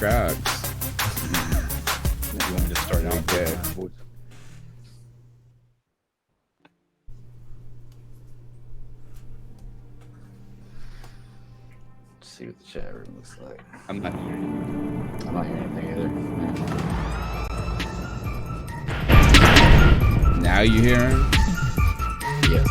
subscribes. You want me to start out? Okay. See what the chat room looks like. I'm not hearing I'm not hearing anything either. Now you hear him? Yes.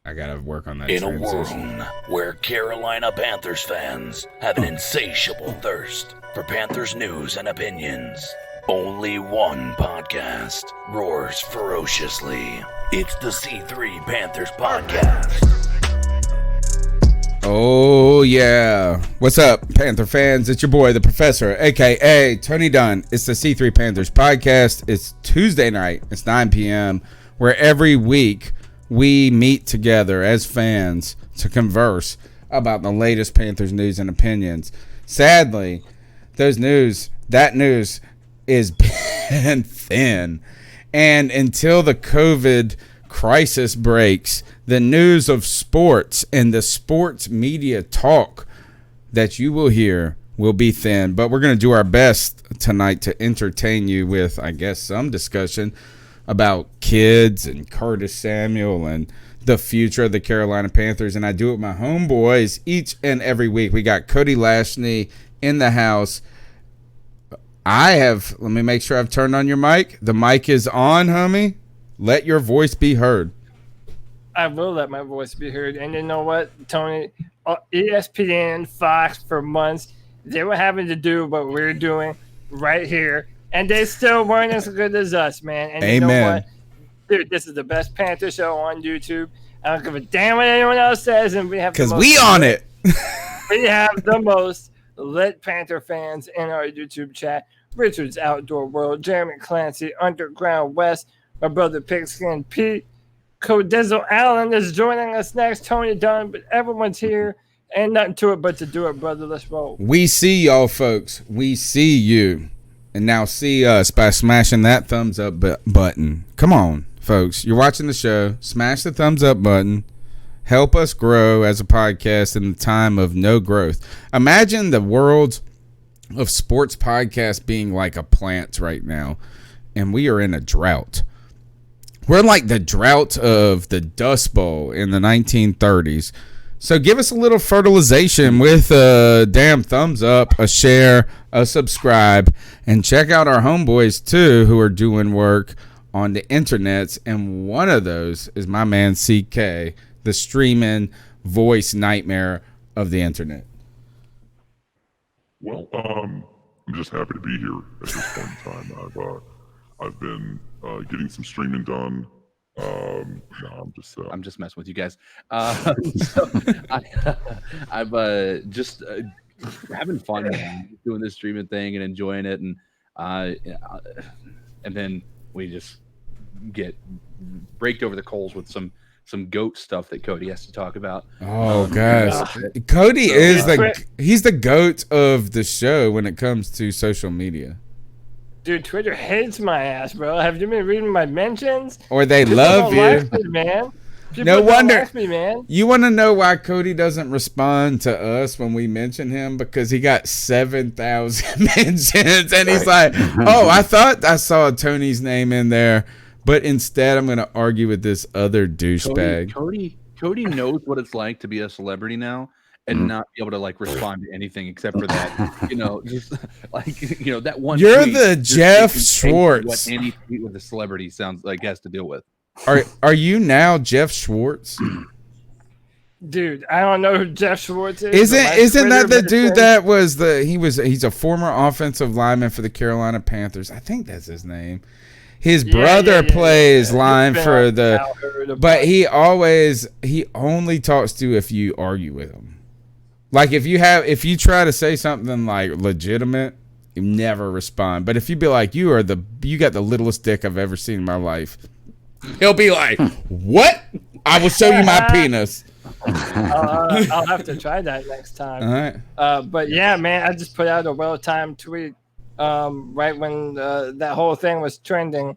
I gotta work on that. In transition. a world where Carolina Panthers fans have an insatiable thirst for Panthers news and opinions, only one podcast roars ferociously. It's the C3 Panthers Podcast. Oh, yeah. What's up, Panther fans? It's your boy, the Professor, a.k.a. Tony Dunn. It's the C3 Panthers Podcast. It's Tuesday night. It's 9 p.m., where every week we meet together as fans to converse about the latest Panthers news and opinions. Sadly, that news is been thin. And until the COVID crisis breaks, the news of sports and the sports media talk that you will hear will be thin. But we're going to do our best tonight to entertain you with, I guess, some discussion about kids and Curtis Samuel and the future of the Carolina Panthers. And I do it with my homeboys each and every week. We got Cody Lashney in the house. Let me make sure I've turned on your mic. The mic is on, homie. Let your voice be heard. I will let my voice be heard. And you know what, Tony? ESPN, Fox, for months, they were having to do what we're doing right here. And they still weren't as good as us, man. And Amen. You know what? Dude, this is the best Panther show on YouTube. I don't give a damn what anyone else says. And we have Because we on it. We have the most lit Panther fans in our YouTube chat. Richard's Outdoor World, Jeremy Clancy, Underground West, my brother Pigskin Pete, Codizzle Allen is joining us next, Tony Dunn, but everyone's here. Ain't nothing to it but to do it, brother. Let's roll. We see y'all, folks. We see you. And now see us by smashing that thumbs up button. Come on, folks. You're watching the show. Smash the thumbs up button. Help us grow as a podcast in the time of no growth. Imagine the world of sports podcasts being like a plant right now, and we are in a drought. We're like the drought of the Dust Bowl in the 1930s. So give us a little fertilization with a damn thumbs up, a share, a subscribe, and check out our homeboys too who are doing work on the internets. And one of those is my man CK, the streaming voice nightmare of the internet. Well, I'm just happy to be here at this point in time. I've been getting some streaming done. No, I'm just messing with you guys. So I've just having fun doing this streaming thing and enjoying it, and then we just get raked over the coals with some goat stuff that Cody has to talk about. Oh gosh, Cody is he's the goat of the show when it comes to social media. Dude, Twitter hates my ass, bro. Have you been reading my mentions? Or they People love you. like me, man. No wonder. Like me, man. You want to know why Cody doesn't respond to us when we mention him? Because he got 7,000 mentions, and he's like, "Oh, I thought I saw Tony's name in there, but instead I'm going to argue with this other douchebag." Cody knows what it's like to be a celebrity now and not be able to like respond to anything except for that, just like that one. You're the Jeff Schwartz. What any tweet with a celebrity sounds like has to deal with. Are you now Jeff Schwartz? Dude, I don't know who Jeff Schwartz is. Isn't that the dude that was he's a former offensive lineman for the Carolina Panthers. I think that's his name. His brother plays line for but he only talks to you if you argue with him. Like if you try to say something like legitimate, you never respond. But if you be like, you got the littlest dick I've ever seen in my life, he'll be like, what? I will show you my penis. I'll have to try that next time. All right. But yeah, man, I just put out a well-timed tweet right when that whole thing was trending.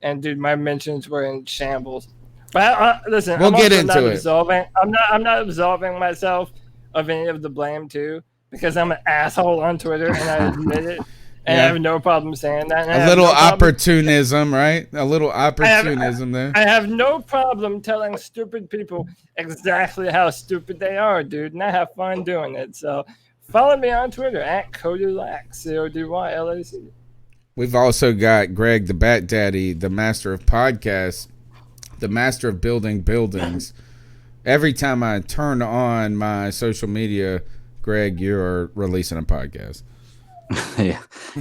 and dude, my mentions were in shambles. But listen, We'll I'm get also into not it. absolving. I'm not absolving myself of any of the blame too, because I'm an asshole on Twitter and I admit it, and Yeah. I have no problem saying that. And I A have little no problem- opportunism, right? A little opportunism there. I have no problem telling stupid people exactly how stupid they are, dude, and I have fun doing it. So follow me on Twitter at CodyLac, CodyLac. We've also got Greg, the Bat Daddy, the master of podcasts, the master of building buildings. Every time I turn on my social media, Greg, you're releasing a podcast.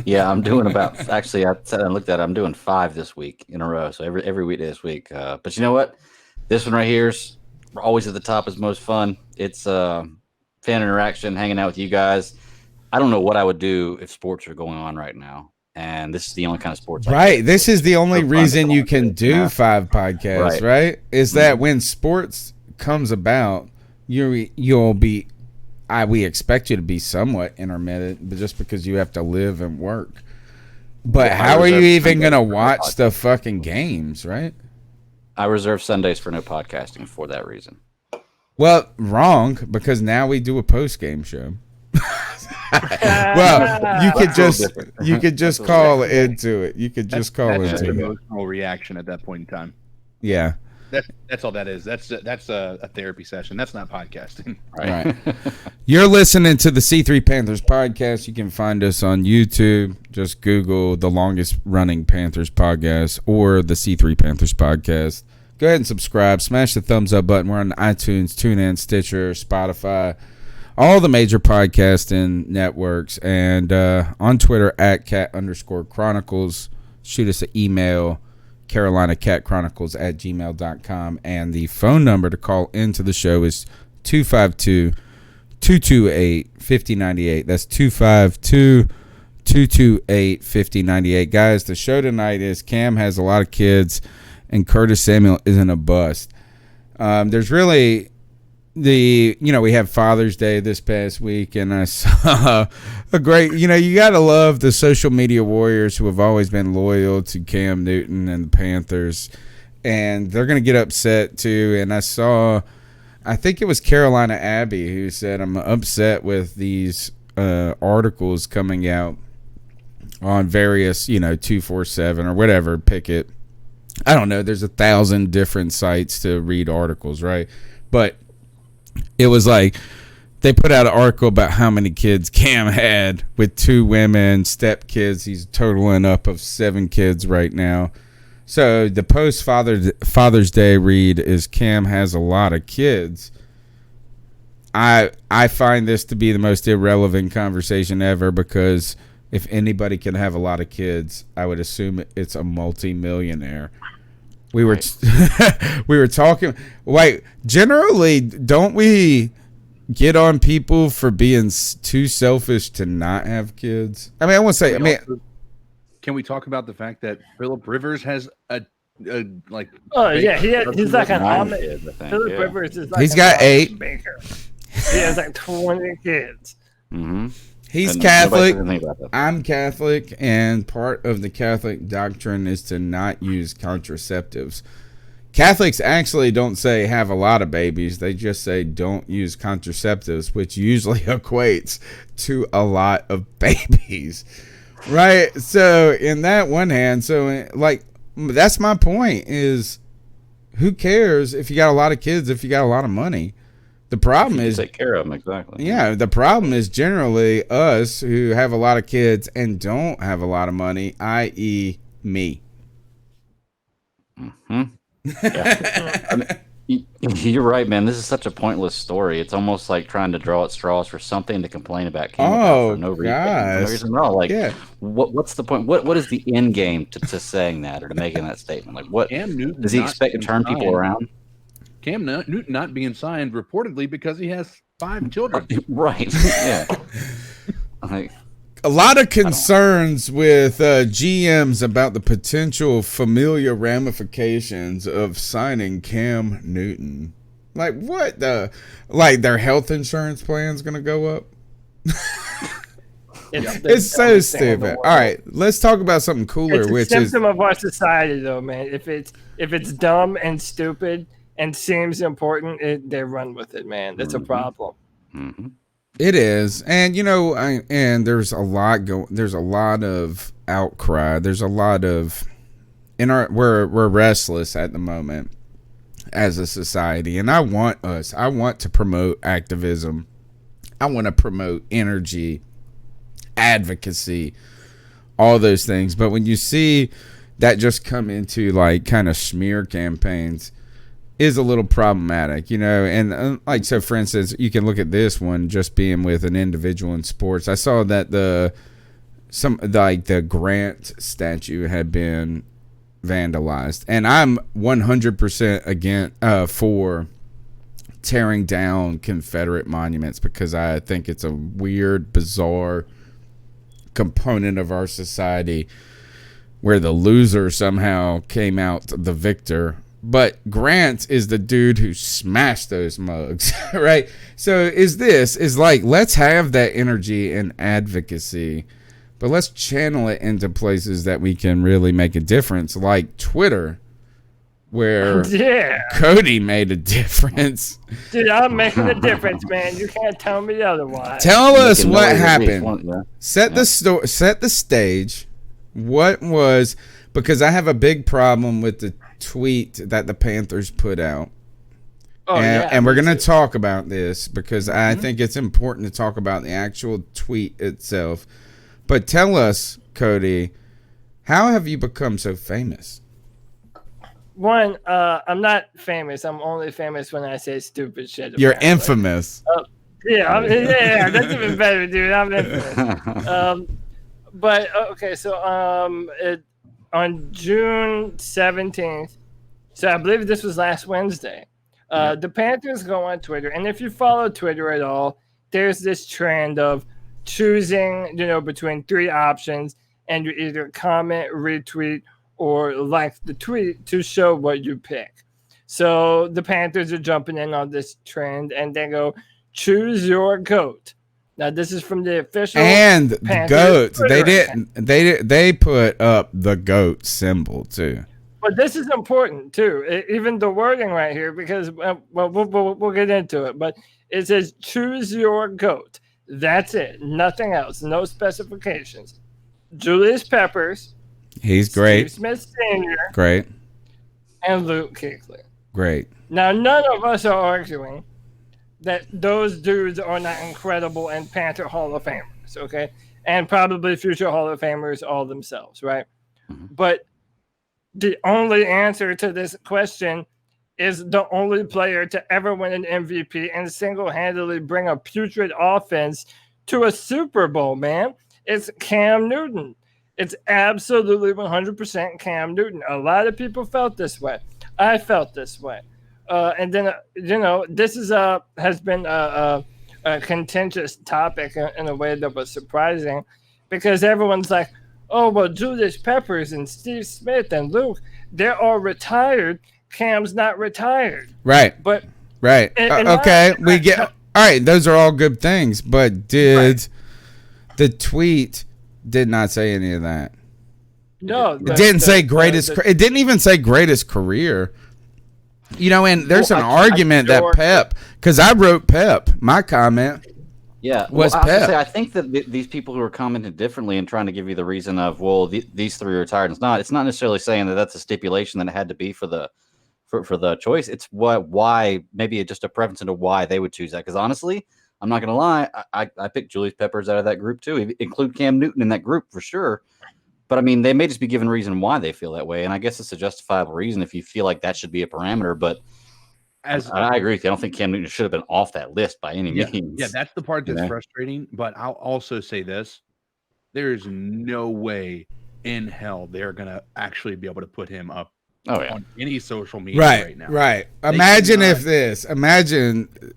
Yeah, I'm doing about. Actually, I said I looked at it. I'm doing 5 this week in a row. So every weekday this week. But you know what? This one right here's always at the top is most fun. It's fan interaction, hanging out with you guys. I don't know what I would do if sports are going on right now, and this is the only kind of sports. Right. This is the only So fun reason to you talk can to, do yeah. 5 podcasts, right? Is that when sports comes about, you'll be. We expect you to be somewhat intermittent, but just because you have to live and work. But Yeah, how are you even going to Sundays for no watch podcast. the fucking games, right? I reserve Sundays for no podcasting for that reason. Well, wrong, because now we do a post-game show. Well, you could just call into it. You could just call That's into an it. emotional reaction at that point in time. Yeah. That's all that is. That's a therapy session. That's not podcasting. Right. You're listening to the C3 Panthers podcast. You can find us on YouTube. Just Google the longest running Panthers podcast or the C3 Panthers podcast. Go ahead and subscribe. Smash the thumbs up button. We're on iTunes, TuneIn, Stitcher, Spotify, all the major podcasting networks, and on Twitter at @cat_chronicles. Shoot us an email, carolinacatchronicles@gmail.com, and the phone number to call into the show is 252-228-5098. That's 252-228-5098. Guys, the show tonight is Cam has a lot of kids and Curtis Samuel isn't a bust. There's really we have Father's Day this past week, and I saw a great, you got to love the social media warriors who have always been loyal to Cam Newton and the Panthers, and they're going to get upset too. And I think it was Carolina Abby who said, I'm upset with these articles coming out on various, 247 or whatever, pick it. I don't know. There's 1,000 different sites to read articles, right? But it was like they put out an article about how many kids Cam had with 2 women, step kids. He's totaling up of 7 kids right now. So the post Father's Day read is Cam has a lot of kids. I find this to be the most irrelevant conversation ever, because if anybody can have a lot of kids, I would assume it's a multi-millionaire. We were talking. Wait, generally, don't we get on people for being too selfish to not have kids? I mean, I won't say. Can we talk about the fact that Philip Rivers has a like? Oh yeah, he's like an 9 Amish. kids, I think, Philip yeah. Rivers is like He's an got Amish 8. baker. He has like 20 kids. Mm-hmm. He's And Catholic. nobody says anything about that. I'm Catholic, and part of the Catholic doctrine is to not use contraceptives. Catholics actually don't say have a lot of babies. They just say don't use contraceptives, which usually equates to a lot of babies. Right? So in that one hand, that's my point, is who cares if you got a lot of kids, if you got a lot of money? The problem is take care of them, exactly. Yeah, the problem is generally us who have a lot of kids and don't have a lot of money, i.e. me. Mm-hmm. Yeah. I mean, you're right, man. This is such a pointless story. It's almost like trying to draw at straws for something to complain about Cam about for no reason. gosh. No reason at all. Like, Yeah. what's the point? What is the end game to saying that or to making that statement? Like, what Cam Newton does he not expect to being turn people signed. around? Cam Newton not being signed reportedly because he has 5 children. Right. Yeah. Like, A lot of concerns with GMs about the potential familial ramifications of signing Cam Newton. Like, what the? Like, their health insurance plan's going to go up? It's so stupid. All right, let's talk about something cooler, it's a which symptom of our society, though, man. If it's dumb and stupid and seems important, they run with it, man. That's a problem. Mm-hmm. It is, and and there's a lot there's a lot of outcry. There's a lot of we're restless at the moment as a society, and I want to promote activism. I want to promote energy, advocacy, all those things. But when you see that just come into like kind of smear campaigns, is a little problematic, and like, so for instance, you can look at this one just being with an individual in sports. I saw that the Grant statue had been vandalized, and I'm 100% against for tearing down Confederate monuments, because I think it's a weird, bizarre component of our society where the loser somehow came out the victor. But Grant is the dude who smashed those mugs, right? So let's have that energy and advocacy, but let's channel it into places that we can really make a difference, like Twitter, where Cody made a difference. Dude, I'm making a difference, man. You can't tell me otherwise. Tell us what happened. Set the stage. What was, because I have a big problem with the tweet that the Panthers put out. And we're going to talk about this because I think it's important to talk about the actual tweet itself. But tell us, Cody, how have you become so famous? One, I'm not famous. I'm only famous when I say stupid shit. You're infamous. Yeah, that's even better, dude. I'm infamous. But okay, so on June 17th, so I believe this was last Wednesday, the Panthers go on Twitter, and if you follow Twitter at all, there's this trend of choosing, between three options, and you either comment, retweet, or like the tweet to show what you pick. So the Panthers are jumping in on this trend, and they go, choose your GOAT. Now this is from the official and the Panthers GOAT. They put up the GOAT symbol too. But this is important too. Even the wording right here, because we'll get into it. But it says choose your GOAT. That's it. Nothing else. No specifications. Julius Peppers. He's great. Steve Smith Sr. Great. And Luke Kuechly. Great. Now, none of us are arguing that those dudes are not incredible and Panther Hall of Famers, okay? And probably future Hall of Famers all themselves, right? Mm-hmm. But the only answer to this question is the only player to ever win an MVP and single-handedly bring a putrid offense to a Super Bowl, man. It's Cam Newton. It's absolutely 100% Cam Newton. A lot of people felt this way. I felt this way. And then, this has been a contentious topic in a way that was surprising, because everyone's like, oh, well, Julius Peppers and Steve Smith and Luke, they're all retired. Cam's not retired. Right. But right. Okay. We get all right. Those are all good things. But the tweet did not say any of that. No, it didn't say greatest. It didn't even say greatest career. And there's an argument that Pep, because I wrote Pep. My comment, was Pep. I think that these people who are commenting differently and trying to give you the reason of, well, these three are retired. It's not necessarily saying that that's a stipulation that it had to be for the choice. It's why maybe just a preference into why they would choose that. Because honestly, I'm not gonna lie, I picked Julius Peppers out of that group too. Include Cam Newton in that group for sure. But I mean, they may just be given reason why they feel that way, and I guess it's a justifiable reason if you feel like that should be a parameter. But I agree with you. I don't think Cam Newton should have been off that list by any means. Yeah, that's the part that's frustrating. But I'll also say this: there is no way in hell they're gonna actually be able to put him up on any social media right now. Right. Imagine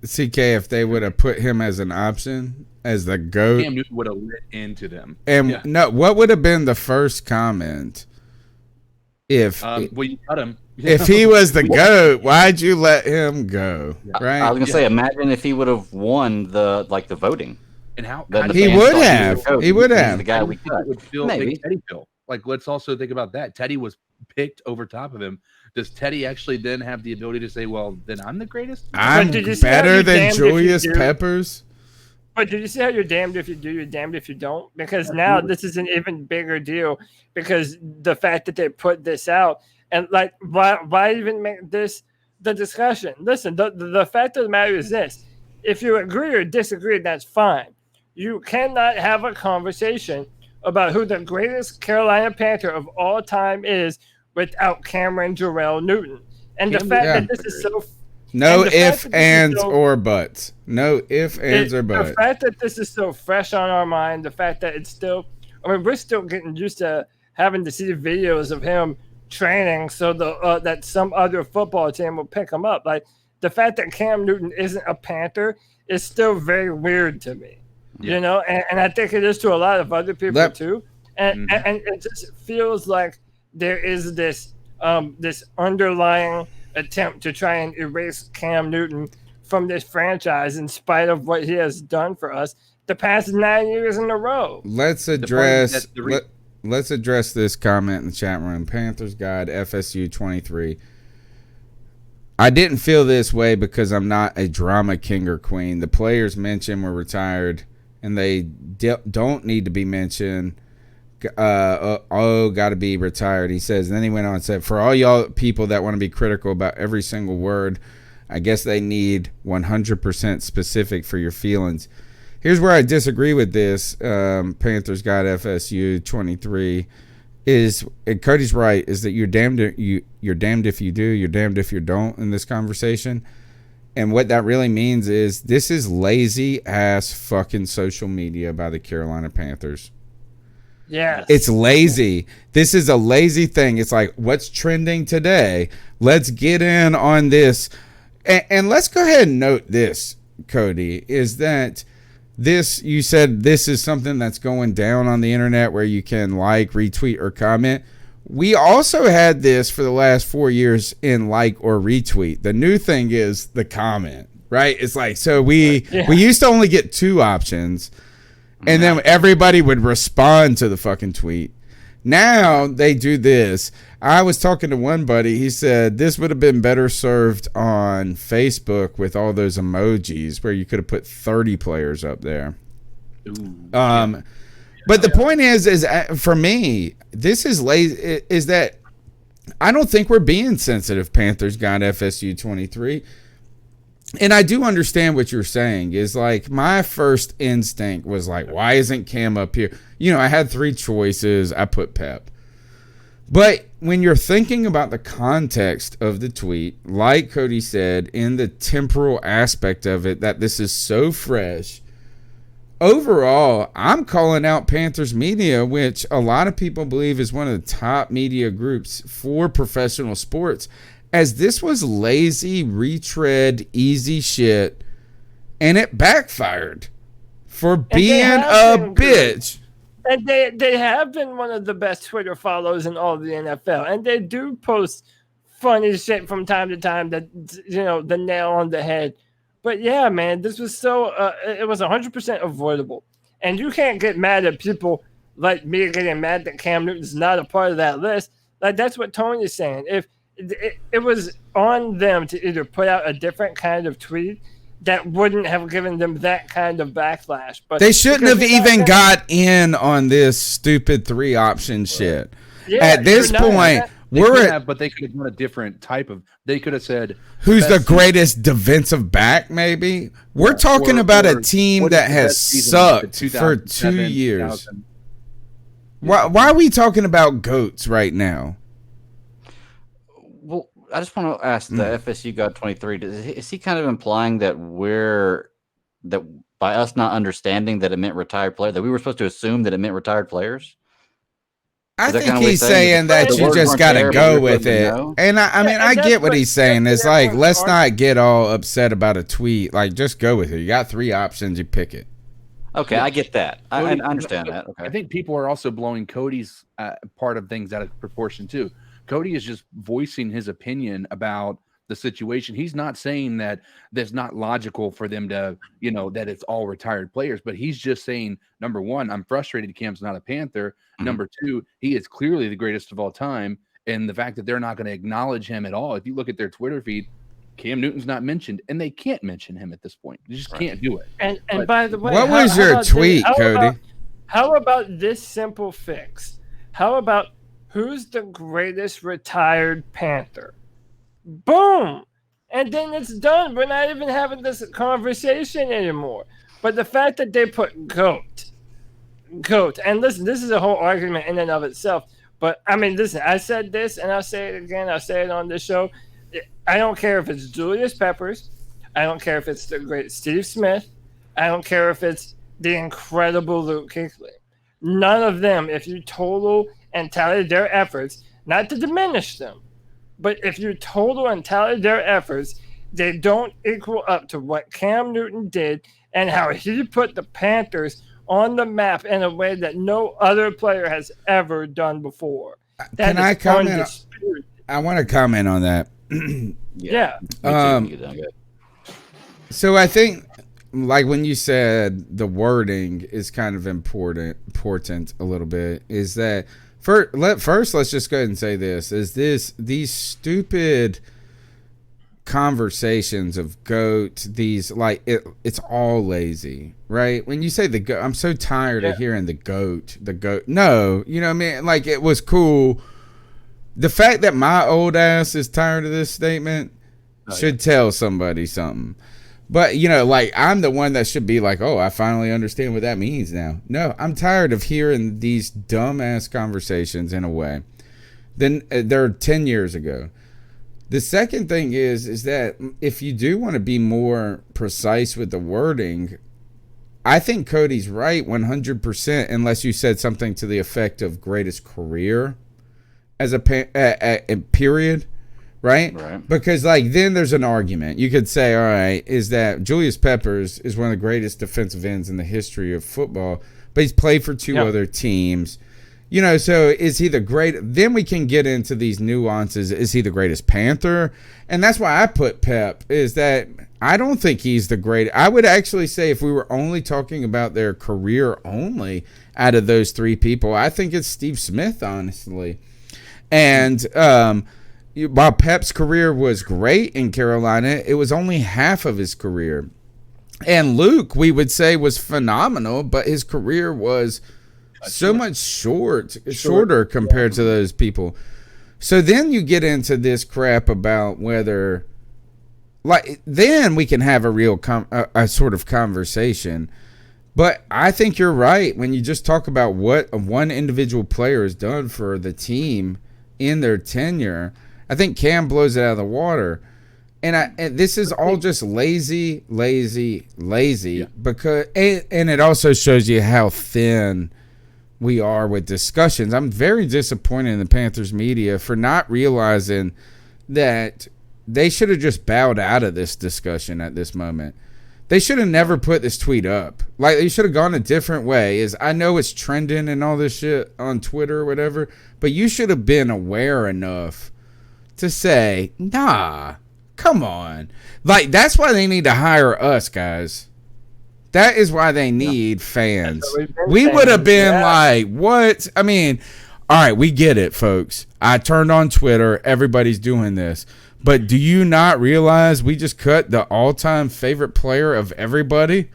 CK if they would have put him as an option. As the GOAT, Cam Newton would have lit into them. And no, what would have been the first comment if you cut him? If he was the GOAT, why'd you let him go? Right? I was gonna say, imagine if he would have won the voting. And how he would have. He would have. The guy we cut. Would feel like Teddy feel. Like, let's also think about that. Teddy was picked over top of him. Does Teddy actually then have the ability to say, "Well, then I'm the greatest"? I'm better than Julius Peppers. But did you see how you're damned if you do, you're damned if you don't? Because now this is an even bigger deal. Because the fact that they put this out, and like, why even make this the discussion? Listen, the fact of the matter is this: if you agree or disagree, that's fine. You cannot have a conversation about who the greatest Carolina Panther of all time is without Cameron Jarrell Newton. And the fact that this is so... No ifs, ands, or buts. No ifs, ands, or buts. The fact that this is so fresh on our mind, the fact that it's still... I mean, we're still getting used to having to see videos of him training so that some other football team will pick him up. Like, the fact that Cam Newton isn't a Panther is still very weird to me. Yeah. You know, and I think it is to a lot of other people too. And it just feels like there is this this underlying attempt to try and erase Cam Newton from this franchise in spite of what he has done for us the past 9 years in a row. Let's address this comment in the chat room. Panthers Guide FSU 23. I didn't feel this way because I'm not a drama king or queen. The players mentioned were retired, and they don't need to be mentioned. Got to be retired, he says. And then he went on and said, for all y'all people that want to be critical about every single word, I guess they need 100% specific for your feelings. Here's where I disagree with this. Panthers Guide FSU 23 is, and Cody's right, is that you're damned if you do, you're damned if you don't in this conversation. And what that really means is this is lazy ass fucking social media by the Carolina Panthers. Yeah. It's lazy. This is a lazy thing. It's like, what's trending today? Let's get in on this. And let's go ahead and note this, Cody, is that this, you said this is something that's going down on the internet where you can like, retweet, or comment. We also had this for the last 4 years in like or retweet. The new thing is the comment, right? It's like, so we used to only get 2 options, and then everybody would respond to the fucking tweet. Now they do this. I was talking to one buddy. He said this would have been better served on Facebook with all those emojis where you could have put 30 players up there. Ooh, But the point is for me, this is lazy. Is that I don't think we're being sensitive. Panthers Guide FSU 23, and I do understand what you're saying. Is like my first instinct was like, why isn't Cam up here? You know, I had 3 choices. I put Pep, but when you're thinking about the context of the tweet, like Cody said, in the temporal aspect of it, that this is so fresh. Overall, I'm calling out Panthers media, which a lot of people believe is one of the top media groups for professional sports, as this was lazy, retread, easy shit, and it backfired for being a bitch. And they have been one of the best Twitter follows in all of the NFL, and they do post funny shit from time to time that, you know, the nail on the head. But yeah, man, this was so it was 100% avoidable. And you can't get mad at people like me getting mad that Cam Newton's not a part of that list. Like, that's what Tony's saying. If it was on them to either put out a different kind of tweet that wouldn't have given them that kind of backlash. But they shouldn't have even got in on this stupid 3 option shit. Yeah, at this point, but they could have done a different type of. They could have said, "Who's the greatest defensive back?" Maybe we're talking about a team that has sucked for 2 years. Why are we talking about GOATs right now? Well, I just want to ask the FSU Guide 23. Is he kind of implying that by us not understanding that it meant retired player, that we were supposed to assume that it meant retired players? I think he's saying that you just got to go with it. And I mean, I get what he's saying. It's like, let's not get all upset about a tweet. Like, just go with it. You got 3 options. You pick it. Okay, I get that. I understand that. Okay. I think people are also blowing Cody's part of things out of proportion, too. Cody is just voicing his opinion about the situation. He's not saying that that's not logical for them to, that it's all retired players, but he's just saying, number one, I'm frustrated Cam's not a Panther. Mm-hmm. Number two, he is clearly the greatest of all time. And the fact that they're not going to acknowledge him at all. If you look at their Twitter feed, Cam Newton's not mentioned, and they can't mention him at this point. They just can't do it. And by the way, what was your tweet, Cody? How about this simple fix? How about who's the greatest retired Panther? Boom! And then it's done. We're not even having this conversation anymore. But the fact that they put GOAT, and listen, this is a whole argument in and of itself. But, I mean, listen, I said this, and I'll say it again. I'll say it on this show. I don't care if it's Julius Peppers. I don't care if it's the great Steve Smith. I don't care if it's the incredible Luke Kuechly. None of them, if you total and tally their efforts, not to diminish them, but if you total and tally their efforts, they don't equal up to what Cam Newton did and how he put the Panthers on the map in a way that no other player has ever done before. Can I comment? I want to comment on that. Yeah. So I think, like when you said the wording is kind of important a little bit, is that first let's just go ahead and say this, these stupid conversations of GOAT, these like it's all lazy, right? When you say the GOAT, I'm so tired of hearing the GOAT. No, you know what I mean? Like, it was cool. The fact that my old ass is tired of this statement should tell somebody something. But, like, I'm the one that should be like, oh, I finally understand what that means now. No, I'm tired of hearing these dumbass conversations in a way. Then they're 10 years ago. The second thing is that if you do want to be more precise with the wording, I think Cody's right 100%, unless you said something to the effect of greatest career as a period. Right? Because, like, then there's an argument. You could say, all right, is that Julius Peppers is one of the greatest defensive ends in the history of football, but he's played for two other teams. So is he the great? Then we can get into these nuances. Is he the greatest Panther? And that's why I put Pep, is that I don't think he's the great. I would actually say, if we were only talking about their career only out of those three people, I think it's Steve Smith, honestly. And, while Pep's career was great in Carolina, it was only half of his career. And Luke, we would say, was phenomenal, but his career was so much shorter compared to those people. So then you get into this crap about whether, like, then we can have a real a sort of conversation. But I think you're right when you just talk about what one individual player has done for the team in their tenure. I think Cam blows it out of the water. And this is all just lazy. Yeah. Because and it also shows you how thin we are with discussions. I'm very disappointed in the Panthers media for not realizing that they should have just bowed out of this discussion at this moment. They should have never put this tweet up. Like, they should have gone a different way. I know it's trending and all this shit on Twitter or whatever, but you should have been aware enough to say, nah, come on. Like, that's why they need to hire us, guys. That is why they need fans. We would have been like, what? I mean, all right, we get it, folks. I turned on Twitter. Everybody's doing this. But do you not realize we just cut the all-time favorite player of everybody?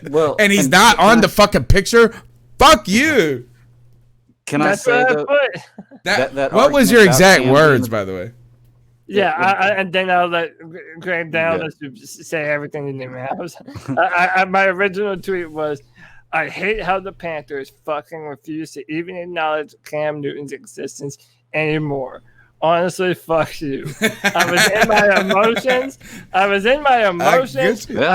Well, and he's not on the fucking picture? Fuck you. Can I say that what was your exact words, by the way? Yeah, and then I'll let Greg down to say everything in your mouth. My original tweet was, I hate how the Panthers fucking refuse to even acknowledge Cam Newton's existence anymore. Honestly, fuck you. I was in my emotions. I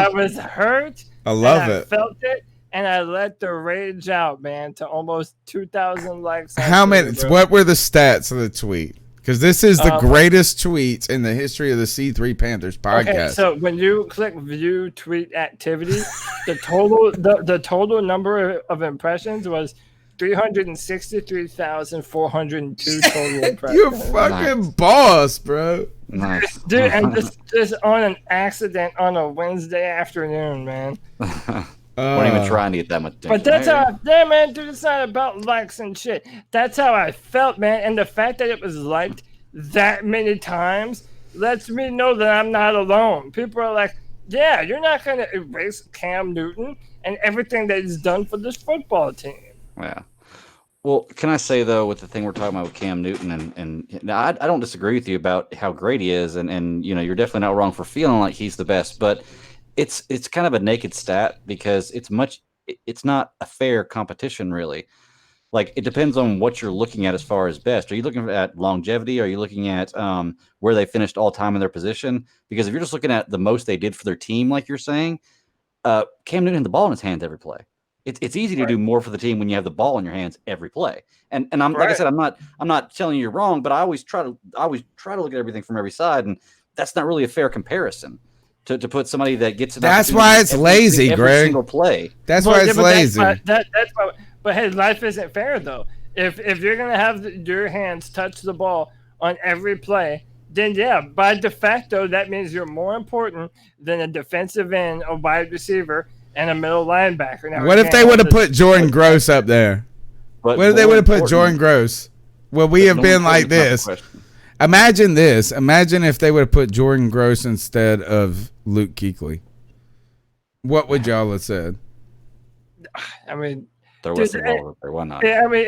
was hurt. I love it. I felt it. And I let the rage out, man, to almost 2,000 likes. How many? What were the stats of the tweet? Because this is the greatest tweets in the history of the C3 Panthers podcast. Okay, so when you click view tweet activity, the total number of impressions was 363,402 total impressions. You're fucking boss, bro. Nice. Dude, and just on an accident on a Wednesday afternoon, man. Weren't even trying to get that much attention. But that's how, yeah, man, dude, it's not about likes and shit. That's how I felt, man. And the fact that it was liked that many times lets me know that I'm not alone. People are like, yeah, you're not going to erase Cam Newton and everything that he's done for this football team. Yeah. Well, can I say, though, with the thing we're talking about with Cam Newton, and I don't disagree with you about how great he is, and you know, you're definitely not wrong for feeling like he's the best, but it's kind of a naked stat because it's not a fair competition, really. Like, it depends on what you're looking at as far as best. Are you looking at longevity? Are you looking at where they finished all time in their position? Because if you're just looking at the most they did for their team, like you're saying, Cam Newton had the ball in his hands every play. It's easy to do more for the team when you have the ball in your hands every play. And I'm like I said, I'm not telling you you're wrong, but I always try to look at everything from every side, and that's not really a fair comparison. To put somebody that gets an That's why it's lazy, every Greg. Single play. That's why it's lazy. That's why. But hey, life isn't fair though. If you're gonna have your hands touch the ball on every play, then yeah, by de facto that means you're more important than a defensive end, a wide receiver, and a middle linebacker. Now, What if they would have put Jordan Gross up there? But what if they would have put Jordan Gross? Would we have been like this? Imagine this. Imagine if they would have put Jordan Gross instead of Luke Kuechly. What would y'all have said? I mean, there was a ball there. Why not? Yeah, I mean,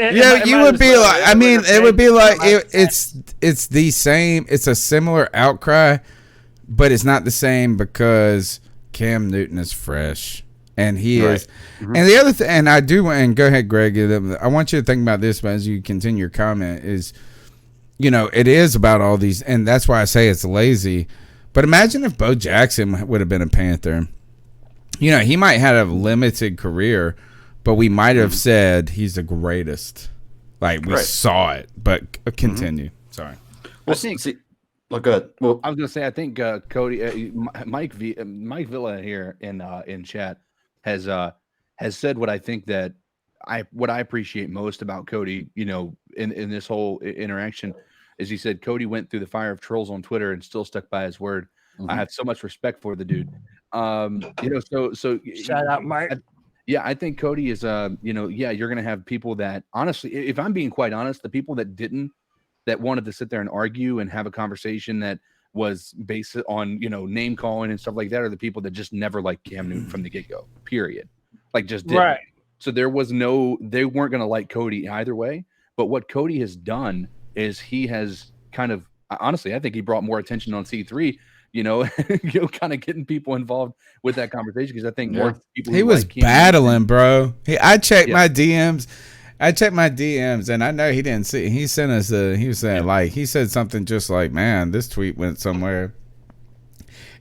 you would be like. I mean, it would be like it's the same. It's a similar outcry, but it's not the same because Cam Newton is fresh. And he is, and the other thing, and I do, and go ahead, Greg. I want you to think about this, but as you continue your comment, is, you know, it is about all these, and that's why I say it's lazy. But imagine if Bo Jackson would have been a Panther. You know, he might have a limited career, but we might have said he's the greatest. Like we saw it, but continue. Sorry. Well, I think. Look good. Well, I was gonna say I think Cody, Mike Villa here in chat has said what I think that what I appreciate most about Cody, you know, in this whole interaction, is he said Cody went through the fire of trolls on Twitter and still stuck by his word. I have so much respect for the dude. You know, so shout out, Mike. I think Cody is you know, you're gonna have people that honestly, if I'm being quite honest, the people that wanted to sit there and argue and have a conversation that was based on, you know, name calling and stuff like that are the people that just never liked Cam Newton from the get-go, period. Like just didn't. Right. So they weren't going to like Cody either way. But what Cody has done is he has kind of, honestly, I think he brought more attention on C3, you know, kind of getting people involved with that conversation. Because I think more people. He was like battling, bro. I checked my DMs. And I know he didn't see. He sent us he was saying he said something just like, "Man, this tweet went somewhere,"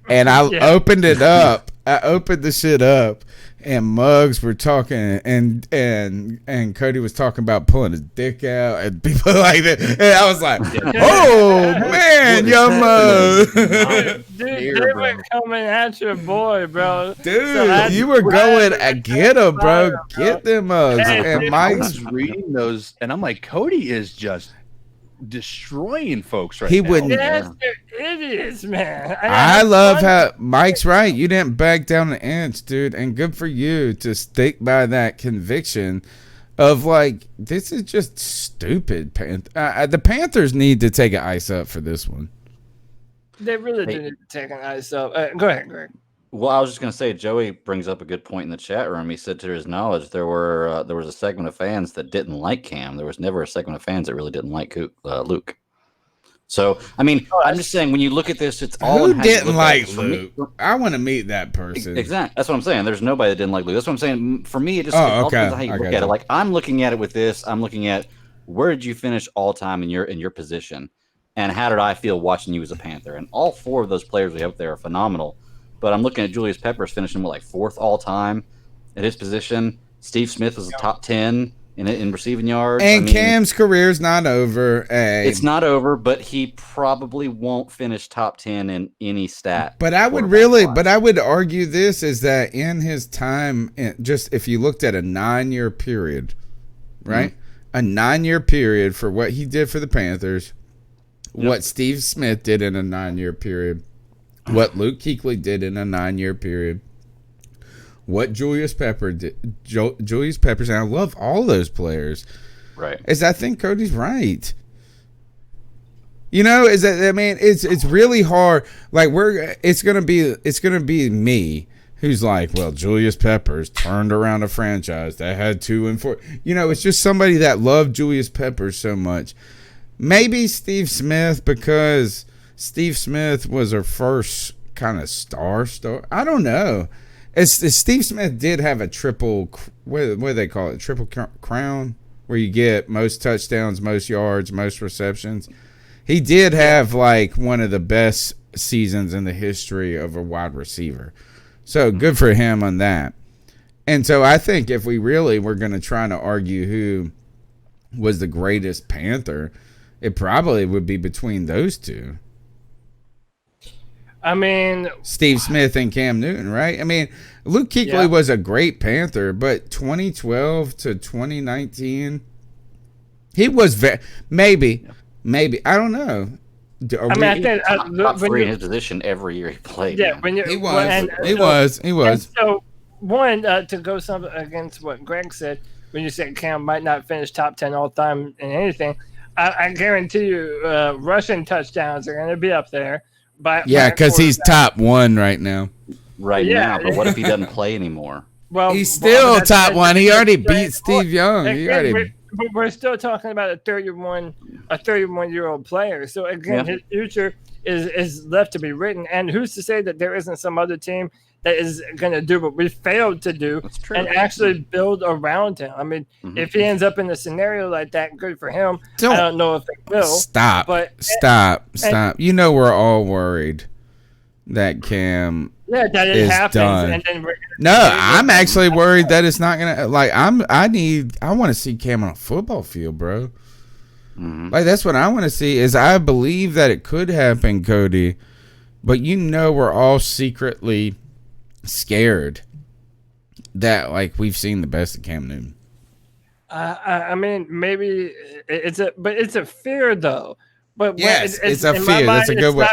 and I opened it up. I opened the shit up, and Muggs were talking, and Cody was talking about pulling his dick out, and people like that. And I was like, "Oh man, young Muggs, dude, they were coming at your boy, bro. Dude, so you were going at get him, bro. Get them Muggs." And Mike's reading those, and I'm like, Cody is just destroying folks right now. Wouldn't. Yes, they're idiots, man. I love how Mike's right. You didn't back down an inch, dude, and good for you to stick by that conviction of like, this is just stupid. The Panthers need to take an ice up for this one. They really do need to take an ice up. Go ahead, Greg. Well, I was just going to say, Joey brings up a good point in the chat room. He said, to his knowledge, there was a segment of fans that didn't like Cam. There was never a segment of fans that really didn't like Luke. So, I mean, I'm just saying, when you look at this, it's all. Who didn't like Luke? I want to meet that person. Exactly. That's what I'm saying. There's nobody that didn't like Luke. That's what I'm saying. For me, it just all depends on how you look at it. Like, I'm looking at it with this. I'm looking at where did you finish all time in your position, and how did I feel watching you as a Panther? And all four of those players we have up there are phenomenal. But I'm looking at Julius Peppers finishing with like fourth all time at his position. Steve Smith was a top 10 in receiving yards. And Cam's career's not over. It's not over, but he probably won't finish top 10 in any stat. But I would argue this is that in his time, just if you looked at a 9-year period, right? A 9-year period for what he did for the Panthers, what Steve Smith did in a 9-year period, what Luke Kuechly did in a 9-year period, what Julius Peppers did. Julius Peppers, and I love all those players. Right. I think Cody's right. It's really hard. Like it's gonna be me who's like, well, Julius Peppers turned around a franchise that had 2-4. It's just somebody that loved Julius Peppers so much. Maybe Steve Smith, because Steve Smith was our first kind of star. I don't know. Steve Smith did have a triple, what do they call it? Triple crown, where you get most touchdowns, most yards, most receptions. He did have like one of the best seasons in the history of a wide receiver. So good for him on that. And so I think if we really were going to try to argue who was the greatest Panther, it probably would be between those two. I mean, Steve Smith and Cam Newton, right? I mean, Luke Kuechly was a great Panther, but 2012 to 2019, he was maybe, I don't know. I think top 3 in his position every year he played. Yeah, he was. And so, one, to go something against what Greg said, when you said Cam might not finish top 10 all time in anything, I guarantee you, rushing touchdowns are going to be up there. Because he's top 1 right now. Now, but what if he doesn't play anymore? Well, he's still top 1. He already beat Steve Young. But we're still talking about a 31-year-old player. So again, his future is left to be written. And who's to say that there isn't some other team that is going to do what we failed to do and actually build around him? I mean, if he ends up in a scenario like that, good for him. I don't know if it will. Stop. We're all worried that Cam that it happens. Done. And then I'm actually worried that it's not gonna. Like I want to see Cam on a football field, bro. Like that's what I want to see. Is I believe that it could happen, Cody, but we're all secretly scared that we've seen the best of Cam Newton. I mean, maybe it's a fear though. But yes, it's a fear. That's a good one.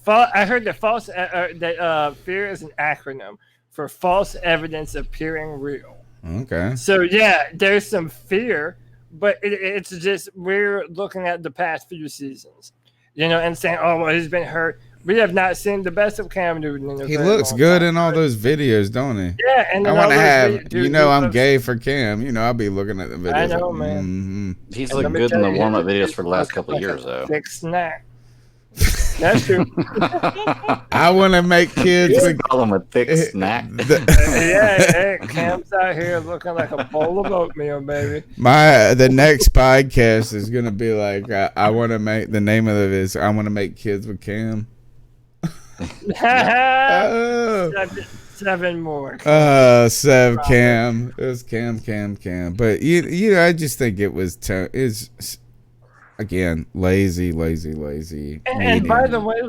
I heard that fear is an acronym for false evidence appearing real. Okay. So there's some fear, but it's just we're looking at the past few seasons, and saying, oh well, he's been hurt. We have not seen the best of Cam Newton. He looks good in all those videos, don't he? Yeah, and I want to have. I'm gay for Cam. I'll be looking at the videos. I know, man. He's looked good in the warm-up videos for the last couple of years, though. Thick snack. That's true. I want to make kids call him a thick snack. Cam's out here looking like a bowl of oatmeal, baby. The next podcast is gonna be like I want to make the name of it is I want to make kids with Cam. 7 more. Cam. It was Cam. But I just think it was again, lazy. And by the way,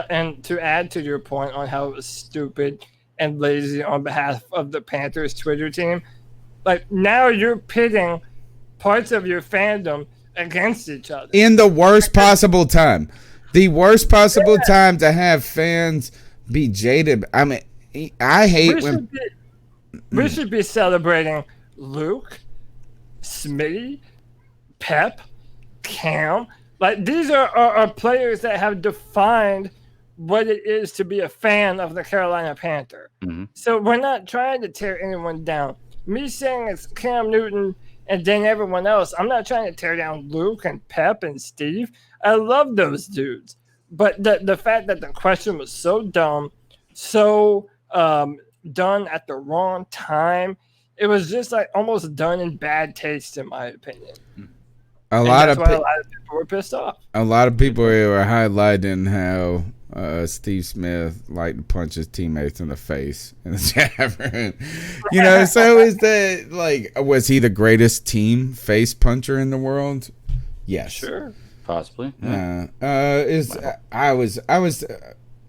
and to add to your point on how it was stupid and lazy on behalf of the Panthers Twitter team, now you're pitting parts of your fandom against each other in the worst possible time. The worst possible time to have fans be jaded. I mean, I hate we should be celebrating Luke, Smitty, Pep, Cam. These are players that have defined what it is to be a fan of the Carolina Panther. So we're not trying to tear anyone down. Me saying it's Cam Newton and then everyone else, I'm not trying to tear down Luke and Pep and Steve. I love those dudes. But the fact that the question was so dumb, so done at the wrong time, it was just almost done in bad taste, in my opinion. A lot of people were pissed off. A lot of people were highlighting how Steve Smith liked to punch his teammates in the face in the tavern. So is that was he the greatest team face puncher in the world? Yes. Sure. Possibly. Yeah.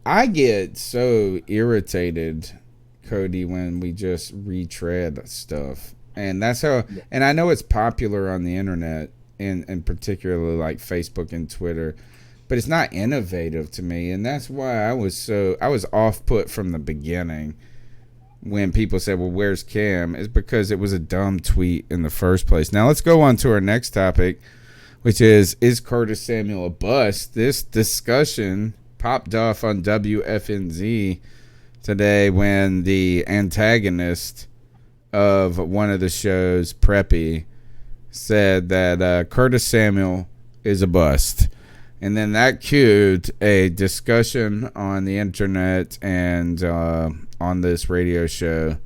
I get so irritated, Cody, when we just retread stuff. And that's how, and I know it's popular on the internet and particularly like Facebook and Twitter, but it's not innovative to me. And that's why I was off put from the beginning when people said, well, where's Cam? It's because it was a dumb tweet in the first place. Now let's go on to our next topic, which is Curtis Samuel a bust? This discussion popped off on WFNZ today when the antagonist of one of the shows, Preppy, said that Curtis Samuel is a bust. And then that cued a discussion on the internet and on this radio show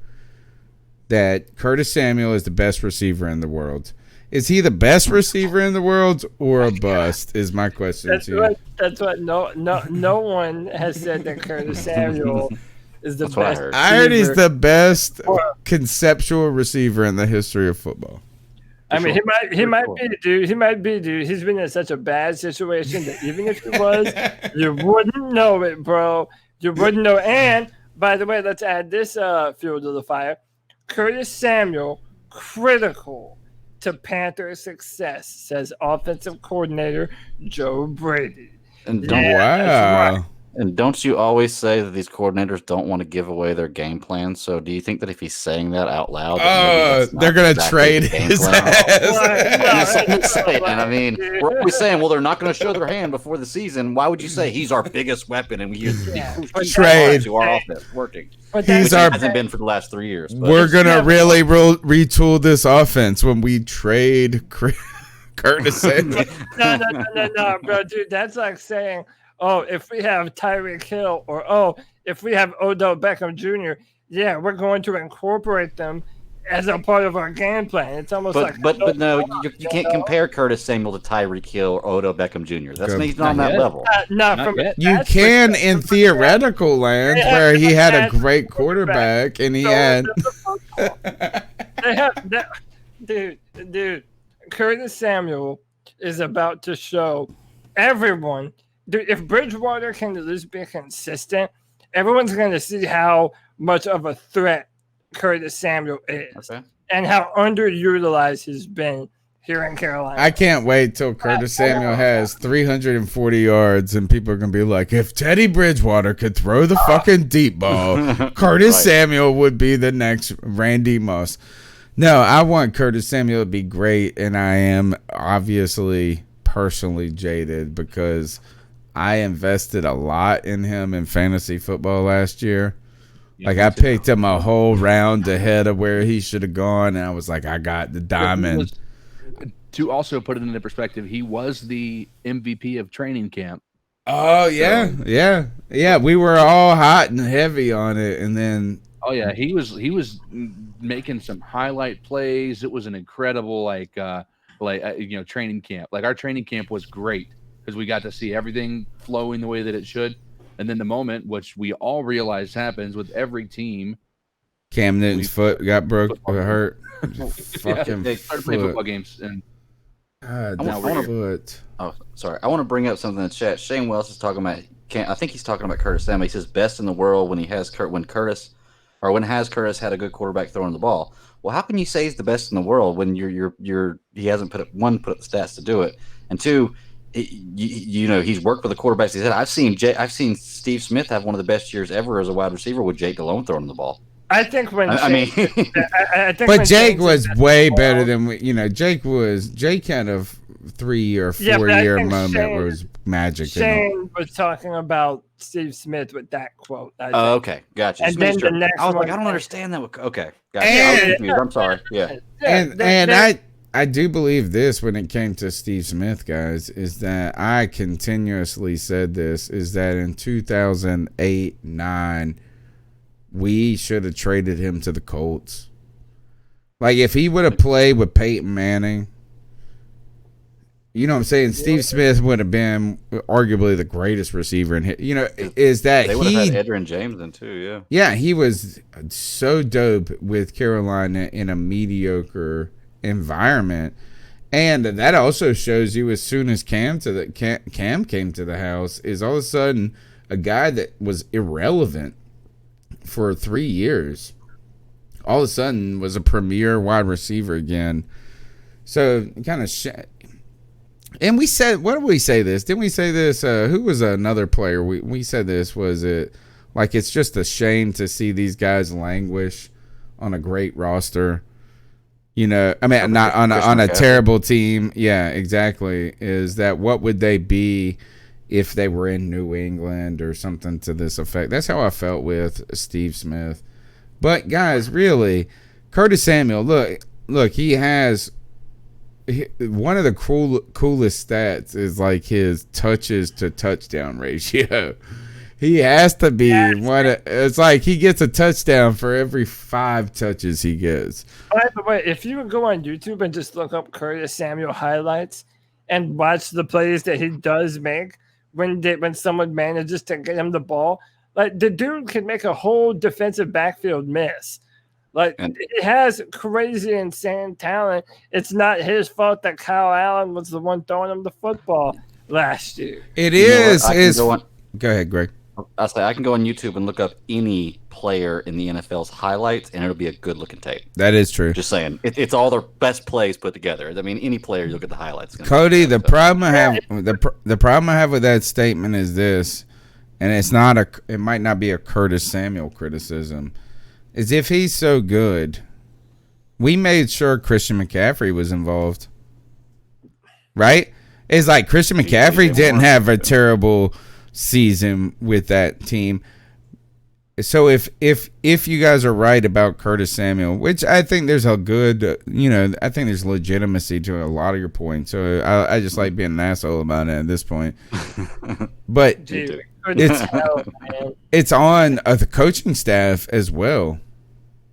that Curtis Samuel is the best receiver in the world. Is he the best receiver in the world or a bust? Is my question to you. That's what no one has said that Curtis Samuel is the best. I heard he's the best conceptual receiver in the history of football. I mean, he might be, dude. He might be, dude. He's been in such a bad situation that even if he was, you wouldn't know it, bro. You wouldn't know. And by the way, let's add this fuel to the fire. Curtis Samuel, critical to Panthers' success, says offensive coordinator Joe Brady. And wow. And don't you always say that these coordinators don't want to give away their game plan? So do you think that if he's saying that out loud, they're going to trade his ass? And I mean, we're always saying, well, they're not going to show their hand before the season. Why would you say he's our biggest weapon and we trade to our offense working? Hasn't been for the last 3 years. But we're going to really retool this offense when we trade Curtis Samuel. No, bro, dude, that's like saying, oh, if we have Tyreek Hill or, if we have Odell Beckham Jr., yeah, we're going to incorporate them as a part of our game plan. It's almost but no, you can't compare Curtis Samuel to Tyreek Hill or Odell Beckham Jr. He's not on that level. You can in theoretical land where he had a great quarterback and he had. They have that, dude. Curtis Samuel is about to show everyone. Dude, if Bridgewater can at least be consistent, everyone's going to see how much of a threat Curtis Samuel is and how underutilized he's been here in Carolina. I can't wait till Curtis Samuel has 340 yards and people are going to be like, if Teddy Bridgewater could throw the fucking deep ball, Curtis Samuel would be the next Randy Moss. No, I want Curtis Samuel to be great, and I am obviously personally jaded because I invested a lot in him in fantasy football last year. Like, I picked him a whole round ahead of where he should have gone, and I was like, I got the diamond. To also put it into perspective, he was the MVP of training camp. Oh, yeah. So, yeah. We were all hot and heavy on it, and then... Oh, yeah, he was making some highlight plays. It was an incredible, training camp. Like, our training camp was great because we got to see everything flowing the way that it should. And then the moment, which we all realize happens with every team. Cam Newton's foot got broke or hurt. Fucking they started playing football games. And foot. Oh, sorry. I want to bring up something in the chat. Shane Wells is talking about, I think he's talking about Curtis Samuel. He says best in the world when Curtis had a good quarterback throwing the ball. Well, how can you say he's the best in the world when he hasn't put up the stats to do it, and two, he's worked with the quarterbacks he's had. I've seen Steve Smith have one of the best years ever as a wide receiver with Jake Delhomme throwing the ball. I think Jake was way better than Jake had a 3 or 4 year moment where it was magic. Shane was talking about Steve Smith with that quote. Oh, okay, gotcha. And then the next I was like, I don't understand that. Okay, gotcha. I'm sorry. Yeah, and I do believe this when it came to Steve Smith, guys, is that I continuously said this, is that in 2008-9, we should have traded him to the Colts. Like, if he would have played with Peyton Manning, you know what I'm saying? Steve Smith would have been arguably the greatest receiver in his, is that they would have had Edgerrin James then too, yeah. Yeah, he was so dope with Carolina in a mediocre environment. And that also shows you as soon as Cam came to the house is all of a sudden a guy that was irrelevant for 3 years all of a sudden was a premier wide receiver again. So kind of and we said, what did we say this? Didn't we say this? Who was another player? We said this. Was it like it's just a shame to see these guys languish on a great roster? You know, I mean, not on a terrible team. Yeah, exactly. Is that what would they be if they were in New England or something to this effect? That's how I felt with Steve Smith. But guys, really, Curtis Samuel. Look, he has. One of the coolest stats is like his touches to touchdown ratio. He has to be it's like he gets a touchdown for every 5 touches he gets. By the way, if you would go on YouTube and just look up Curtis Samuel highlights and watch the plays that he does make when someone manages to get him the ball, like the dude can make a whole defensive backfield miss. Like, he has crazy, insane talent. It's not his fault that Kyle Allen was the one throwing him the football last year. It is. Go ahead, Greg. I say I can go on YouTube and look up any player in the NFL's highlights, and it'll be a good-looking tape. That is true. Just saying, it's all their best plays put together. I mean, any player you look at the highlights. Cody, the problem I have with that statement is this, and it might not be a Curtis Samuel criticism. Is if he's so good, we made sure Christian McCaffrey was involved, right? It's like Christian McCaffrey didn't have a terrible season with that team. So if you guys are right about Curtis Samuel, which I think there's a good, I think there's legitimacy to a lot of your points. So I just like being an asshole about it at this point. But Dude, it's on the coaching staff as well.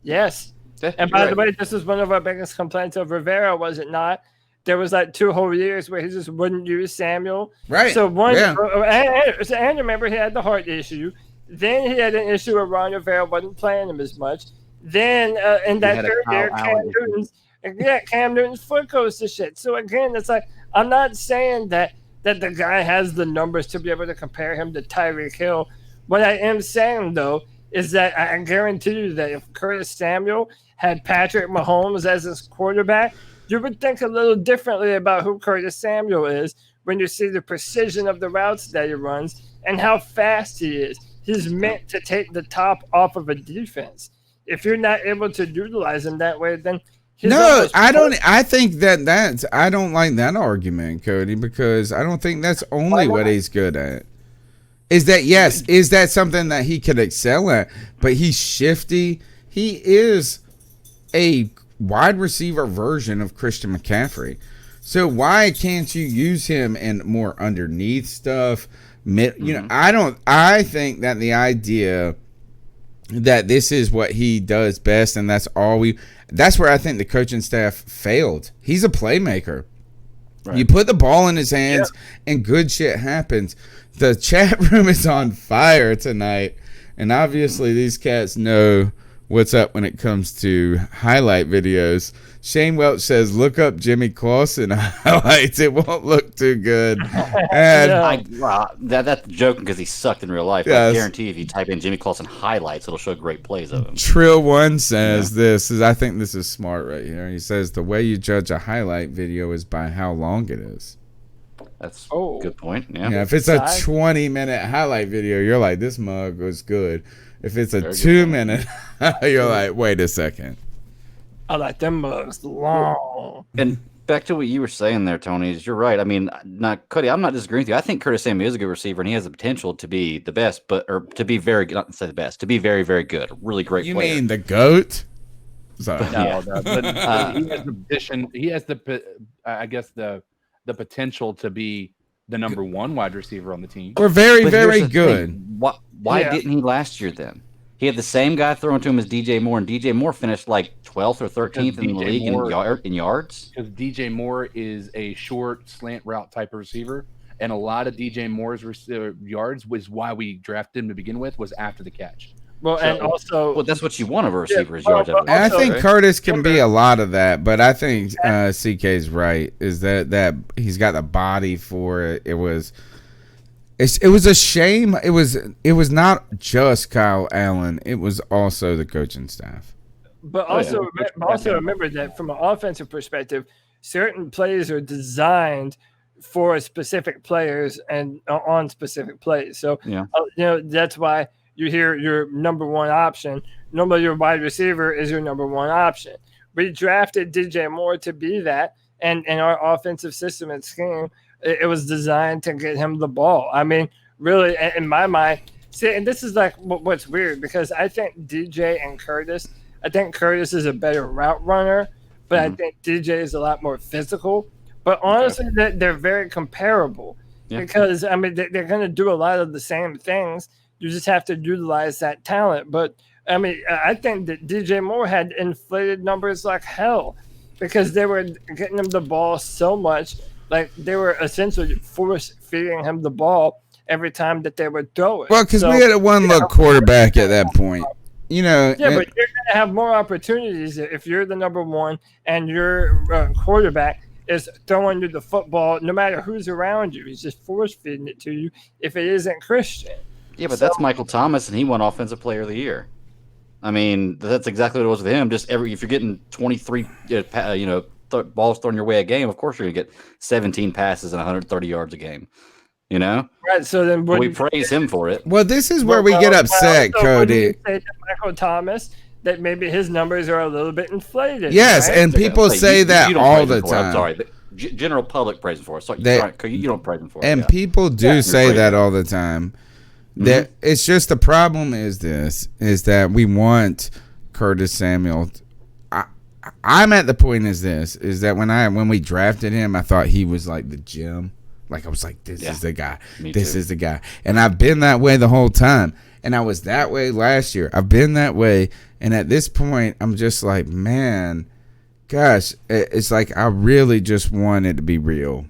Yes. And by the way, this is one of our biggest complaints of Rivera, was it not? There was like 2 whole years where he just wouldn't use Samuel. Right. So and remember, he had the heart issue. Then he had an issue where Ron Rivera wasn't playing him as much. Then in that third year, Cam Newton's foot goes to shit. So again, it's like, I'm not saying that the guy has the numbers to be able to compare him to Tyreek Hill. What I am saying, though, is that I guarantee you that if Curtis Samuel had Patrick Mahomes as his quarterback, you would think a little differently about who Curtis Samuel is when you see the precision of the routes that he runs and how fast he is. He's meant to take the top off of a defense. If you're not able to utilize him that way, then I don't like that argument, Cody, because I don't think that's only what he's good at. Is that something that he could excel at? But he's shifty. He is a wide receiver version of Christian McCaffrey. So why can't you use him in more underneath stuff? I think that the idea that this is what he does best and that's where I think the coaching staff failed. He's a playmaker. Right. You put the ball in his hands and good shit happens. The chat room is on fire tonight, and obviously these cats know what's up when it comes to highlight videos. Shane Welch says, look up Jimmy Clausen highlights. It won't look too good. And that's joking because he sucked in real life. Yes. I guarantee if you type in Jimmy Clausen highlights, it'll show great plays of him. Trill1 says I think this is smart right here. He says the way you judge a highlight video is by how long it is. That's a good point. Yeah. If it's a 20-minute highlight video, you're like, this mug was good. If it's a 2-minute, you're like, wait a second. I like them mugs long. And back to what you were saying there, Tony, is you're right. I mean, Cody, I'm not disagreeing with you. I think Curtis Samuel is a good receiver, and he has the potential to be the best, or to be very good, not to say the best, to be very, very good. Really great player. You mean the GOAT? Sorry. But he has the position. He has the potential to be the number 1 wide receiver on the team. We're very, very good. Why didn't he last year then? He had the same guy throwing to him as DJ Moore, and DJ Moore finished like 12th or 13th in the league in yards. Because DJ Moore is a short slant route type of receiver, and a lot of DJ Moore's yards was why we drafted him to begin with, was after the catch. Well, and also, that's what you want of a receiver is yards. I think Curtis can be a lot of that, but I think CK's right. Is that he's got the body for it. It was a shame. It was not just Kyle Allen. It was also the coaching staff. But also remember that from an offensive perspective, certain plays are designed for specific players and on specific plays. So, that's why you hear your number one option. Normally, your wide receiver is your number one option. We drafted DJ Moore to be that, and in our offensive system and scheme, it was designed to get him the ball. I mean, really, in my mind, see, and this is like what's weird because I think DJ and Curtis. I think Curtis is a better route runner, but I think DJ is a lot more physical. But honestly, they're very comparable because, I mean, they're going to do a lot of the same things. You just have to utilize that talent. But, I mean, I think that DJ Moore had inflated numbers like hell because they were getting him the ball so much. Like, they were essentially force-feeding him the ball every time that they would throw it. Well, because we had a one-look quarterback at that point. But you're going to have more opportunities if you're the number one and your quarterback is throwing you the football, no matter who's around you. He's just force feeding it to you if it isn't Christian. Yeah, but that's Michael Thomas, and he won Offensive Player of the Year. I mean, that's exactly what it was with him. Just if you're getting 23, balls thrown your way a game, of course you're gonna get 17 passes and 130 yards a game. Right. So then we praise him for it. Well, this is where we get upset, Cody. Say to Michael Thomas that maybe his numbers are a little bit inflated. Yes, right? And people say that all the time. I'm sorry, the general public praise him for it. So you don't praise him for it. And people do say that all the time. That it's just the problem is that we want Curtis Samuel. I'm at the point is that when we drafted him, I thought he was like the gym. Like I was like, this is the guy. This is the guy. And I've been that way the whole time. And I was that way last year. I've been that way. And at this point, I'm just like, man, gosh, it's like I really just want it to be real.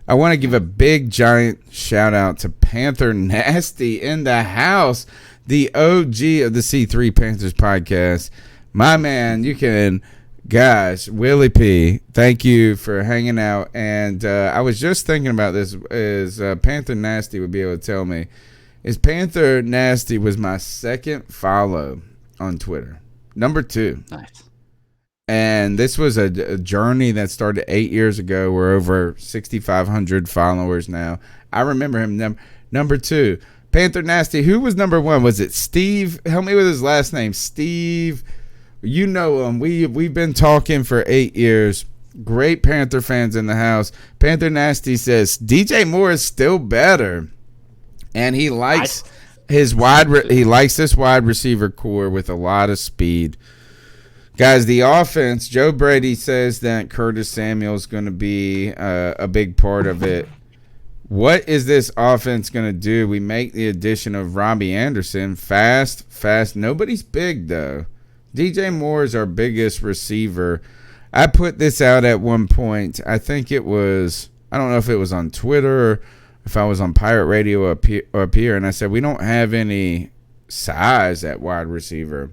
I want to give a big, giant shout out to Panther Nasty in the house, the OG of the C3 Panthers podcast. My man, Willie P, thank you for hanging out. And I was just thinking about this, Panther Nasty would be able to tell me, Panther Nasty was my second follow on Twitter. Number 2. Nice. And this was a journey that started 8 years ago. We're over 6,500 followers now. I remember him. Number 2, Panther Nasty. Who was number 1? Was it Steve? Help me with his last name. Steve. You know him. We've been talking for 8 years. Great Panther fans in the house. Panther Nasty says DJ Moore is still better, and he likes this wide receiver core with a lot of speed. Guys, the offense. Joe Brady says that Curtis Samuel is going to be a big part of it. What is this offense going to do? We make the addition of Robbie Anderson. Fast. Nobody's big though. DJ Moore is our biggest receiver. I put this out at one point. I think it was, I don't know if it was on Twitter or if I was on Pirate Radio up here, and I said, we don't have any size at wide receiver.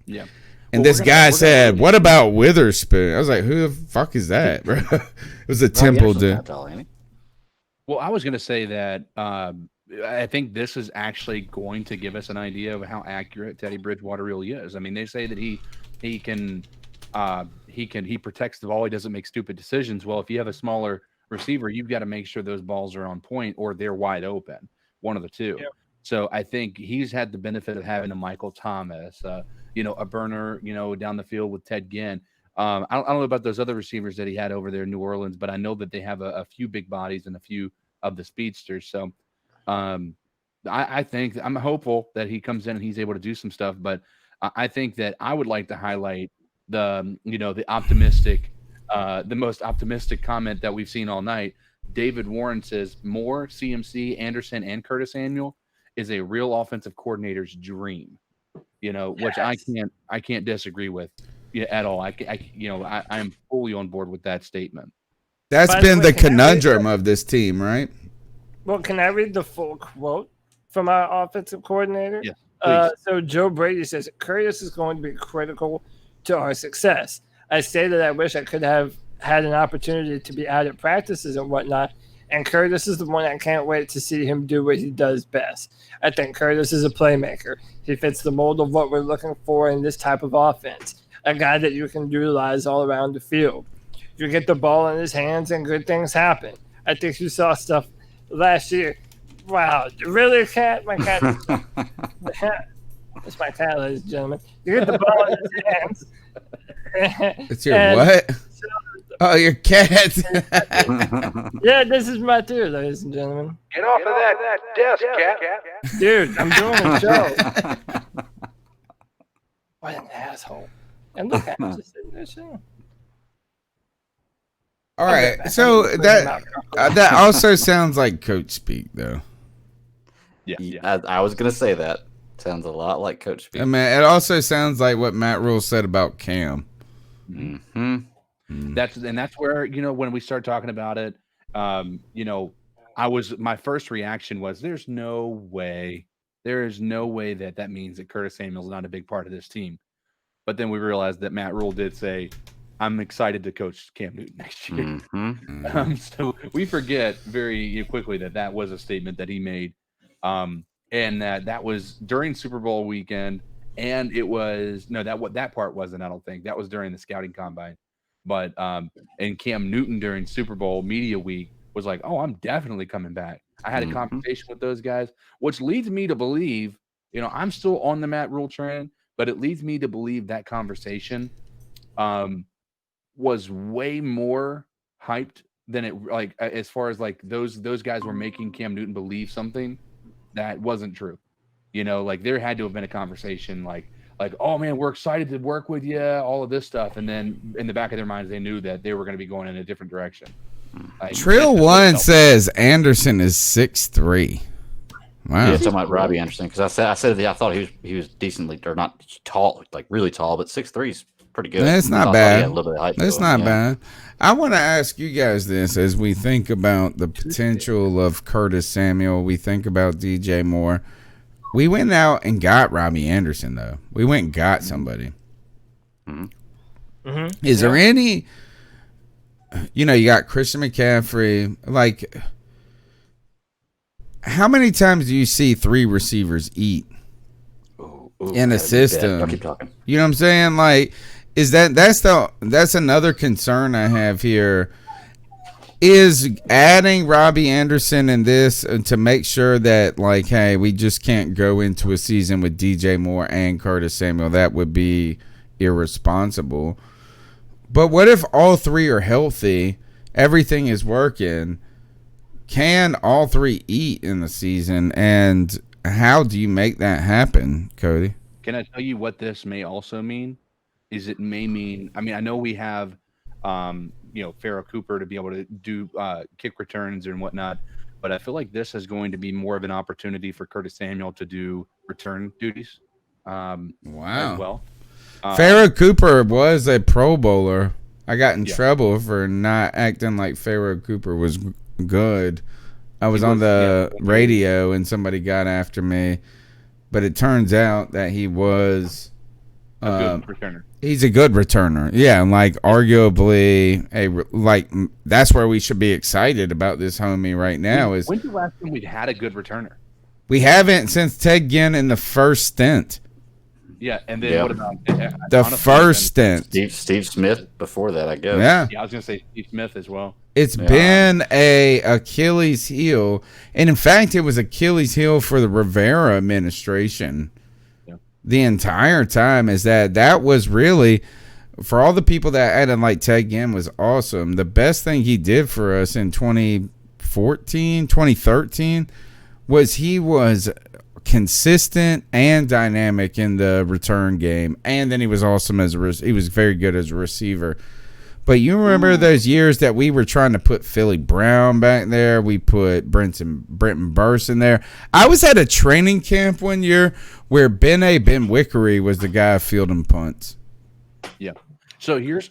Yeah. And this guy said, what about Witherspoon? I was like, who the fuck is that, bro? It was a Temple dude. Well, I was going to say that I think this is actually going to give us an idea of how accurate Teddy Bridgewater really is. I mean, they say that he protects the ball. He doesn't make stupid decisions. Well, if you have a smaller receiver, you've got to make sure those balls are on point or they're wide open. One of the two. Yeah. So I think he's had the benefit of having a Michael Thomas, a burner, down the field with Ted Ginn. I don't know about those other receivers that he had over there in New Orleans, but I know that they have a few big bodies and a few of the speedsters. So I think I'm hopeful that he comes in and he's able to do some stuff. But I think that I would like to highlight the most optimistic comment that we've seen all night. David Warren says Moore, CMC, Anderson, and Curtis Samuel is a real offensive coordinator's dream. Which I can't disagree with at all. I am fully on board with that statement. That's been the conundrum of this team, right? Well, can I read the full quote from our offensive coordinator? Yes, so Joe Brady says, Curtis is going to be critical to our success. I say that I wish I could have had an opportunity to be out at practices and whatnot, and Curtis is the one I can't wait to see him do what he does best. I think Curtis is a playmaker. He fits the mold of what we're looking for in this type of offense. a guy that you can utilize all around the field. You get the ball in his hands and good things happen. I think you saw stuff last year. Wow, really, cat? My cat. It's my cat, ladies and gentlemen. You get the ball in his hands. It's your what? Oh, your cat. Yeah, this is my too, ladies and gentlemen. Get off of that desk, cat. Dude, I'm doing a show. What an asshole. And look at him just sitting there chilling. All right, so that also sounds like coach speak, though. Yeah. I was gonna say that. Sounds a lot like coach speak. I mean, it also sounds like what Matt Rule said about Cam. Mm-hmm. That's where, when we start talking about it, my first reaction was there's no way that means that Curtis Samuel's not a big part of this team. But then we realized that Matt Rule did say, I'm excited to coach Cam Newton next year. Mm-hmm. So we forget very quickly that was a statement that he made. And that was during Super Bowl weekend. And it was, that part wasn't, I don't think. That was during the scouting combine. But and Cam Newton during Super Bowl media week was like, oh, I'm definitely coming back. I had a conversation with those guys, which leads me to believe, I'm still on the Matt Rule train, but it leads me to believe that conversation was way more hyped than it, like, as far as like those guys were making Cam Newton believe something that wasn't true. Like there had to have been a conversation like, oh man, we're excited to work with you, all of this stuff. And then in the back of their minds, they knew that they were going to be going in a different direction. Like, Trill One says Anderson is 6'3". Wow. Yeah, talking about Robbie Anderson, because I said I thought he was decently, or not tall, like really tall, but 6'3" is pretty good. It's not bad. It's not yeah. bad. I want to ask you guys this as we think about the potential of Curtis Samuel. We think about DJ Moore. We went out and got Robbie Anderson, though. We went and got somebody. Mm-hmm. Is there any, you got Christian McCaffrey. Like, how many times do you see 3 receivers eat in a system? I'll keep talking. You know what I'm saying? Like, that's another concern I have here. Is adding Robbie Anderson in this to make sure that, like, hey, we just can't go into a season with DJ Moore and Curtis Samuel. That would be irresponsible. But what if all 3 are healthy, everything is working? Can all 3 eat in the season? And how do you make that happen, Cody? Can I tell you what this may also mean? Is it may mean, I mean, I know we have Pharaoh Cooper to be able to do kick returns and whatnot, but I feel like this is going to be more of an opportunity for Curtis Samuel to do return duties. As well. Pharaoh Cooper was a Pro Bowler. I got in trouble for not acting like Pharaoh Cooper was good. I was on the radio and somebody got after me, but it turns out that he was a good returner. He's a good returner. Yeah, like arguably that's where we should be excited about this homie right now. Is when's the last time we'd had a good returner? We haven't since Ted Ginn in the first stint. Yeah, and then what about the first stint? Steve Smith before that, I guess. Yeah, I was gonna say Steve Smith as well. It's been a Achilles heel, and in fact, it was Achilles heel for the Rivera administration. The entire time is that was really, for all the people that added, like Ted Ginn was awesome. The best thing he did for us in 2013 was he was consistent and dynamic in the return game, and then he was awesome he was very good as a receiver. But you remember those years that we were trying to put Philly Brown back there? We put Brenton Burst in there. I was at a training camp one year where Ben Wickery was the guy fielding punts. Yeah. So here's,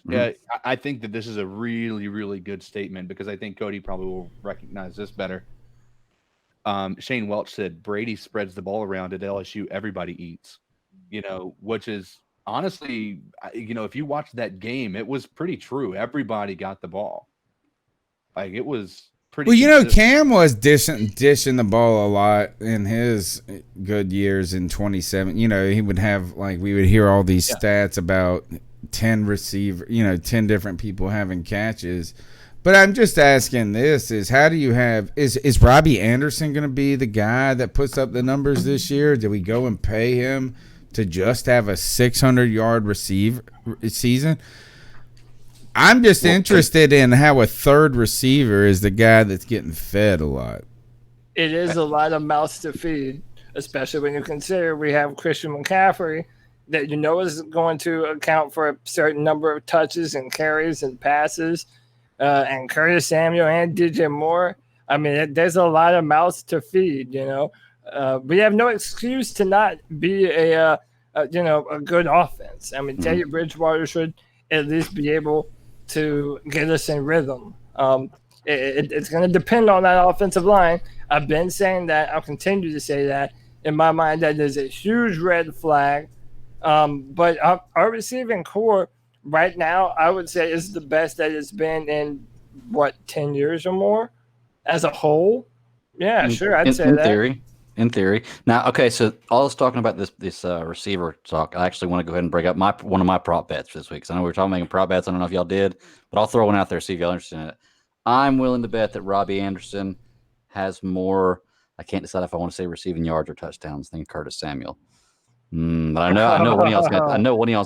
I think that this is a really, really good statement because I think Cody probably will recognize this better. Shane Welch said, Brady spreads the ball around at LSU, everybody eats, which is, honestly, if you watch that game, it was pretty true. Everybody got the ball. Like, it was pretty. Well, Cam was dishing the ball a lot in his good years in 27. He would have, like, we would hear all these stats about 10 different people having catches. But I'm just asking this is how do you have is Robbie Anderson going to be the guy that puts up the numbers this year? Do we go and pay him to just have a 600-yard season? I'm just interested in how a third receiver is the guy that's getting fed a lot. It is a lot of mouths to feed, especially when you consider we have Christian McCaffrey that is going to account for a certain number of touches and carries and passes. And Curtis Samuel and DJ Moore. I mean, there's a lot of mouths to feed. We have no excuse to not be a good offense. I mean, Teddy Bridgewater should at least be able to get us in rhythm. It's going to depend on that offensive line. I've been saying that. I'll continue to say that. In my mind, that is a huge red flag. But our receiving core right now, I would say, is the best that it's been in 10 years or more as a whole. Yeah, sure, I'd say that. In theory. Now, okay, so all this talking about this receiver talk, I actually want to go ahead and bring up one of my prop bets for this week. Because I know we were talking about making prop bets. I don't know if y'all did, but I'll throw one out there, see if y'all are interested in it. I'm willing to bet that Robbie Anderson has more. I can't decide if I want to say receiving yards or touchdowns than Curtis Samuel. But I know one of y'all's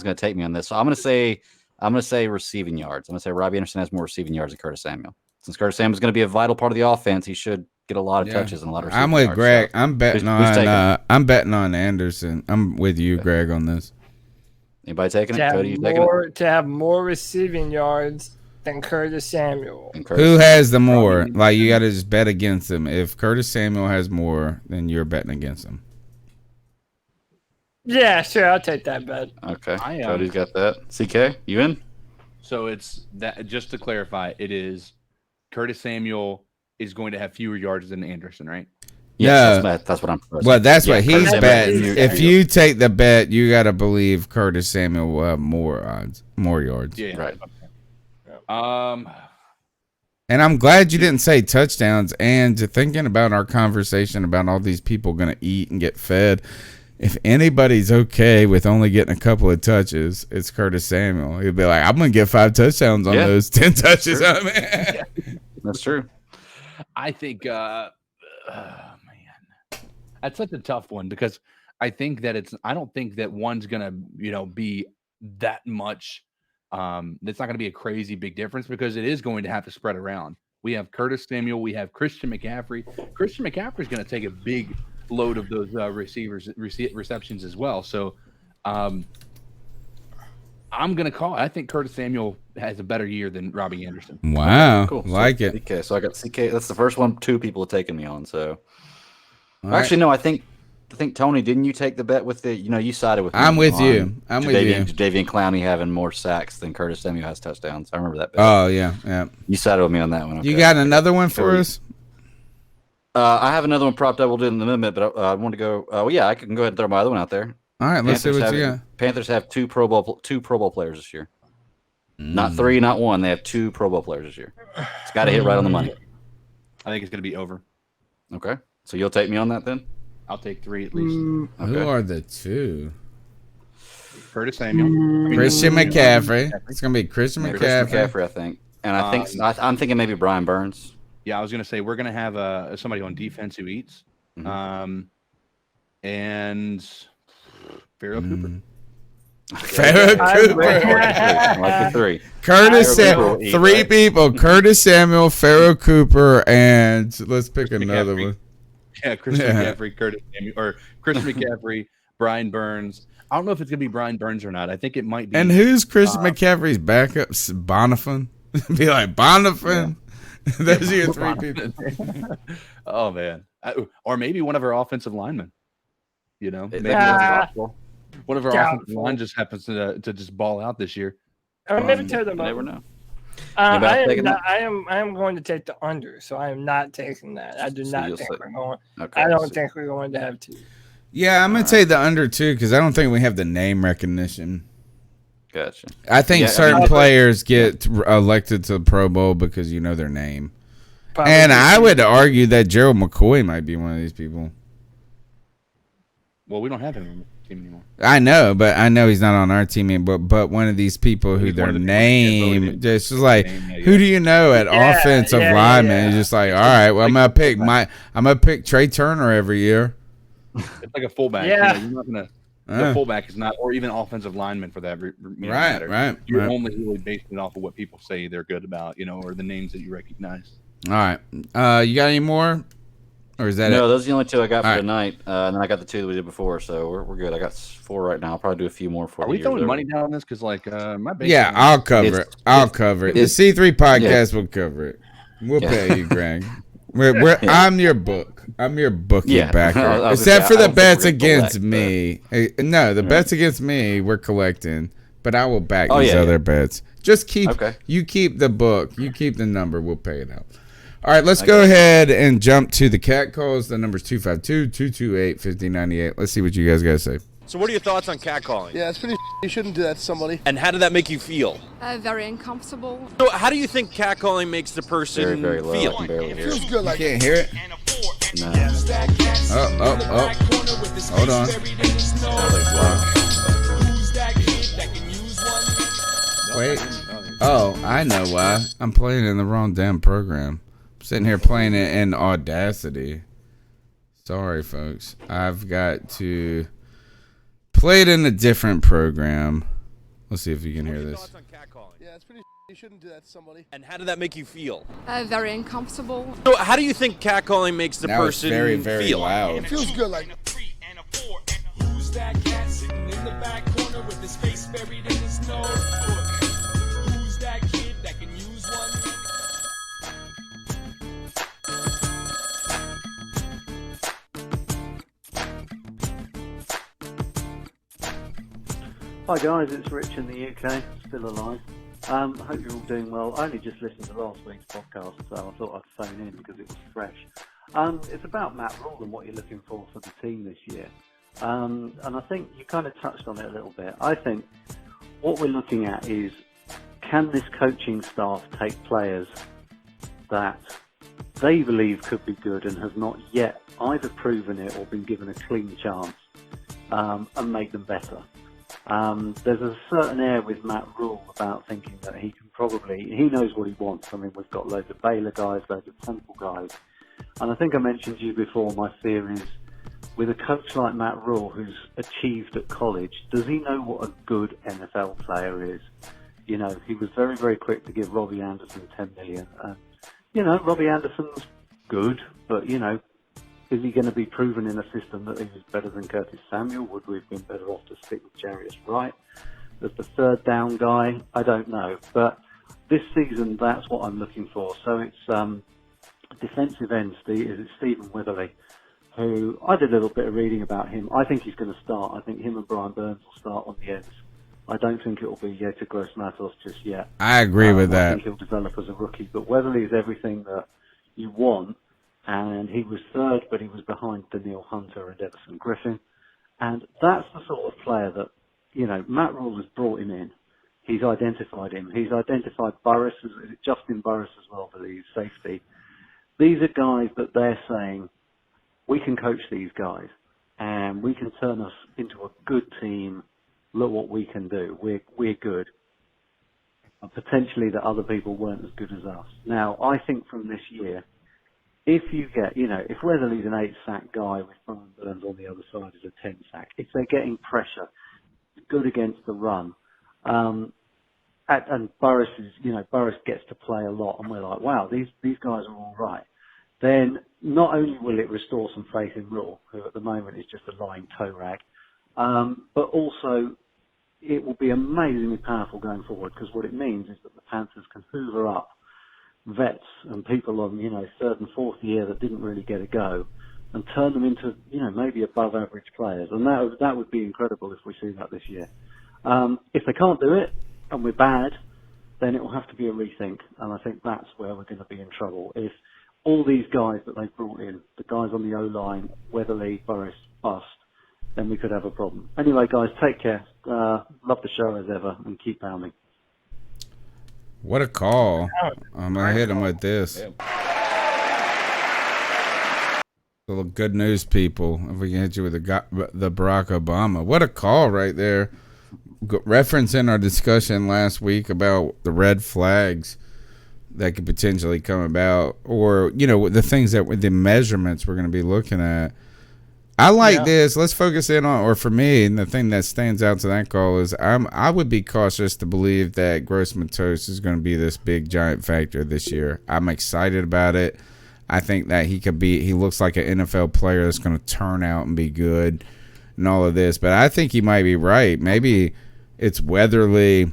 going to take me on this. So I'm going to say receiving yards. I'm going to say Robbie Anderson has more receiving yards than Curtis Samuel. Since Curtis Samuel is going to be a vital part of the offense, he should get a lot of touches and a lot of receiving I'm with yards, Greg. So. I'm betting on Anderson. I'm with you, Greg, on this. Anybody taking it? Cody, you taking it? To have more receiving yards than Curtis Samuel. Who has the more? Like, you got to just bet against him. If Curtis Samuel has more, then you're betting against him. Yeah, sure. I'll take that bet. Okay. Cody's got that. CK, you in? So it's that. Just to clarify, it is Curtis Samuel is going to have fewer yards than Anderson, right? Yeah, that's what I'm proposing. Well, that's what he's betting. If you take the bet, you got to believe Curtis Samuel will have more yards. Yeah, right. Okay. And I'm glad you didn't say touchdowns. And thinking about our conversation about all these people going to eat and get fed, if anybody's okay with only getting a couple of touches, it's Curtis Samuel. He'd be like, I'm going to get 5 touchdowns on those 10 touches. That's true. I think, man, that's such a tough one because I think that I don't think that one's going to, be that much. It's not going to be a crazy big difference because it is going to have to spread around. We have Curtis Samuel. We have Christian McCaffrey. Christian McCaffrey is going to take a big load of those receptions as well. So I'm going to call it. I think Curtis Samuel has a better year than Robbie Anderson. Wow. Okay, cool. Like it. Okay, so I got CK. That's the first one 2 people have taken me on. So Actually, no, I think Tony, didn't you take the bet with the, you sided with me. I'm with you. Jadeveon Clowney having more sacks than Curtis Samuel has touchdowns. I remember that bet. Oh, yeah. You sided with me on that one. Okay. You got another one for us? I have another one propped up. We'll do it in a minute, but I want to go. I can go ahead and throw my other one out there. All right, let's see what you got. Panthers have 2 Pro Bowl players this year. Not 3, not 1. They have 2 Pro Bowl players this year. It's got to hit right on the money. I think it's going to be over. Okay, so you'll take me on that then? I'll take 3 at least. Okay. Who are the 2? Curtis Samuel. Christian McCaffrey. It's going to be Christian McCaffrey. I think. And I think I'm thinking maybe Brian Burns. Yeah, I was going to say we're going to have somebody on defense who eats. Mm-hmm. And Pharaoh Cooper. Pharaoh Cooper. I like the 3. Curtis Samuel. 3 people. Curtis Samuel, Pharaoh Cooper, and let's pick another one. Yeah, Christian McCaffrey, Curtis Samuel, or Christian McCaffrey, Brian Burns. I don't know if it's going to be Brian Burns or not. I think it might be. And who's Christian McCaffrey's backup? Bonifan? Be like, Bonifan? Yeah. Those are your 3 people. Oh, man. Or maybe one of our offensive linemen. Maybe one of our offensive line just happens to just ball out this year. I would never tell them. Never know. I am going to take the under, so I am not taking that. I do not think we're going. Okay, I don't think we're going to have 2. Yeah, I'm going to take the under, too, because I don't think we have the name recognition. Gotcha. I think certain players get elected to the Pro Bowl because you know their name. Probably. And I would argue that Gerald McCoy might be one of these people. Well, we don't have him. team anymore. I know, but I know he's not on our team anymore. But one of these people who their name just is like, who do you know at offensive lineman? He's just like, all right, well, I'm gonna pick Trey Turner every year. It's like a fullback. Yeah. You're not gonna. The fullback is not, or even offensive lineman for that matter. Right. You're only really basing it off of what people say they're good about, or the names that you recognize. All right. You got any more? Or is that No, it? those are the only two I got for tonight. And then I got the two that we did before, so we're good. I got 4 right now. I'll probably do a few more for you. Are we throwing money down on this? Because, my base. Yeah, I'll cover it. The C3 podcast will cover it. We'll pay you, Greg. I'm your book. I'm your bookie backer. Except for the bets against me. No, the bets against me, we're collecting. But I will back these other bets. Just keep the book. You keep the number. We'll pay it out. All right, let's go ahead and jump to the cat calls. The number's 252-228-5098. Let's see what you guys got to say. So what are your thoughts on catcalling? Yeah, it's pretty. You shouldn't do that to somebody. And how did that make you feel? Very uncomfortable. So how do you think catcalling makes the person very low. feel? I can barely hear it. Good, like, Can't hear it? No. Oh. Hold on. Wait. Oh, I know why. I'm playing in the wrong damn program. I'm sitting here playing it in Audacity. Sorry, folks. I've got to play it in a different program. Let's see if you can hear this. yeah, it's pretty. You shouldn't do that to somebody. And how did that make you feel? Very uncomfortable. So how do you think catcalling makes the Now it's person very, very feel? loud. It feels good, like. Who's that cat sitting in the back corner with his face buried in his nose? Who's that kid that can use one? Hi guys, it's Rich in the UK, still alive. Hope you're all doing well. I only just listened to last week's podcast, so I thought I'd phone in because it was fresh. It's about Matt Rule and what you're looking for the team this year. And I think you kind of touched on it a little bit. I think what we're looking at is, can this coaching staff take players that they believe could be good and have not yet either proven it or been given a clean chance, and make them better? There's a certain air with Matt Rule about thinking that he knows what he wants. I mean, we've got loads of Baylor guys, loads of Temple guys. And I think I mentioned to you before, my fear is, with a coach like Matt Rule, who's achieved at college, does he know what a good NFL player is? He was very, very quick to give Robbie Anderson $10 million. Robbie Anderson's good, but, is he going to be proven in a system that he was better than Curtis Samuel? Would we have been better off to stick with Jarius Wright as the third down guy? I don't know. But this season, that's what I'm looking for. So it's defensive end, Stephen Witherly, who I did a little bit of reading about him. I think he's going to start. I think him and Brian Burns will start on the ends. I don't think it will be Yetur Gross-Matos just yet. I agree with that. I think he'll develop as a rookie. But Witherly is everything that you want. And he was third, but he was behind Daniil Hunter and Everson Griffin. And that's the sort of player that, Matt Rule has brought him in. He's identified him. He's identified Justin Burris as well for the safety. These are guys that they're saying, we can coach these guys and we can turn us into a good team. Look what we can do. We're good. And potentially that other people weren't as good as us. Now, I think from this year, if you get, if Weatherly's an 8-sack guy with Brian Burns on the other side is a 10-sack, if they're getting pressure, good against the run, and Burris Burris gets to play a lot, and we're like, wow, these guys are all right, then not only will it restore some faith in Rule, who at the moment is just a lying toe rag, but also it will be amazingly powerful going forward, because what it means is that the Panthers can hoover up vets and people on, third and fourth year that didn't really get a go and turn them into, maybe above average players. And that would be incredible if we see that this year. If they can't do it and we're bad, then it will have to be a rethink. And I think that's where we're going to be in trouble. If all these guys that they've brought in, the guys on the O-line, Weatherly, Burris, bust, then we could have a problem. Anyway, guys, take care. Love the show as ever and keep pounding. What a call. I'm going to hit him with this. Little good news, people. If we can hit you with the Barack Obama. What a call right there. Referencing our discussion last week about the red flags that could potentially come about, or, the things the measurements we're going to be looking at. I like this. Let's focus in on, or for me, and the thing that stands out to that call is I would be cautious to believe that Gross Matos is going to be this big giant factor this year. I'm excited about it. I think that he looks like an NFL player that's going to turn out and be good and all of this. But I think he might be right. Maybe it's Weatherly,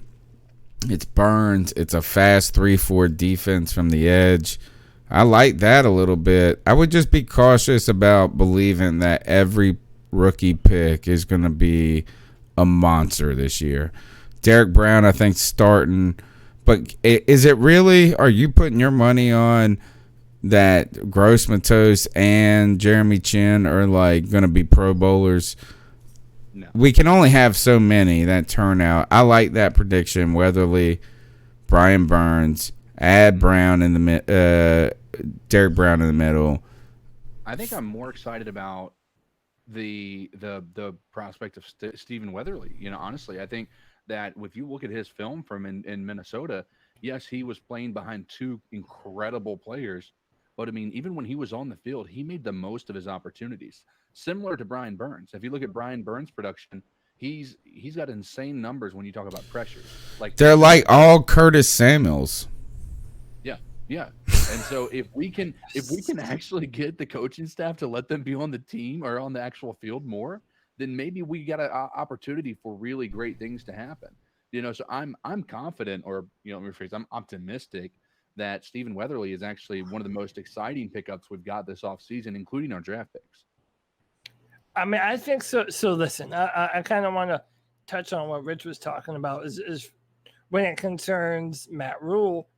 it's Burns, it's a fast 3-4 defense from the edge. I like that a little bit. I would just be cautious about believing that every rookie pick is going to be a monster this year. Derek Brown, I think, starting. But is it really? Are you putting your money on that Gross Matos and Jeremy Chin are like going to be Pro Bowlers? No. We can only have so many that turn out. I like that prediction. Weatherly, Brian Burns, add Brown in the Derek Brown in the middle. I think I'm more excited about the prospect of Stephen Weatherly. Honestly, I think that if you look at his film from in Minnesota, yes, he was playing behind two incredible players, but I mean, even when he was on the field, he made the most of his opportunities. Similar to Brian Burns. If you look at Brian Burns' production, he's got insane numbers when you talk about pressures. Like they're like all Curtis Samuels. Yeah. And so if we can actually get the coaching staff to let them be on the team or on the actual field more, then maybe we got an opportunity for really great things to happen. So I'm confident, or let me rephrase, I'm optimistic that Stephen Weatherly is actually one of the most exciting pickups we've got this offseason, including our draft picks. I mean, I think so. So listen, I kind of want to touch on what Rich was talking about is when it concerns Matt Rule.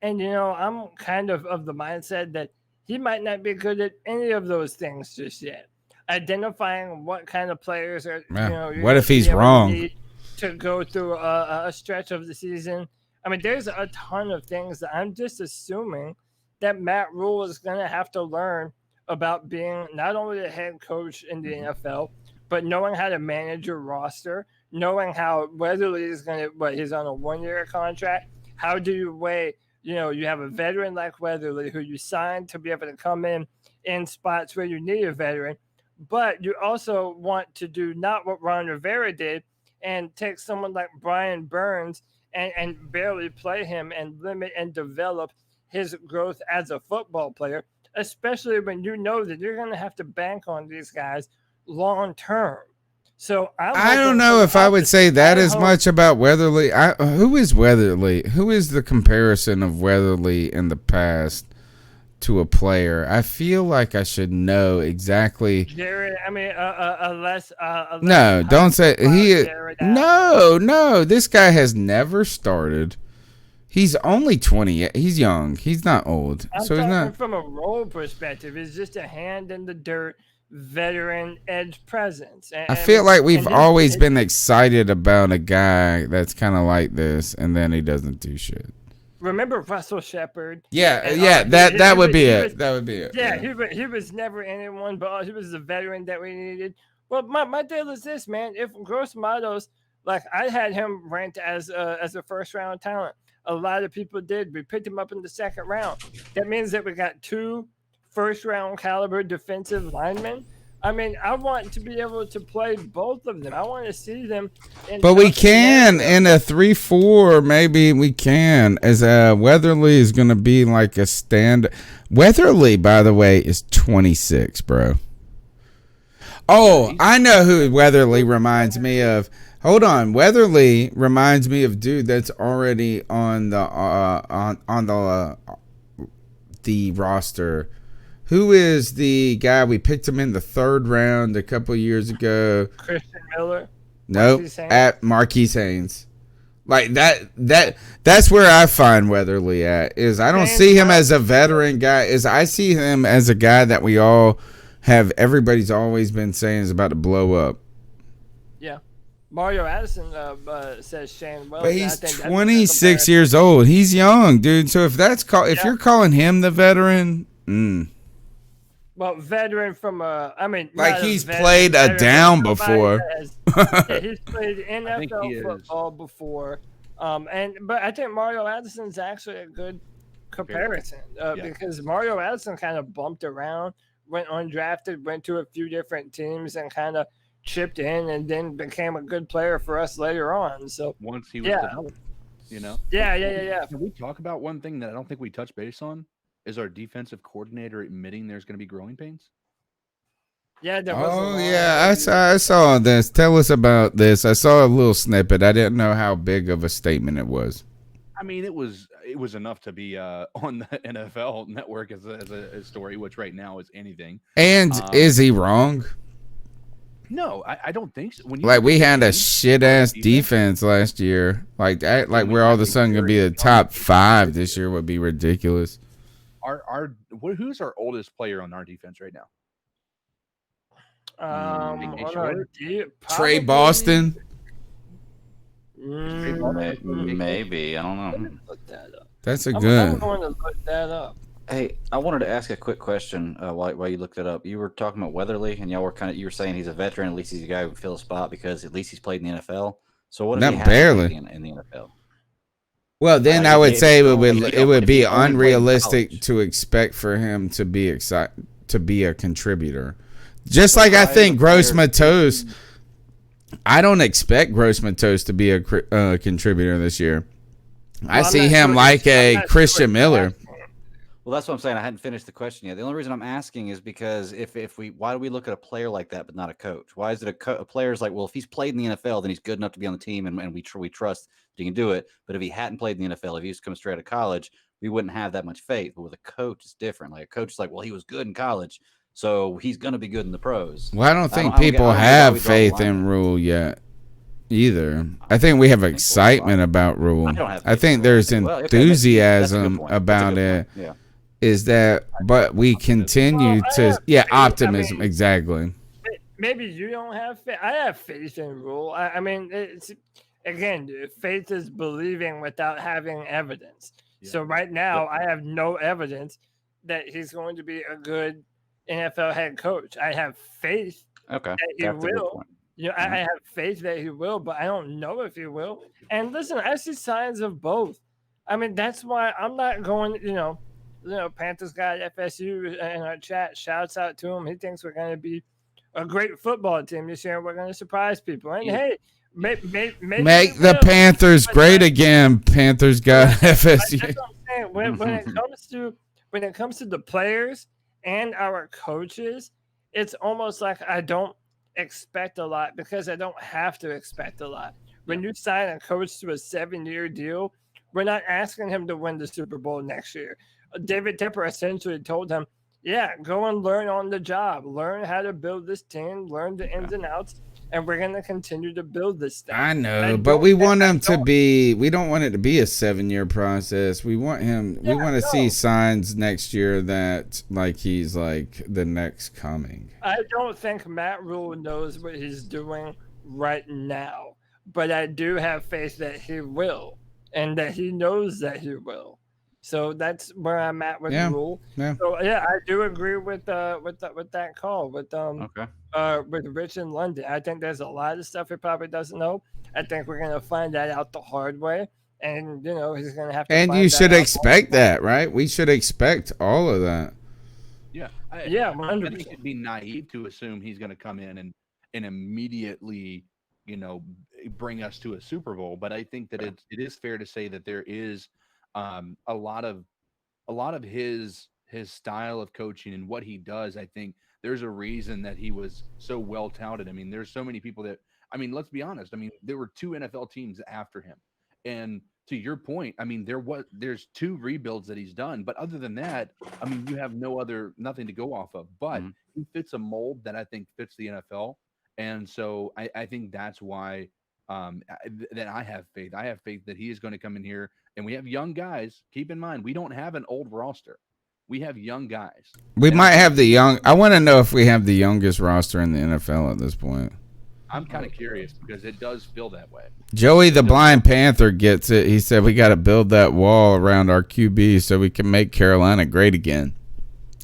And, I'm kind of the mindset that he might not be good at any of those things just yet. Identifying what kind of players are, what if he's wrong? To go through a stretch of the season. I mean, there's a ton of things that I'm just assuming that Matt Rule is going to have to learn about being not only a head coach in the NFL, but knowing how to manage your roster, knowing how Weatherly is going to, he's on a 1-year contract. How do you weigh? You have a veteran like Weatherly who you signed to be able to come in spots where you need a veteran, but you also want to do not what Ron Rivera did and take someone like Brian Burns and barely play him and limit and develop his growth as a football player, especially when you know that you're going to have to bank on these guys long term. So I don't know if I would say that as much about Weatherly. Who is Weatherly? Who is the comparison of Weatherly in the past to a player? I feel like I should know exactly. Jared, I mean, a no, don't say he. No. This guy has never started. He's only 20. He's young. He's not old. I'm so he's not. From a role perspective, it's just a hand in the dirt. Veteran edge presence. I feel like we've always been excited about a guy that's kind of like this, and then he doesn't do shit. Remember Russell Shepard? That would be it. That would be it. Yeah, he was never anyone, but he was the veteran that we needed. Well, my deal is this, man. If Gross Matos, like I had him ranked as a first round talent. A lot of people did. We picked him up in the second round. That means that we got 2 first-round caliber defensive linemen. I mean, I want to be able to play both of them. I want to see them. But we can in a 3-4. Maybe we can. As Weatherly is going to be like a stand. Weatherly, by the way, is 26, bro. Oh, I know who Weatherly reminds me of. Hold on, Weatherly reminds me of dude that's already on the roster. Who is the guy we picked him in the 3rd round a couple years ago? Christian Miller. Nope, at Marquise Haynes. Like that's where I find Weatherly at. Is I don't see him as a veteran guy. Is I see him as a guy that we all have. Everybody's always been saying is about to blow up. Yeah. Mario Addison says Shane Wells. But he's 26 years old. He's young, dude. So if that's if you're calling him the veteran, Well, veteran from Like not he's veteran, played a veteran, down somebody before. he's played NFL football before. But I think Mario Addison's actually a good comparison because Mario Addison kind of bumped around, went undrafted, went to a few different teams, and kind of chipped in, and then became a good player for us later on. So once he was developed, Yeah. Can we talk about one thing that I don't think we touched base on? Is our defensive coordinator admitting there's going to be growing pains? Yeah, there was. Oh yeah, I saw this. Tell us about this. I saw a little snippet. I didn't know how big of a statement it was. I mean, it was enough to be on the NFL Network as a story, which right now is anything. And is he wrong? No, I don't think so. Like we had a shit ass defense last year. Like we're all of a sudden gonna be the top 5 this year would be ridiculous. Who's our oldest player on our defense right now? Trey Boston. Maybe, I don't know. Look that up. That's a good. I'm going to look that up. Hey, I wanted to ask a quick question while you looked it up. You were talking about Weatherly, and you were saying he's a veteran. At least he's a guy who would fill a spot because at least he's played in the NFL. So what if he hasn't played in the NFL? Well, then I would say it would be unrealistic to expect for him to be a contributor. Just like I think Gross Matos, I don't expect Gross Matos to be a contributor this year. I see him like a Christian Miller. Well, that's what I'm saying. I hadn't finished the question yet. The only reason I'm asking is because why do we look at a player like that but not a coach? Why is it a player's like, well, if he's played in the NFL, then he's good enough to be on the team, and we trust that he can do it. But if he hadn't played in the NFL, if he used to come straight out of college, we wouldn't have that much faith. But with a coach, it's different. Like a coach is like, well, he was good in college, so he's going to be good in the pros. Well, I don't think people have faith in Rule yet either. I think we have excitement about Rule. I think there's enthusiasm about it. Yeah. Is that, but we continue optimism. Exactly. Maybe you don't have faith. I have faith in Rule. I mean, it's again, faith is believing without having evidence. Yeah. So right now, I have no evidence that he's going to be a good NFL head coach. I have faith that he will. I have faith that he will, but I don't know if he will. And listen, I see signs of both. I mean, that's why I'm not going. Panthers guy at FSU in our chat, shouts out to him. He thinks we're going to be a great football team this year. We're going to surprise people. And hey, make the Panthers great again. Panthers got FSU. That's what I'm saying. When it comes to the players and our coaches, it's almost like I don't expect a lot because I don't have to expect a lot. When you sign a coach to a 7-year deal, we're not asking him to win the Super Bowl next year. David Tepper essentially told him, go and learn on the job. Learn how to build this team, learn the ins and outs, and we're going to continue to build this thing. I know, but we want him to be – we don't want it to be a 7-year process. We want him – we want to see signs next year that, like, he's, like, the next coming. I don't think Matt Rule knows what he's doing right now, but I do have faith that he will and that he knows that he will. So that's where I'm at with the Rule. Yeah. So I do agree with that call with Rich in London. I think there's a lot of stuff he probably doesn't know. I think we're gonna find that out the hard way, and he's gonna have to. And you should expect that, right? We should expect all of that. Yeah, 100%. I think it'd be naive to assume he's gonna come in and immediately, bring us to a Super Bowl. But I think that it is fair to say that there is. A lot of his style of coaching and what he does, I think there's a reason that he was so well touted. I mean, there's so many people that, let's be honest. There were 2 NFL teams after him. And to your point, there's 2 rebuilds that he's done. But other than that, you have nothing to go off of. But he fits a mold that I think fits the NFL. And so I think that's why that I have faith. I have faith that he is going to come in here. And we have young guys. Keep in mind, we don't have an old roster. We have young guys. We might have I want to know if we have the youngest roster in the NFL at this point. I'm kind of curious because it does feel that way. Joey the Blind Panther gets it. He said we got to build that wall around our QB so we can make Carolina great again.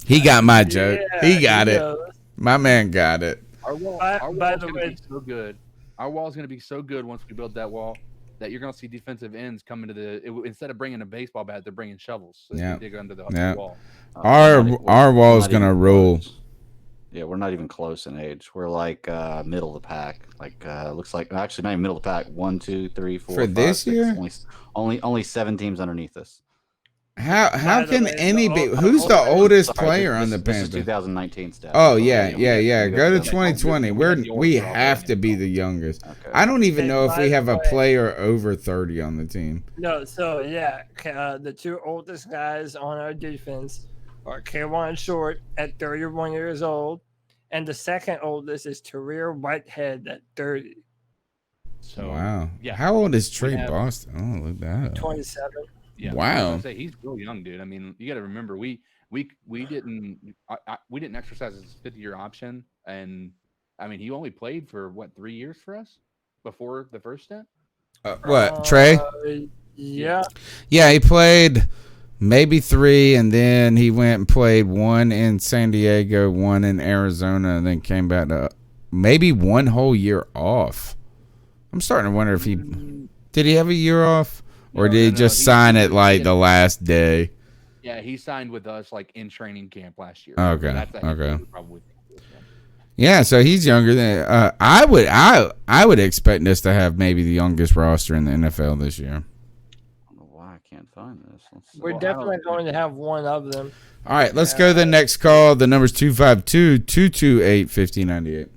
He got my joke. Yeah, He got it. knows. My man got it. Our wall, By our the wall's going to way- be so good. Our wall's going to be so good once we build that wall that you're going to see defensive ends coming to instead of bringing a baseball bat, they're bringing shovels. So they Yeah. can dig under the Yeah. wall. Our wall's not gonna even rule. close. Yeah, we're not even close in age. We're like middle of the pack. Like looks like actually not even middle of the pack. 1, 2, 3, 4. For 5, this 6. year? Only 7 teams underneath us. How By the can way, any the be? old- Who's the oldest Sorry, player on the this is Panthers? 2019 stats. Oh So, yeah. Go to them. 2020. We have to be the youngest. Okay. I don't even Hey, know if by we the have a way- player over 30 on the team. No, so yeah, the two oldest guys on our defense are K1 Short at 31 years old, and the second oldest is Tarir Whitehead at 30, So Wow. yeah. How old is Trey have- Boston? Oh, look at that. 27. Yeah, Wow. I was gonna say he's real young, dude. I mean, you got to remember we didn't exercise his 5th-year option, and I mean he only played for what 3 years for us before the first stint. What, Trey? Yeah. Yeah, he played maybe 3, and then he went and played 1 in San Diego, 1 in Arizona, and then came back to maybe 1 whole year off. I'm starting to wonder if did he have a year off, or did he just sign it like the last day? Yeah, he signed with us like in training camp last year. Okay, That's okay. Probably. Yeah, so he's younger than I would expect us to have maybe the youngest roster in the NFL this year. I don't know why I can't find this. Let's see. We're definitely going to have one of them. All right, let's go to the next call. The number's 252-228-5098.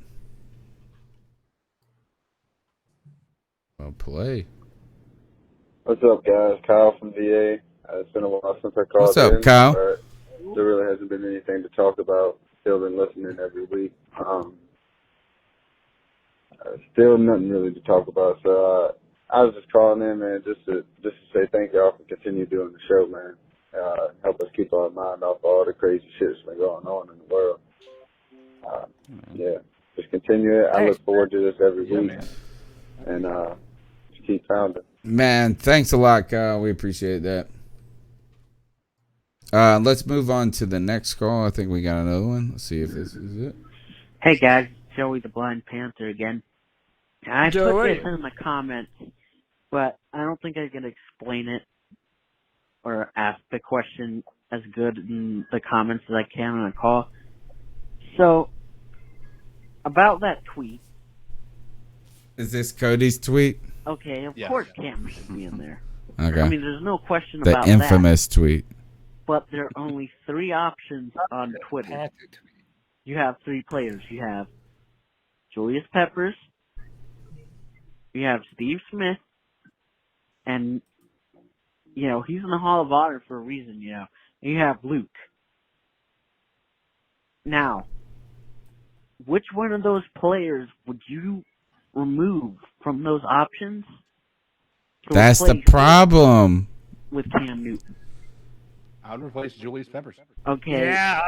Well, play. What's up, guys? Kyle from VA. It's been a while since I called. What's up, in, Kyle? but there really hasn't been anything to talk about. Still been listening every week. Still nothing really to talk about. So I was just calling in, man, just to say thank y'all for continue doing the show, man. Help us keep our mind off all the crazy shit that's been going on in the world. Yeah, just continue it. I look forward to this every week, and just keep pounding. Man, thanks a lot, Kyle. We appreciate that. Let's move on to the next call. I think we got another one. Let's see if this is it. Hey guys, Joey the Blind Panther again. I put Joey. this in the comments, but I don't think I can explain it or ask the question as good in the comments as I can on a call. So, about that tweet. Is this Cody's tweet? Okay, of course Cam should be in there. Okay. I mean, there's no question The about infamous tweet. But there are only 3 options on Twitter. You have 3 players. You have Julius Peppers, you have Steve Smith, and, you know, he's in the Hall of Honor for a reason, you know. And you have Luke. Now, which one of those players would you remove from those options? to That's the replace problem. with Cam Newton? I would replace Julius Peppers. Okay. Yeah.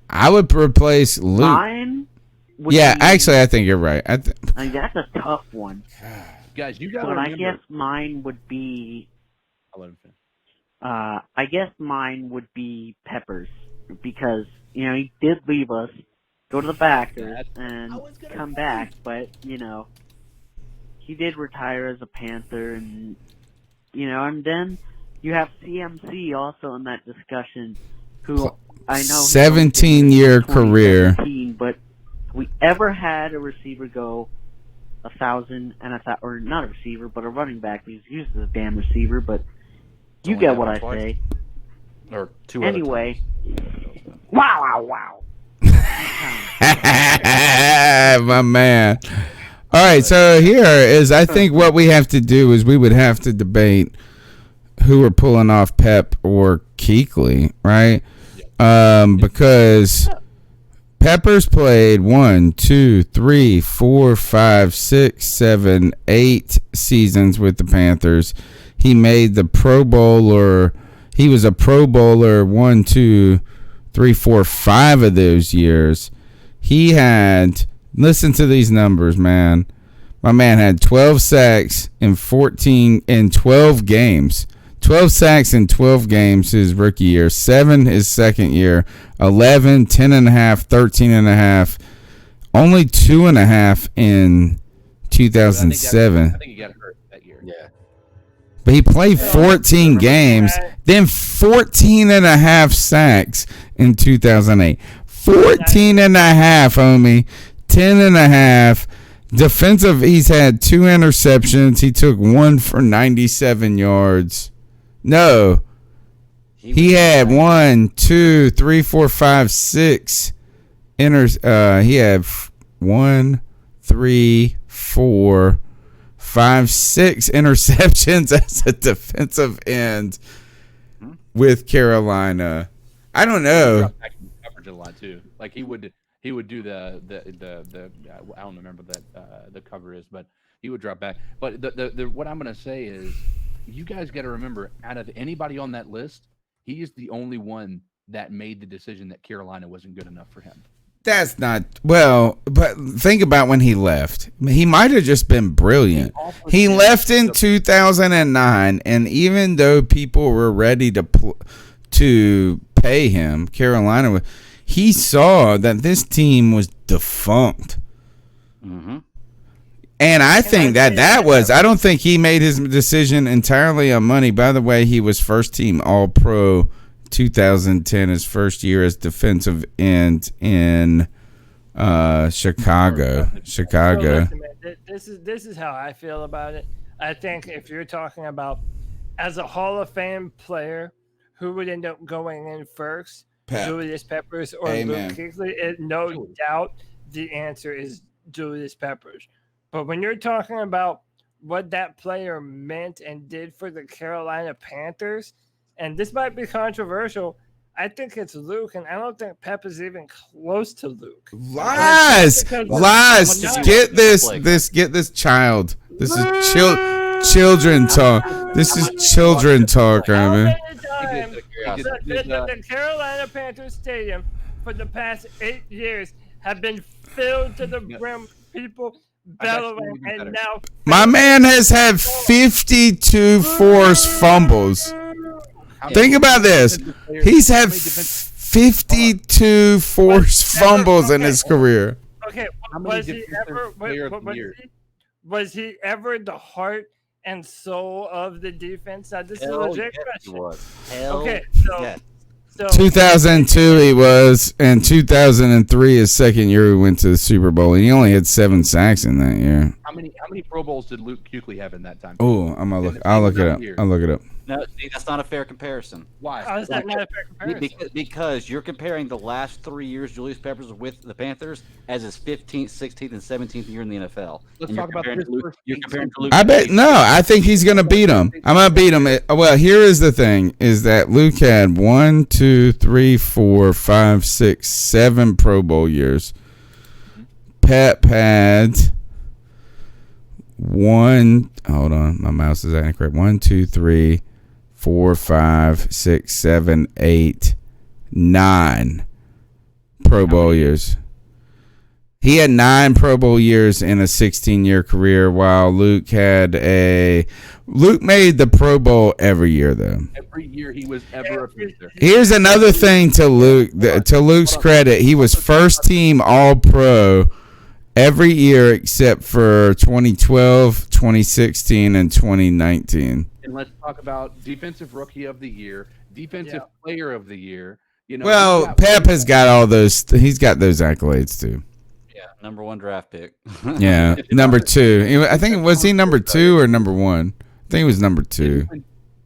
I would replace Luke. Mine would Yeah, be- actually, I think you're right. I mean, that's a tough one. Guys, you got to But I remember. guess mine would be. I'll let him finish. I guess mine would be Peppers because you know he did leave us, go to the Packers, and come back, but you know he did retire as a Panther, and you know, and then you have CMC also in that discussion, who I know 17-year career. 2017, but if we ever had a receiver go 1,000 and or not a receiver, but a running back. He's used as a damn receiver, but you only get what I happened twice. say. Or 2 other Anyway, times. wow. My man. All right, so here is, I think what we have to do is we would have to debate who are pulling off Pep or Kuechly, right? Because Peppers played 1, 2, 3, 4, 5, 6, 7, 8 seasons with the Panthers. He made the Pro Bowler. He was a Pro Bowler 1, 2, 3, 4, 5 of those years. He had, listen to these numbers, man. My man had 12 sacks in 12 games. 12 sacks in 12 games his rookie year, 7 his second year, 11, 10.5, 13.5, only 2.5 in 2007. I think he got hurt that year. Yeah. But he played 14 games, then 14.5 sacks in 2008. 14.5, homie. 10.5. Defensive, he's had 2 interceptions. He took 1 for 97 yards. No. He had 1, 2, 3, 4, 5, 6. He had 1, 3, 4, 5, 6 interceptions as a defensive end with Carolina. I don't know. Coverage a lot too. Like he would do the I don't remember that the cover is, but he would drop back. But the what I'm gonna say is, you guys got to remember, out of anybody on that list, he is the only one that made the decision that Carolina wasn't good enough for him. That's not well, but think about when he left. He might have just been brilliant. He left in 2009, and even though people were ready to pay him, Carolina, he saw that this team was defunct. Mm-hmm. And I think that was, I don't think he made his decision entirely on money. By the way, he was first team All-Pro 2010, his first year as defensive end in Chicago. So listen, man, this is how I feel about it. I think if you're talking about as a Hall of Fame player who would end up going in first, Julius Peppers or Luke Kuechly, no doubt the answer is Julius Peppers. But when you're talking about what that player meant and did for the Carolina Panthers, and this might be controversial, I think it's Luke, and I don't think Pep is even close to Luke. Lies. Get this child. This is children talk. This is children talk, I mean. The Carolina Panthers Stadium for the past 8 years have been filled to the brim with people bellowing, and now my man has had 52 forced fumbles. Think about this. He's had 52 forced fumbles in his career. Okay, was he ever the heart and soul of the defense? Now, this is a legit question. Okay, so 2002 he was, and 2003 his second year we went to the Super Bowl, and he only had 7 sacks in that year. How many Pro Bowls did Luke Kuechly have in that time? Oh, I'll look it up. No, see, that's not a fair comparison. Why? How is that not a fair comparison? Because you're comparing the last 3 years Julius Peppers was with the Panthers as his 15th, 16th, and 17th year in the NFL. Let's talk about this. You're comparing to Luke. I think he's going to beat him. I'm going to beat him. Well, here is the thing, is that Luke had 1, 2, 3, 4, 5, 6, 7 Pro Bowl years. Pep had 1, hold on, my mouse is incorrect. 1, 2, 3, 4, 5, 6, 7, 8, 9 Pro Bowl years. He had 9 Pro Bowl years in a 16-year career, while Luke made the Pro Bowl every year, though. Every year he was ever a Panther. Here's another thing to Luke. To Luke's credit, he was first team All-Pro every year except for 2012, 2016, and 2019. And let's talk about defensive rookie of the year, defensive player of the year. You know, well, Pep has got all those. He's got those accolades too. Yeah, number 1 draft pick. Yeah, number 2. I think was he number 2 or number 1? I think it was number 2.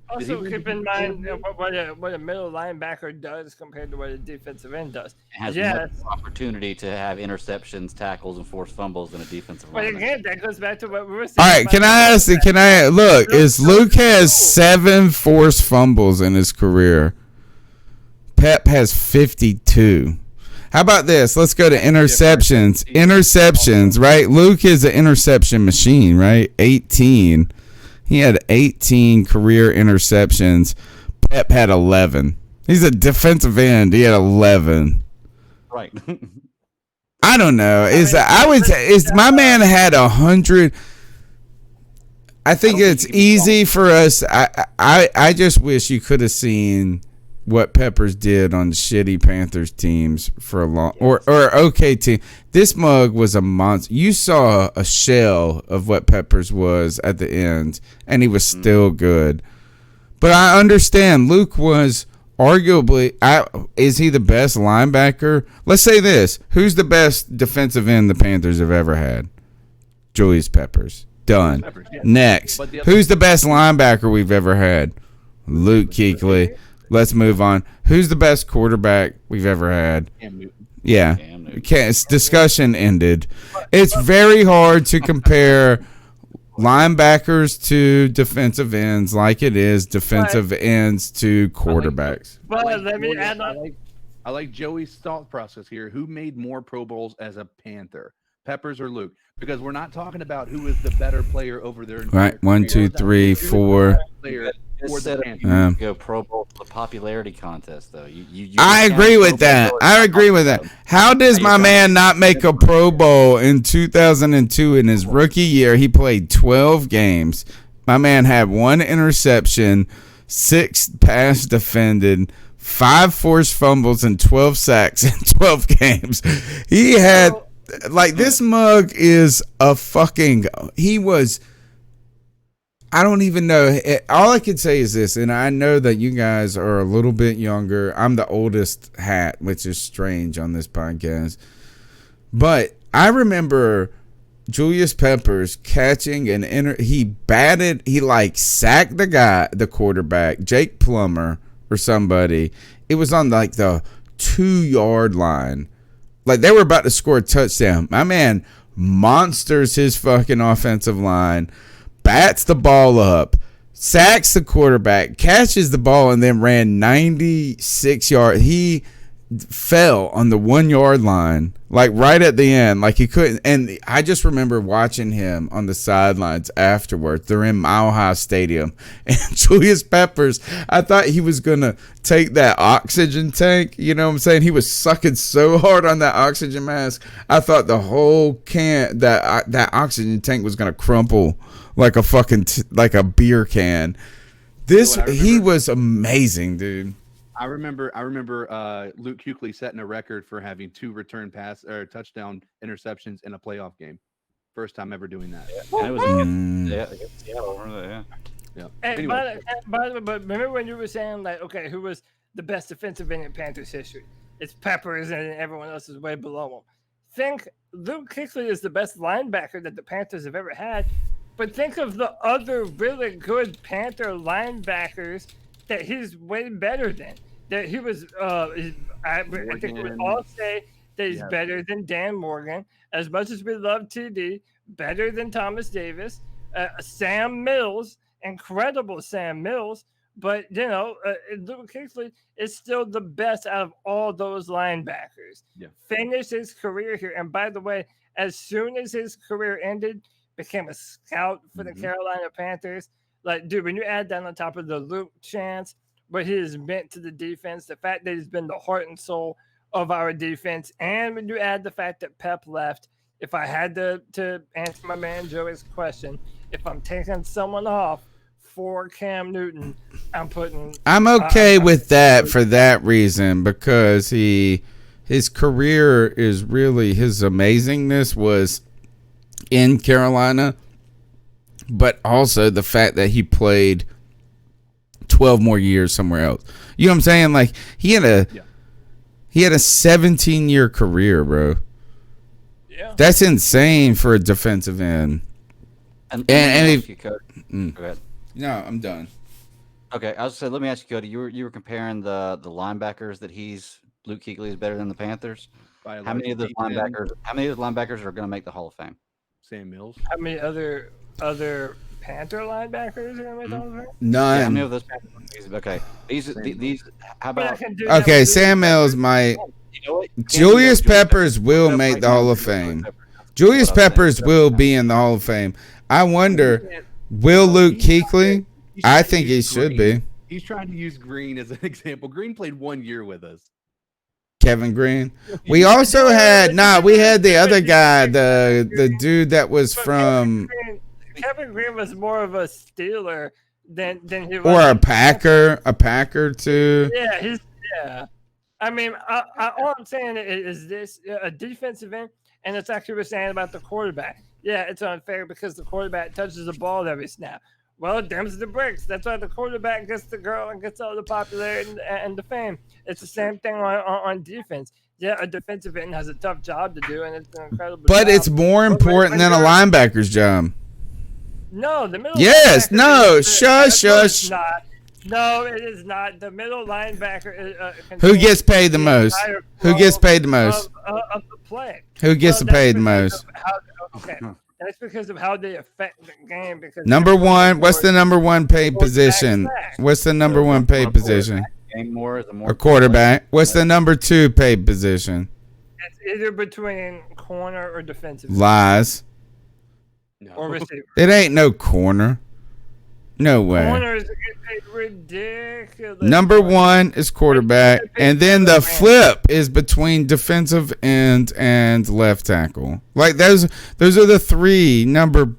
Also, keep in mind what a middle linebacker does compared to what a defensive end does. It has much more opportunity to have interceptions, tackles, and forced fumbles than a defensive But lineman. again, that goes back to what we were saying. All right, Luke has 7 forced fumbles in his career. Pep has 52. How about this? Let's go to interceptions. Interceptions, right? Luke is an interception machine, right? 18. He had 18 career interceptions. Pep had 11. He's a defensive end. He had 11. Right. I don't know. My man had 100. I think it's easy for us. I just wish you could have seen what Peppers did on shitty Panthers teams for a long or okay team. This mug was a monster. You saw a shell of what Peppers was at the end, and he was still good. But I understand Luke was arguably. Is he the best linebacker? Let's say this: who's the best defensive end the Panthers have ever had? Julius Peppers. Done. Next, who's the best linebacker we've ever had? Luke Kuechly. Let's move on. Who's the best quarterback we've ever had? Yeah. Discussion ended. It's very hard to compare linebackers to defensive ends like it is defensive ends to quarterbacks. I like Joey's thought process here. Who made more Pro Bowls as a Panther? Peppers or Luke? Because we're not talking about who is the better player over there. Right. 1, 2, 3, 4. Go Pro Bowl for the popularity contest, though. I agree with that. How does my man not make a Pro Bowl in 2002 in his rookie year? He played 12 games. My man had 1 interception, 6 pass defended, 5 forced fumbles, and 12 sacks in 12 games. He had, this mug is a fucking, he was, I don't even know. All I can say is this, and I know that you guys are a little bit younger. I'm the oldest hat, which is strange on this podcast. But I remember Julius Peppers catching he sacked the quarterback, Jake Plummer or somebody. It was on the 2-yard line. They were about to score a touchdown. My man monsters his fucking offensive line. Bats the ball up, sacks the quarterback, catches the ball, and then ran 96 yards. He fell on the 1-yard line, right at the end, he couldn't. And I just remember watching him on the sidelines afterwards. They're in Mile High Stadium, and Julius Peppers, I thought he was gonna take that oxygen tank. You know what I'm saying? He was sucking so hard on that oxygen mask. I thought the whole that oxygen tank was gonna crumple like a fucking like a beer can. He was amazing, dude. I remember Luke Kuechly setting a record for having 2 return pass or touchdown interceptions in a playoff game. First time ever doing that. Yeah, it was Yeah. Hey, Anyway. by the way, but remember when you were saying who was the best defensive end in Panthers history? It's Peppers, and everyone else is way below him. Think Luke Kuechly is the best linebacker that the Panthers have ever had, but think of the other really good Panther linebackers that he's way better than. That he was, I think we all say that he's better than Dan Morgan. As much as we love TD, better than Thomas Davis, Sam Mills, incredible Sam Mills. But Luke Kuechly is still the best out of all those linebackers. Yeah. Finished his career here, and by the way, as soon as his career ended, became a scout for the Carolina Panthers. Dude, when you add that on top of the Luke chance, what he has meant to the defense, the fact that he's been the heart and soul of our defense, and when you add the fact that Pep left, if I had to answer my man Joey's question, if I'm taking someone off for Cam Newton, I'm okay with that for that reason, because his career is really, his amazingness was in Carolina, but also the fact that he played 12 more years somewhere else. You know what I'm saying? He had a 17-year career, bro. Yeah, that's insane for a defensive end. And if you, Cody. Go ahead. No, I'm done. Okay, I was saying, let me ask you, Cody. You were comparing the linebackers that Luke Kuechly is better than the Panthers. How many of those linebackers are going to make the Hall of Fame? Sam Mills. How many other Panther linebackers are going to make the Hall of Fame? None. Yeah, how many of those? Okay, these. How about? Okay, Sam Mills might. Julius Peppers will make the Hall of Fame. Julius Peppers will be in the Hall of Fame. I wonder, will Luke Kuechly? I think he should be. He's trying to use Green as an example. Green played 1 year with us. Kevin Green. We also had we had the other guy, the dude that was from Kevin Green was more of a Steeler than he was. Or a Packer too. Yeah. I mean, all I'm saying is this: a defensive end, and it's actually we're saying about the quarterback. Yeah, it's unfair because the quarterback touches the ball every snap. Well, them's the bricks. That's why the quarterback gets the girl and gets all the popularity and the fame. It's the same thing on defense. Yeah, a defensive end has a tough job to do, and it's an incredible But job. it's more important than a linebacker's job. No, the middle. Yes, no, shush. No, it is not. The middle linebacker. Who gets paid the most? Who gets paid the most? Of the play. Who gets paid the most? Okay. That's because of how they affect the game. Because Number one, what's the number one paid position? What's the number one paid position? A quarterback. What's the number two paid position? It's either between corner or defensive. Lies. Or receiver. It ain't no corner. No way. Corners get paid ridiculous. Number one is quarterback, and then the flip is between defensive end and left tackle. Like those are the three number.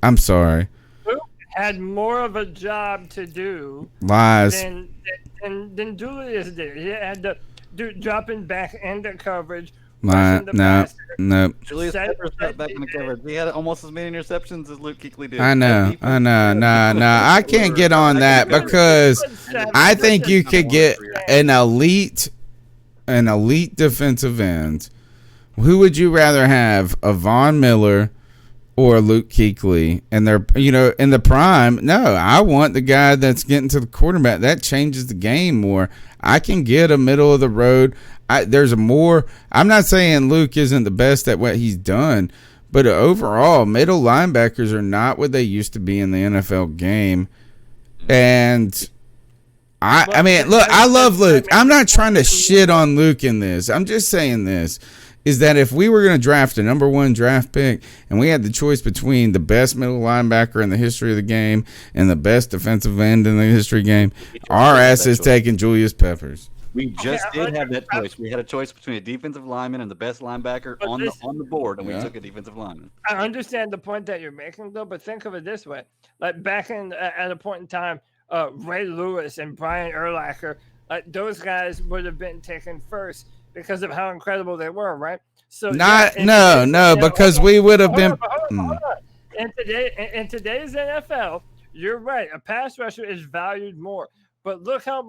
I'm sorry. Luke had more of a job to do. Lies. Than Julius did. He had to do dropping back into coverage. No. Julius Peppers got back in the coverage. He had almost as many interceptions as Luke Kuechly did. I know. I can't get on that because I think you could get an elite defensive end. Who would you rather have, a Von Miller or Luke Kuechly? And they're, in the prime. No, I want the guy that's getting to the quarterback. That changes the game more. I can get a middle of the road. I'm not saying Luke isn't the best at what he's done, but overall, middle linebackers are not what they used to be in the NFL game. And I mean, look, I love Luke. I'm not trying to shit on Luke in this. I'm just saying this is that if we were going to draft a number one draft pick and we had the choice between the best middle linebacker in the history of the game and the best defensive end in the history game, our ass is taking Julius Peppers. We just did have that choice. We had a choice between a defensive lineman and the best linebacker on the board, and we took a defensive lineman. I understand the point that you're making, though, but think of it this way: like back at a point in time, Ray Lewis and Brian Urlacher, those guys would have been taken first because of how incredible they were, right? So because we would have been. Hold on. In today's NFL, you're right. A pass rusher is valued more, but look how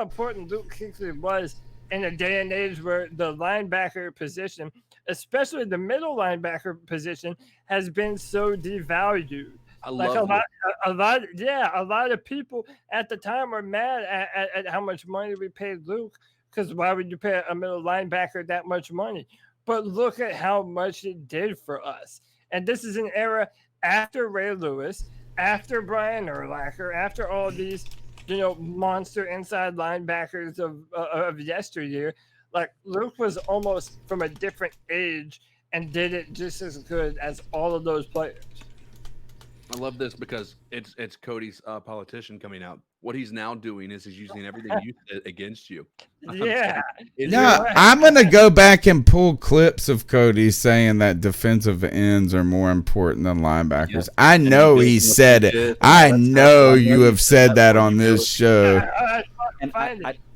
important Luke Kuechly was in a day and age where the linebacker position, especially the middle linebacker position, has been so devalued. A lot of people at the time were mad at how much money we paid Luke, because why would you pay a middle linebacker that much money? But look at how much it did for us. And this is an era after Ray Lewis, after Brian Urlacher, after all these monster inside linebackers of yesteryear. Like Luke was almost from a different age and did it just as good as all of those players. I love this because it's Cody's politician coming out. What he's now doing is he's using everything you said against you. Yeah. I'm going to go back and pull clips of Cody saying that defensive ends are more important than linebackers. Yeah. I know he said it. I know you have said that on this show.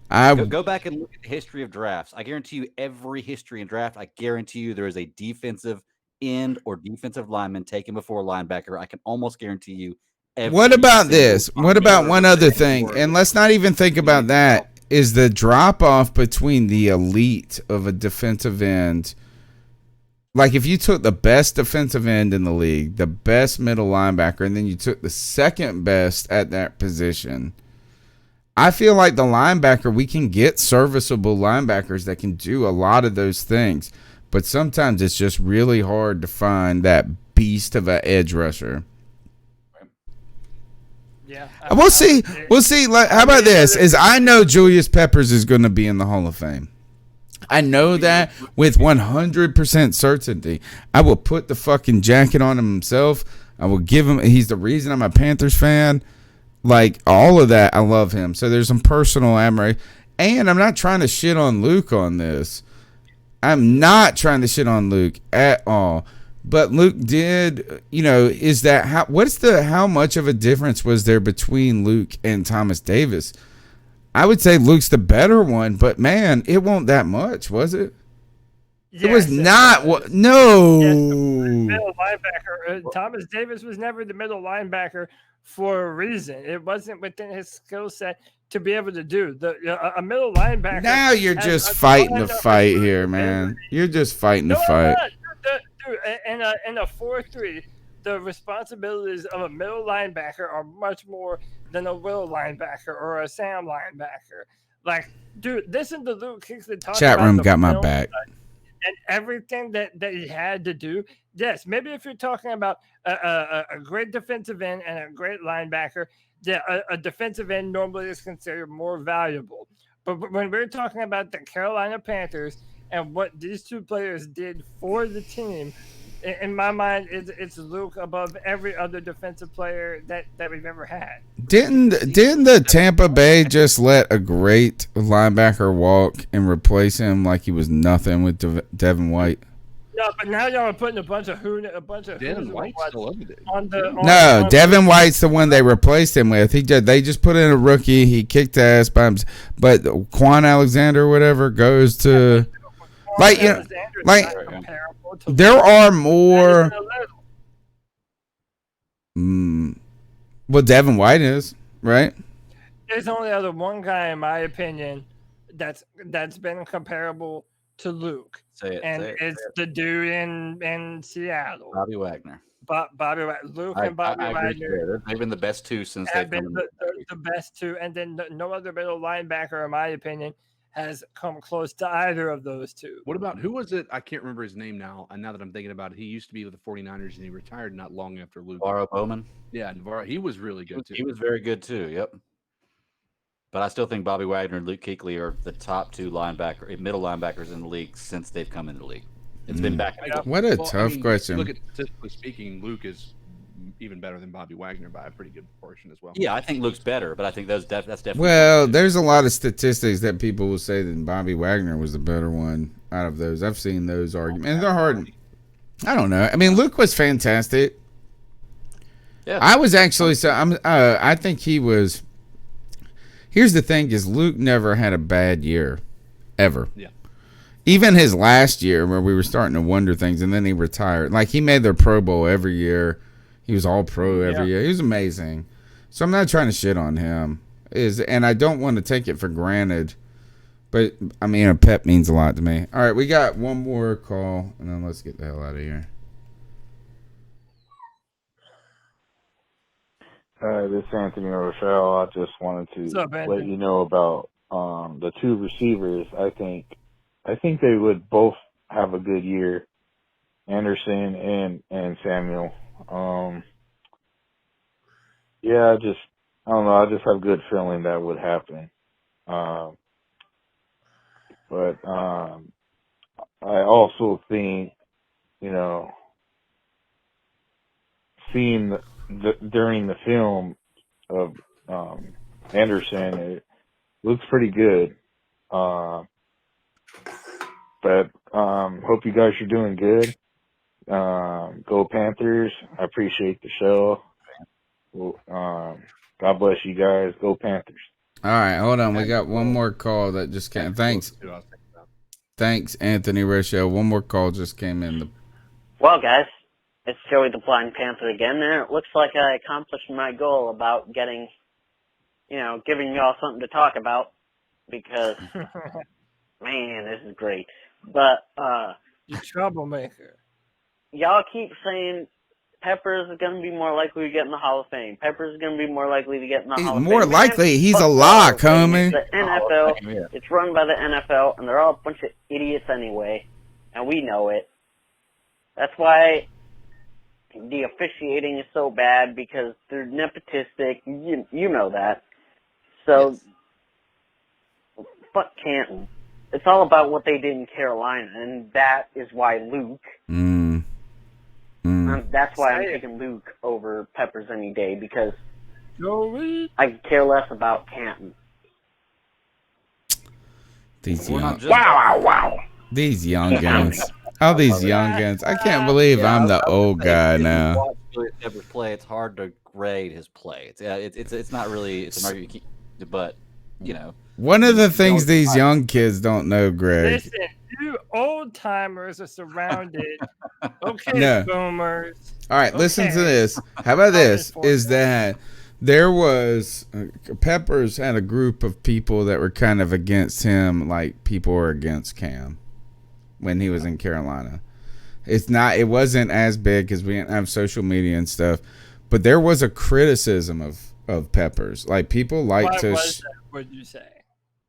I go back and look at the history of drafts. I guarantee you every history in draft, I guarantee you there is a defensive end or defensive lineman taken before a linebacker. I can almost guarantee you. What about this? What about one other thing? And let's not even think about that. Is the drop off between the elite of a defensive end? Like if you took the best defensive end in the league, the best middle linebacker, and then you took the second best at that position, I feel like the linebacker, we can get serviceable linebackers that can do a lot of those things. But sometimes it's just really hard to find that beast of an edge rusher. Yeah, we'll see. We'll see. Like, how about this? Is I know Julius Peppers is going to be in the Hall of Fame. I know that with 100% certainty. I will put the fucking jacket on himself. I will give him. He's the reason I'm a Panthers fan. Like all of that, I love him. So there's some personal admiration. And I'm not trying to shit on Luke on this. I'm not trying to shit on Luke at all. But Luke did, is that how much of a difference was there between Luke and Thomas Davis? I would say Luke's the better one, but man, it wasn't that much, was it? Yes, it was not. No. Yes, middle linebacker. Thomas Davis was never the middle linebacker for a reason. It wasn't within his skill set to be able to do a middle linebacker. Now you're just fighting the fight here, man. You're just fighting the fight. Dude, in a 4-3, the responsibilities of a middle linebacker are much more than a will linebacker or a Sam linebacker. Like, dude, listen to Luke Kuechly talk Chat about room the got my film back. and everything that he had to do. Yes, maybe if you're talking about a great defensive end and a great linebacker, yeah, a defensive end normally is considered more valuable. But when we're talking about the Carolina Panthers and what these two players did for the team, in my mind, it's Luke above every other defensive player that we've ever had. Didn't the Tampa Bay just let a great linebacker walk and replace him like he was nothing with Devin White? No, but now y'all are putting a bunch of Devin White's still over there. on Devin White's the one they replaced him with. They just put in a rookie. He kicked ass by him, but Quan Alexander or whatever goes to there are more. Well, Devin White is right. There's only other one guy, in my opinion, that's been comparable to Luke. It's the dude in Seattle, Bobby Wagner. Bobby Wagner. Luke and Bobby Wagner. They've been the best two since have they've been been the best two, and then no other middle linebacker, in my opinion, has come close to either of those two. What about, who was it? I can't remember his name now. And now that I'm thinking about it, he used to be with the 49ers and he retired not long after Luke. Navarro Bowman. Yeah, Navarro. He was really good too. He was very good too. Yep. But I still think Bobby Wagner and Luke Kuechly are the top two middle linebackers in the league since they've come into the league. It's been back. What a tough question. Look at, statistically speaking, Luke is even better than Bobby Wagner by a pretty good proportion as well. Yeah, I think Luke's better, but I think that's definitely. Well, there's a lot of statistics that people will say that Bobby Wagner was the better one out of those. I've seen those arguments. And they're hard. I don't know. I mean, Luke was fantastic. Yeah. I was actually I think he was. Here's the thing: is Luke never had a bad year, ever. Yeah. Even his last year, where we were starting to wonder things, and then he retired. Like, he made their Pro Bowl every year. He was all pro every year. He was amazing. So I'm not trying to shit on him. And I don't want to take it for granted. But, I mean, a pep means a lot to me. All right, we got one more call, and then let's get the hell out of here. Hi, this is Anthony Rochelle. I just wanted to let you know about the two receivers. I think they would both have a good year, Anderson and Samuel. I don't know. I just have a good feeling that would happen. But I also think, seeing during the film of Anderson, it looks pretty good. But hope you guys are doing good. Go Panthers. I appreciate the show. God bless you guys. Go Panthers. All right, hold on. We got one more call that just came. Thanks, Anthony Rochelle. One more call just came in. Well, guys, it's Joey the Blind Panther again. And it looks like I accomplished my goal about giving y'all something to talk about, because, man, this is great. But, you troublemaker. Y'all keep saying Peppers is going to be more likely to get in the Hall of Fame. Peppers is going to be more likely to get in the Hall of Fame. More likely? He's a lock, homie. The NFL, it's run by the NFL, and they're all a bunch of idiots anyway, and we know it. That's why the officiating is so bad, because they're nepotistic. You know that. So, fuck Canton. It's all about what they did in Carolina, and that is why Luke. That's why I'm taking Luke over Peppers any day, because I could care less about Canton. These young guns. all these youngins. I can't believe I'm the old guy now. Watch Julius Peppers play. It's hard to grade his play. It's not really. It's an argument, but you know. One of the things these young kids don't know, Greg. Listen, you old timers are surrounded. Okay, No. boomers. All right, listen to Okay. this. How about this? Is that there was Peppers had a group of people that were kind of against him, like people were against Cam when he was in Carolina. It wasn't as big because we didn't have social media and stuff, but there was a criticism of Peppers. Like people like What to. was that? What did you say?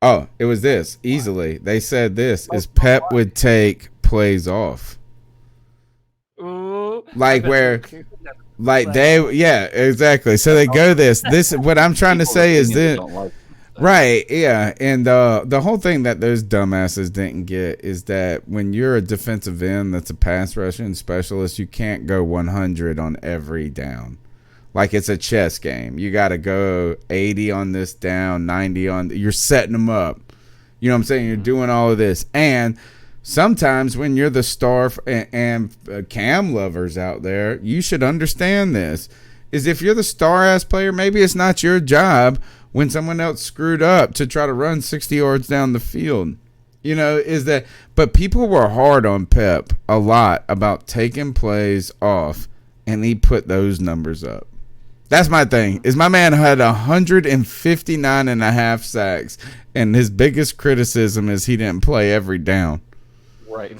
Oh, it was this easily. They said this is Pep would take plays off. Ooh, Like where, like yeah, exactly. So they go this. What I'm trying to say is this, right? Yeah, and the whole thing that those dumbasses didn't get is that when you're a defensive end that's a pass rushing specialist, you can't go 100 on every down. Like it's a chess game. You got to go 80 on this down, 90 on. You're setting them up. You know what I'm saying? You're doing all of this. And sometimes when you're the star and Cam lovers out there, you should understand this. Is if you're the star-ass player, maybe it's not your job when someone else screwed up to try to run 60 yards down the field. You know, but people were hard on Pep a lot about taking plays off, and he put those numbers up. That's my thing. Is my man had 159 and a half sacks, and his biggest criticism is he didn't play every down. Right.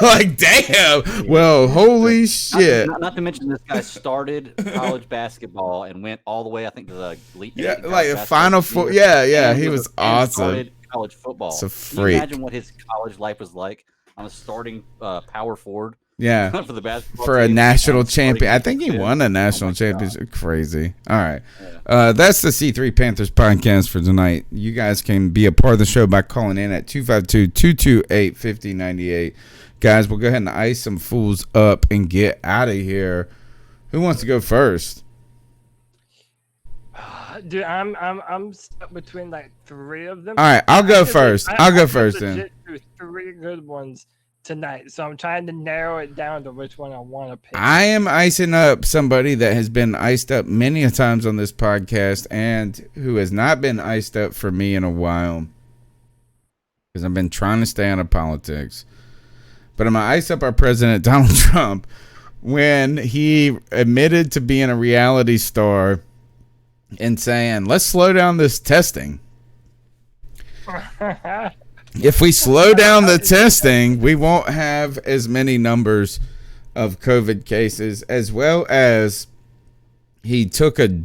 Like, damn. Well, holy shit. Not to mention this guy started college basketball and went all the way, I think, to the elite. Yeah, like a Final Four. Yeah. He was awesome. Started college football. It's a Can you freak. imagine what his college life was like on a starting power forward? Yeah, for the basketball for a team, national champion. I think he won a national championship. Crazy. All right. That's the C3 Panthers podcast for tonight. You guys can be a part of the show by calling in at 252-228-5098. Guys, we'll go ahead and ice some fools up and get out of here. Who wants to go first? Dude, I'm stuck between like three of them. All right, I'll go first. I'll go first then. Legit do three good ones tonight, so I'm trying to narrow it down to which one I want to pick. I am icing up somebody that has been iced up many a times on this podcast and who has not been iced up for me in a while because I've been trying to stay out of politics. But I'm going to ice up our president, Donald Trump, when he admitted to being a reality star and saying, let's slow down this testing. If we slow down the testing, we won't have as many numbers of COVID cases, as well as he took what is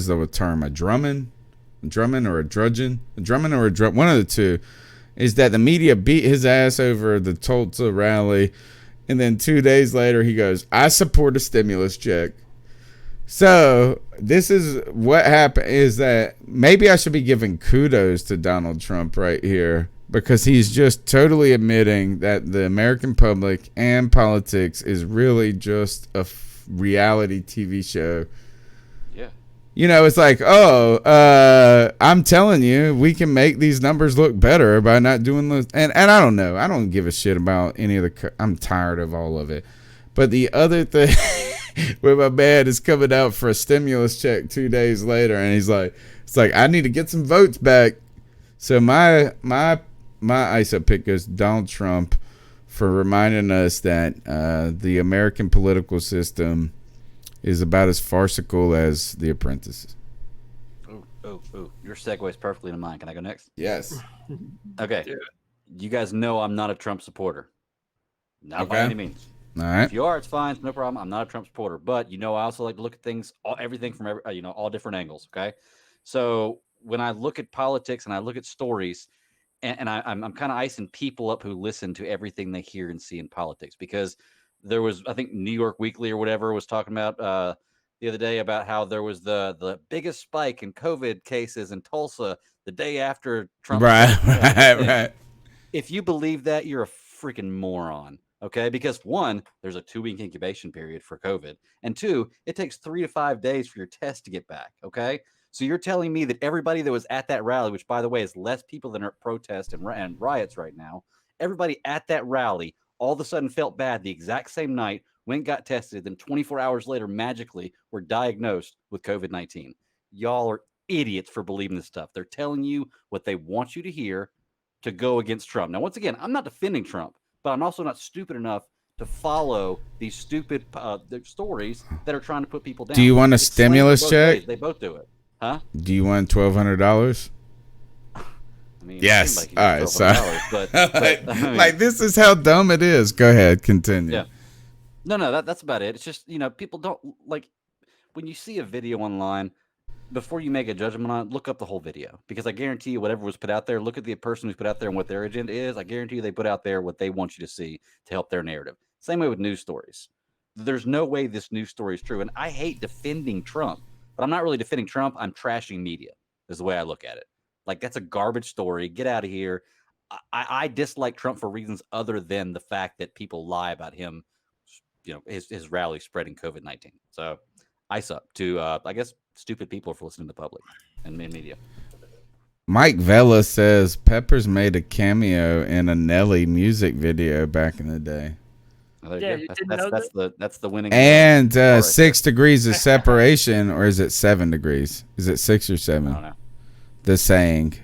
the term? A drumming or a drudging? One of the two is that the media beat his ass over the Tulsa rally, and then 2 days later he goes, I support a stimulus check. So this is what happened, is that maybe I should be giving kudos to Donald Trump right here, because he's just totally admitting that the American public and politics is really just a reality TV show. Yeah. You know, it's like, I'm telling you, we can make these numbers look better by not doing this. And I don't know. I don't give a shit about any of I'm tired of all of it. But the other thing where my man is coming out for a stimulus check 2 days later, and it's like, I need to get some votes back. So my ice up pick goes Donald Trump for reminding us that the American political system is about as farcical as The Apprentice. Oh, your segue is perfectly into mine. Can I go next? Yes. Okay. You guys know I'm not a Trump supporter. Not by any means. All right. If you are, it's fine. It's no problem. I'm not a Trump supporter. But, I also like to look at things, everything from, all different angles. Okay. So when I look at politics and I look at stories, and I'm kind of icing people up who listen to everything they hear and see in politics, because there was, I think, New York Weekly or whatever was talking about the other day about how there was the biggest spike in COVID cases in Tulsa the day after Trump. Right. If you believe that, you're a freaking moron. Okay, because one, there's a 2-week incubation period for COVID, and two, it takes 3 to 5 days for your test to get back. Okay, so you're telling me that everybody that was at that rally, which by the way is less people than are at protests and riots right now, Everybody at that rally all of a sudden felt bad the exact same night, went got tested, then 24 hours later, magically were diagnosed with COVID-19. Y'all are idiots for believing this stuff. They're telling you what they want you to hear to go against Trump. Now, once again, I'm not defending Trump, but I'm also not stupid enough to follow these stupid stories that are trying to put people down. Do you want a stimulus check? Ways. They both do it. Huh? Do you want $1,200? I mean, yes. Like all right. Sorry. But like, I mean, like, this is how dumb it is. Go ahead. Continue. Yeah. No, that's about it. It's just, people don't like when you see a video online, before you make a judgment on it, look up the whole video, because I guarantee you whatever was put out there, look at the person who's put out there and what their agenda is. I guarantee you they put out there what they want you to see to help their narrative. Same way with news stories. There's no way this news story is true. And I hate defending Trump, but I'm not really defending Trump. I'm trashing media is the way I look at it. Like, that's a garbage story. Get out of here. I dislike Trump for reasons other than the fact that people lie about him, his rally spreading COVID-19. So I suck to, I guess, stupid people for listening to the public and media. Mike Vela says Peppers made a cameo in a Nelly music video back in the day. Oh, there you go. That's the winning. And 6 degrees of separation, or is it 7 degrees? Is it 6 or 7? I don't know. The saying.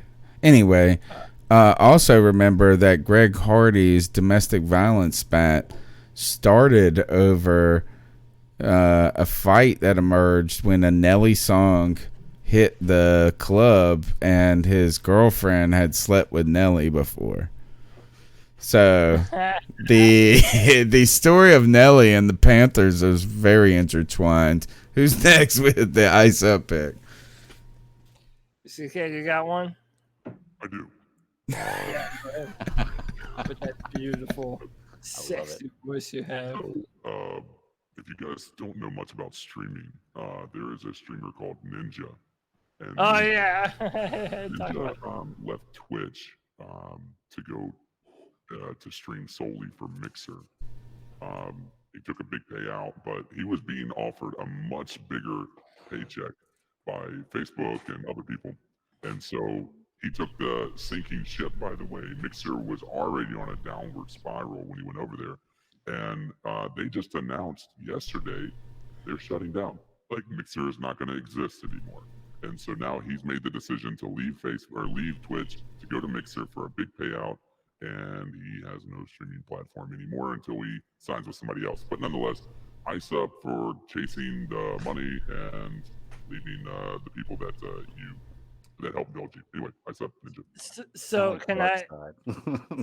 Anyway, also remember that Greg Hardy's domestic violence spat started over a fight that emerged when a Nelly song hit the club and his girlfriend had slept with Nelly before. So the story of Nelly and the Panthers is very intertwined. Who's next with the ice up pick? CK, you got one? I do. Yeah, go ahead. With that beautiful, sexy voice you have. So, if you guys don't know much about streaming, there is a streamer called Ninja. And Ninja left Twitch to go to stream solely for Mixer. He took a big payout, but he was being offered a much bigger paycheck by Facebook and other people. And so he took the sinking ship, by the way. Mixer was already on a downward spiral when he went over there. And they just announced yesterday they're shutting down. Like, Mixer is not going to exist anymore. And so now he's made the decision to leave leave Twitch to go to Mixer for a big payout. And he has no streaming platform anymore until he signs with somebody else. But nonetheless, ice up for chasing the money and leaving the people that helped build you. Anyway, ice up, Ninja. So can I?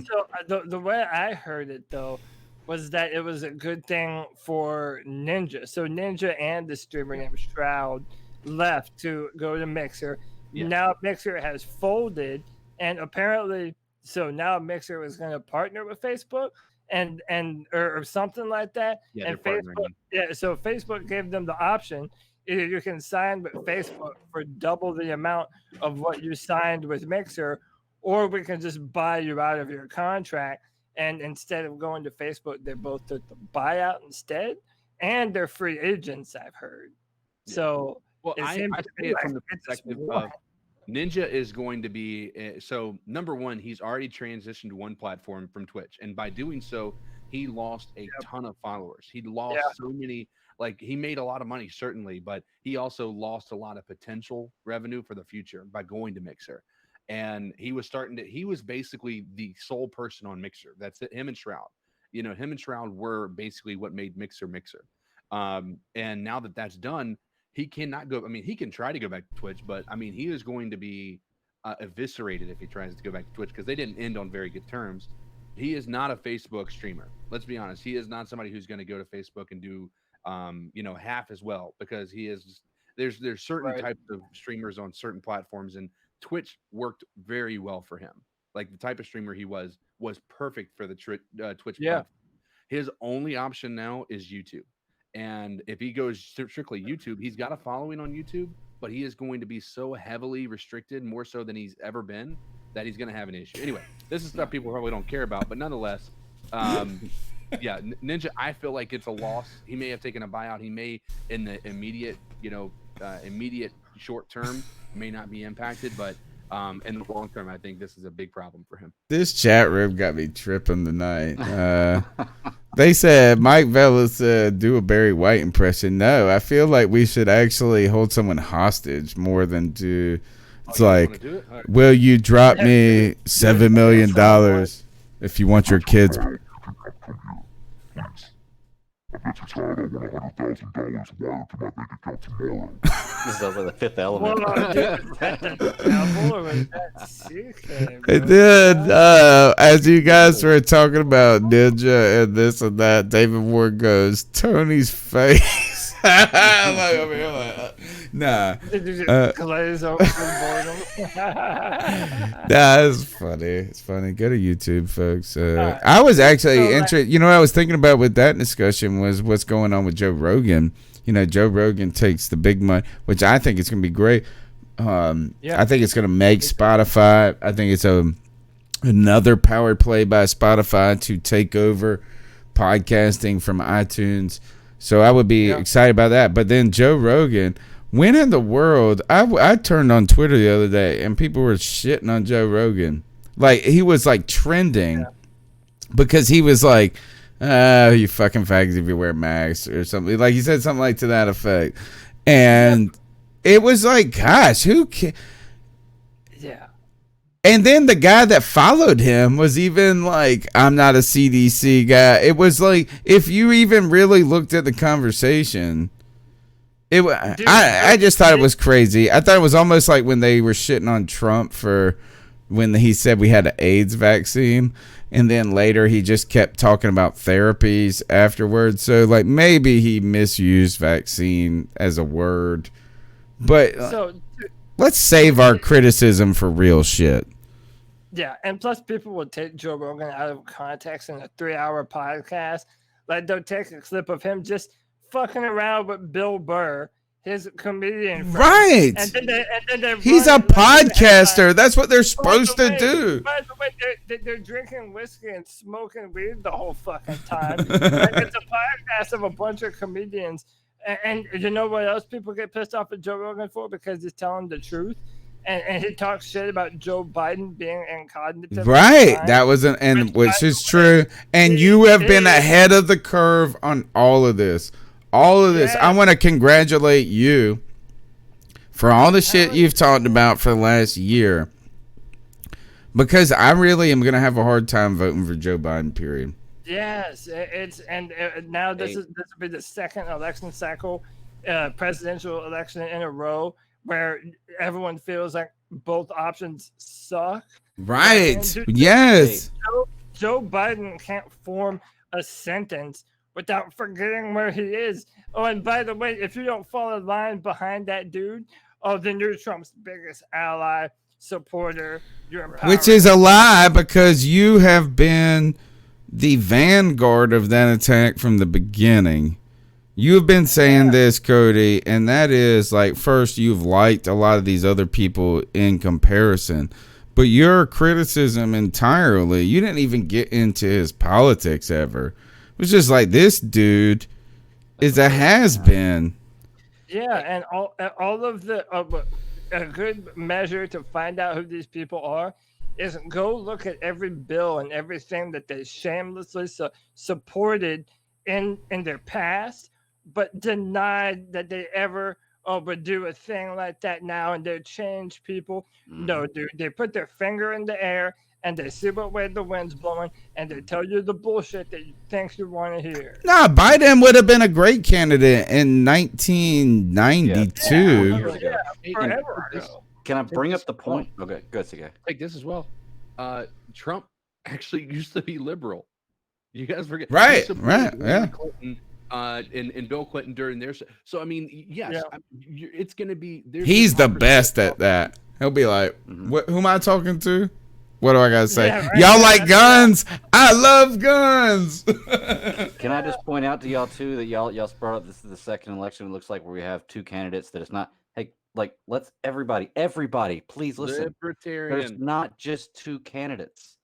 So the way I heard it though was that it was a good thing for Ninja. So Ninja and the streamer named Shroud left to go to Mixer. Yeah. Now Mixer has folded, and apparently, so now Mixer was going to partner with Facebook and or something like that. Yeah, and Facebook, so Facebook gave them the option. Either you can sign with Facebook for double the amount of what you signed with Mixer, or we can just buy you out of your contract. And instead of going to Facebook, they both took the buyout instead, and they're free agents, I've heard. Yeah. So, well, I say it from the perspective of Ninja is going to be so. Number one, he's already transitioned to one platform from Twitch, and by doing so, he lost a ton of followers. He lost so many. Like, he made a lot of money, certainly, but he also lost a lot of potential revenue for the future by going to Mixer. And he was basically the sole person on Mixer. That's it, him and Shroud. Him and Shroud were basically what made Mixer. And now that that's done, he cannot go. I mean, he can try to go back to Twitch, but I mean, he is going to be eviscerated if he tries to go back to Twitch, because they didn't end on very good terms. He is not a Facebook streamer. Let's be honest. He is not somebody who's going to go to Facebook and do half as well, because he is. There's certain types of streamers on certain platforms, and Twitch worked very well for him. Like, the type of streamer he was perfect for the Twitch platform. His only option now is YouTube. And if he goes strictly YouTube, he's got a following on YouTube, but he is going to be so heavily restricted, more so than he's ever been, that he's going to have an issue. Anyway, this is stuff people probably don't care about, but nonetheless, Ninja, I feel like it's a loss. He may have taken a buyout. He may, in the immediate short term, may not be impacted, but In the long term, I think this is a big problem for him. This chat room got me tripping tonight. They said Mike Vella said do a Barry White impression. No, I feel like we should actually hold someone hostage more than do. It's like, will you drop me $7 million if you want your kids? This sounds like the Fifth Element. And then, as you guys were talking about Ninja and this and that, David Ward goes, Tony's face. I'm like, over here, like, nah. That's funny. It's funny. Go to YouTube, folks. I was actually interested. You know what I was thinking about with that discussion was what's going on with Joe Rogan. You know, Joe Rogan takes the big money, which I think is going to be great. I think it's going to make Spotify. I think it's another power play by Spotify to take over podcasting from iTunes. So I would be excited about that. But then Joe Rogan, when in the world, I turned on Twitter the other day and people were shitting on Joe Rogan. Like, he was like trending because he was like, you fucking fags if you wear masks or something. Like, he said something like to that effect. And it was like, gosh, who can? Yeah. And then the guy that followed him was even like, I'm not a CDC guy. It was like, if you even really looked at the conversation, I just thought it was crazy. I thought it was almost like when they were shitting on Trump for when he said we had an AIDS vaccine. And then later he just kept talking about therapies afterwards. So like maybe he misused vaccine as a word. But let's save our criticism for real shit. Yeah, and plus people will take Joe Rogan out of context in a 3-hour podcast. Like they'll take a clip of him just fucking around with Bill Burr, his comedian friend. Right. And then they He's a podcaster. That's what they're supposed to do. By the way, they're drinking whiskey and smoking weed the whole fucking time. Like, it's a podcast of a bunch of comedians. And you know what else people get pissed off at Joe Rogan for? Because he's telling the truth. And he talks shit about Joe Biden being incognitive. Right. That was which is true. And you have been ahead of the curve on all of this. All of this. I want to congratulate you for all the shit you've talked about for the last year. Because I really am going to have a hard time voting for Joe Biden, period. Yes, now this will be the second election cycle, presidential election in a row where everyone feels like both options suck. Right. Yes. Joe Biden can't form a sentence without forgetting where he is. Oh, and by the way, if you don't fall in line behind that dude, then you're Trump's biggest ally, supporter. Which is a lie because you have been the vanguard of that attack from the beginning. You've been saying this, Cody, and that is like, first, you've liked a lot of these other people in comparison, but your criticism entirely, you didn't even get into his politics ever. It was just like, this dude is a has-been. Yeah, and all of the a good measure to find out who these people are is go look at every bill and everything that they shamelessly supported in their past, but denied that they ever would do a thing like that now, and they change people. No, dude, they put their finger in the air and they see what way the wind's blowing, and they tell you the bullshit that you think you want to hear. Nah, Biden would have been a great candidate in 1992. Forever ago. Can I bring up the point? Okay, go ahead. Take this as well. Trump actually used to be liberal. You guys forget, right? Yeah. Clinton, and Bill Clinton during their. So I mean, yes, it's going to be. He's the best at that. He'll be like, "Who am I talking to? What do I gotta say? Yeah, right. Y'all like guns? I love guns." Can I just point out to y'all too that y'all brought up this is the second election. It looks like where we have two candidates that it's not. Hey, like let's everybody, please listen. There's not just two candidates.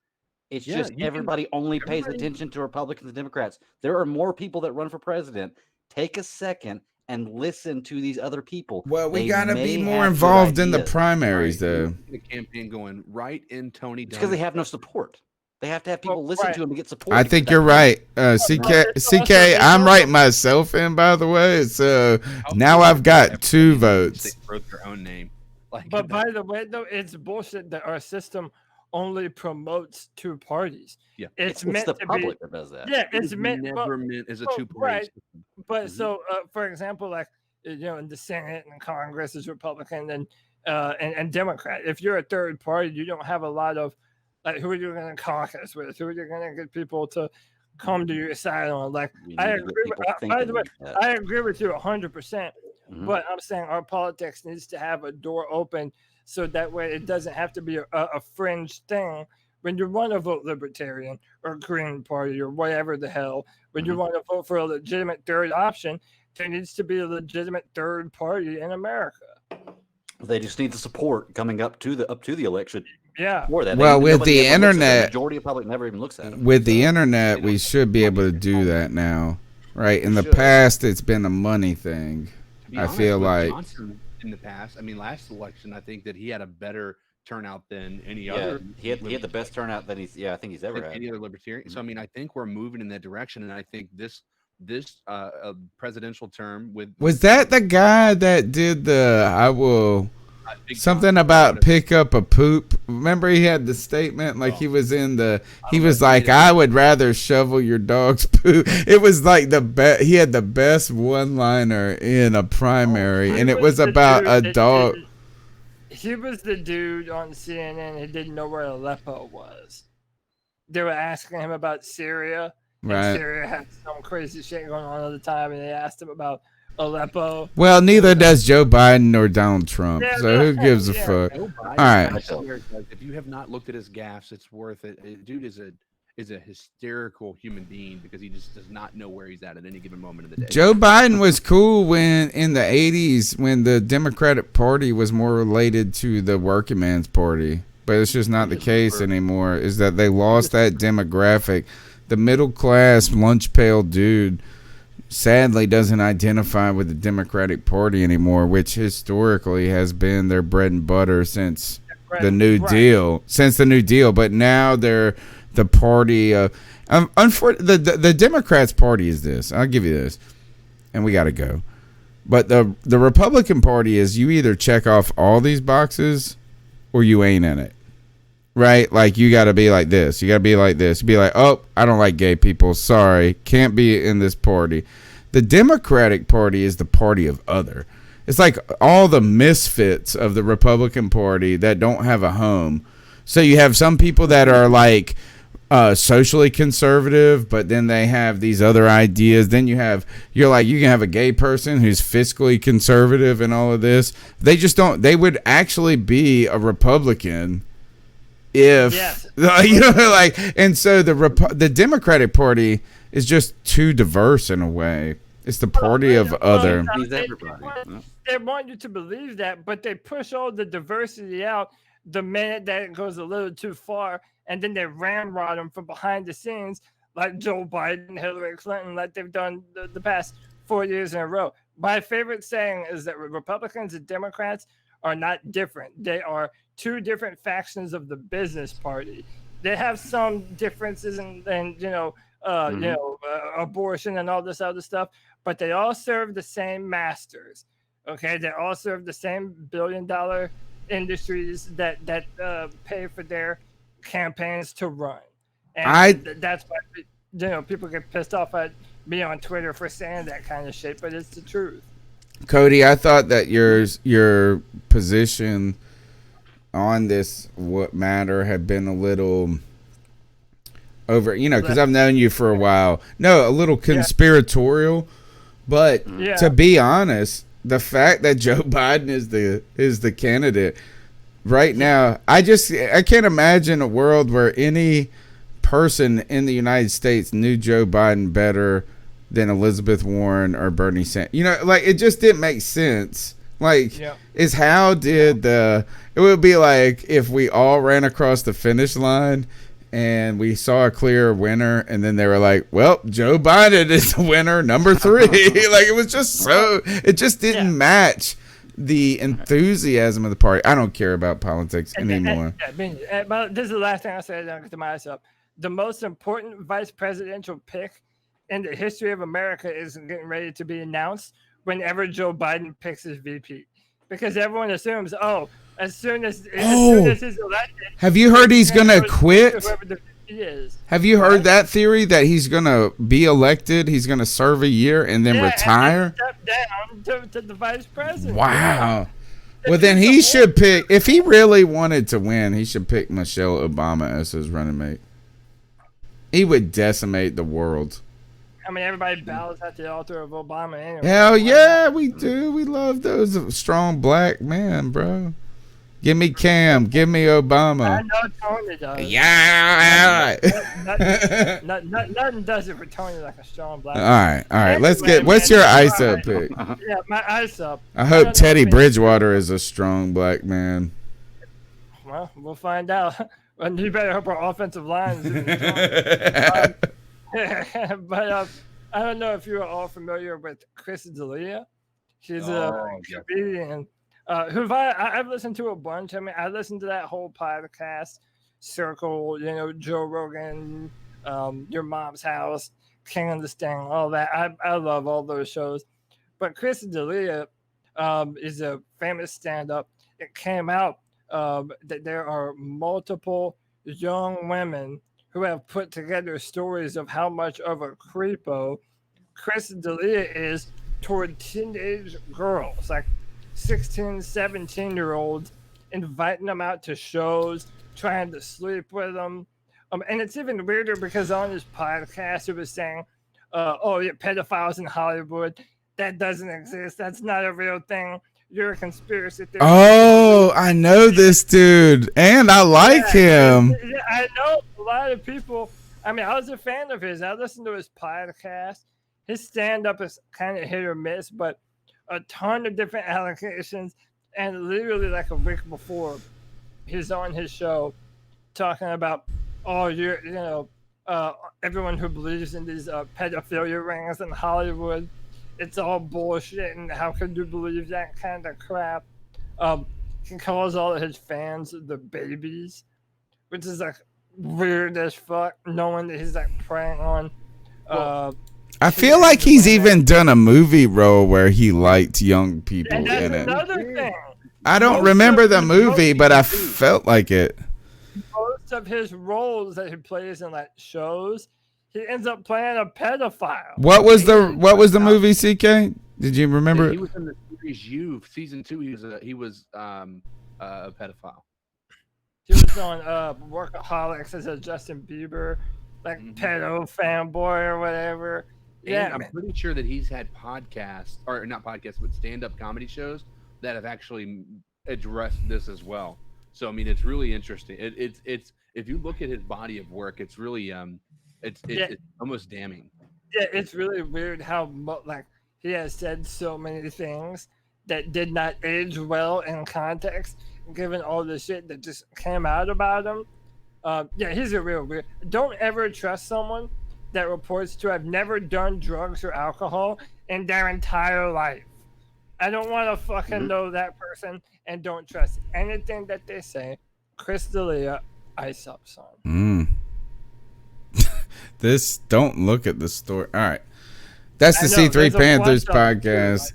It's just everybody only pays attention to Republicans and Democrats. There are more people that run for president. Take a second and listen to these other people. Well, we They got to may be more have good involved in the ideas. primaries, though. The campaign going right in Tony Dunn. Because they have no support. They have to have people listen to them to get support. I think you're right. CK, I'm writing myself in, by the way. So now I've got 2 votes. They wrote their own name. But by the way, though, it's bullshit that our system only promotes 2 parties. Yeah, it's the to public be, that does that. Yeah, it's never meant as a 2-party right. system. But so, for example, like in the Senate and Congress is Republican and Democrat. If you're a third party, you don't have a lot of like who are you going to caucus with? Who are you going to get people to come to your side on? Like I agree. By the way, I agree with you 100%. But I'm saying our politics needs to have a door open so that way it doesn't have to be a fringe thing. When you want to vote Libertarian or Green Party or whatever the hell, when you want to vote for a legitimate third option, there needs to be a legitimate third party in America. They just need the support coming up to the election. Yeah. For that. Well, with the internet, the majority of the public never even looks at it. With the internet, we should be able to do that now, right? In the past, it's been a money thing. I feel like Johnson in the past. I mean, last election, I think that he had a better turnout than any other. He had the best turnout that I think he's ever had. Any other libertarian. So I mean, I think we're moving in that direction, and I think this presidential term was that the guy that did the something about pick up a poop. Remember he had the statement like he was like, I would rather shovel your dog's poop. It was like he had the best one-liner in a primary, and it was about a dog. He was the dude on CNN who didn't know where Aleppo was. They were asking him about Syria. Right. And Syria had some crazy shit going on at the time, and they asked him about Aleppo. Well, neither does Joe Biden or Donald Trump. So who gives a fuck? All right. If you have not looked at his gaffes, it's worth it. Dude is a hysterical human being because he just does not know where he's at any given moment of the day. Joe Biden was cool when in the 80s when the Democratic Party was more related to the working man's party. But it's just not the case anymore. Is that they lost that demographic. The middle class lunch pail dude sadly doesn't identify with the Democratic Party anymore, which historically has been their bread and butter since the New Deal. But now they're the party. The Democrats' party is this. I'll give you this, and we got to go. But the Republican Party is you either check off all these boxes or you ain't in it. Right? Like, you got to be like this. You got to be like this. Be like, oh, I don't like gay people. Sorry. Can't be in this party. The Democratic Party is the party of other. It's like all the misfits of the Republican Party that don't have a home. So you have some people that are like socially conservative, but then they have these other ideas. Then you can have a gay person who's fiscally conservative and all of this. They just don't. They would actually be a Republican. And so the Democratic Party is just too diverse in a way. It's the party of other. They want you to believe that, but they push all the diversity out the minute that it goes a little too far, and then they ramrod them from behind the scenes, like Joe Biden, Hillary Clinton, like they've done the past 4 years in a row. My favorite saying is that Republicans and Democrats are not different. They are 2 different factions of the business party. They have some differences in abortion and all this other stuff, but they all serve the same masters. Okay, they all serve the same billion-dollar industries that pay for their campaigns to run. And that's why people get pissed off at me on Twitter for saying that kind of shit, but it's the truth. Cody, I thought that your position on this matter had been a little over, because I've known you for a while. No, a little conspiratorial, but to be honest, the fact that Joe Biden is the candidate right now, I can't imagine a world where any person in the United States knew Joe Biden better than Elizabeth Warren or Bernie Sanders. It just didn't make sense. It would be like if we all ran across the finish line and we saw a clear winner, and then they were like, well, Joe Biden is the winner, number 3. Like, it was just so, it just didn't match the enthusiasm of the party. I don't care about politics anymore. But this is the last thing I'll say to myself. The most important vice presidential pick in the history of America is getting ready to be announced whenever Joe Biden picks his VP. Because everyone assumes, as soon as he's elected. Have you heard he's going to quit? Whoever the VP is. Have you heard that theory that he's going to be elected, he's going to serve a year and then retire? And then step down to the vice president. Wow. Well, then he should pick, if he really wanted to win, he should pick Michelle Obama as his running mate. He would decimate the world. I mean, everybody bows at the altar of Obama anyway. Hell yeah, we do. We love those strong black men, bro. Give me Cam. Give me Obama. I know Tony does. Yeah. Nothing does it for Tony like a strong black man. All right. Let's get. What's your ice up pick? Yeah, my ice up. I hope Teddy Bridgewater is a strong black man. Well, we'll find out. And you better hope our offensive line is but I don't know if you are all familiar with Chris D'Elia. She's a comedian who I've listened to a bunch. I mean, I listened to that whole podcast circle, Joe Rogan, Your Mom's House, King of the Sting, all that. I love all those shows. But Chris D'Elia is a famous stand-up. It came out that there are multiple young women who have put together stories of how much of a creepo Chris D'Elia is toward teenage girls, like 16, 17-year-olds, inviting them out to shows, trying to sleep with them. And it's even weirder because on his podcast, he was saying, pedophiles in Hollywood, that doesn't exist. That's not a real thing. You're a conspiracy theorist. Oh, I know this dude, and I like him. Yeah, I know a lot of people. I mean, I was a fan of his. I listened to his podcast. His stand-up is kind of hit or miss, but a ton of different allegations. And literally like a week before, he's on his show talking about, everyone who believes in these pedophilia rings in Hollywood, it's all bullshit, and how could you believe that kind of crap? He calls all of his fans the babies, which is like weird as fuck, knowing that he's like preying on. I feel like he's even done a movie role where he liked young people and that's in it. another thing. I don't remember the movie, but I felt like it. Most of his roles that he plays in like shows, he ends up playing a pedophile. What was the movie, CK? Did you remember? He was in the series You, season 2. He was a pedophile. He was on Workaholics as a Justin Bieber, like pedo fanboy or whatever. And I'm pretty sure that he's had podcasts, or not podcasts, but stand-up comedy shows that have actually addressed this as well. So I mean, it's really interesting. It's if you look at his body of work, it's really it's almost damning. Yeah, it's really weird how he has said so many things that did not age well in context, given all the shit that just came out about him. He's a real weird. Don't ever trust someone that reports to have never done drugs or alcohol in their entire life. I don't want to fucking know that person, and don't trust anything that they say. Chris D'Elia, ice up, son. Don't look at the story. All right. That's the C3 Panthers podcast.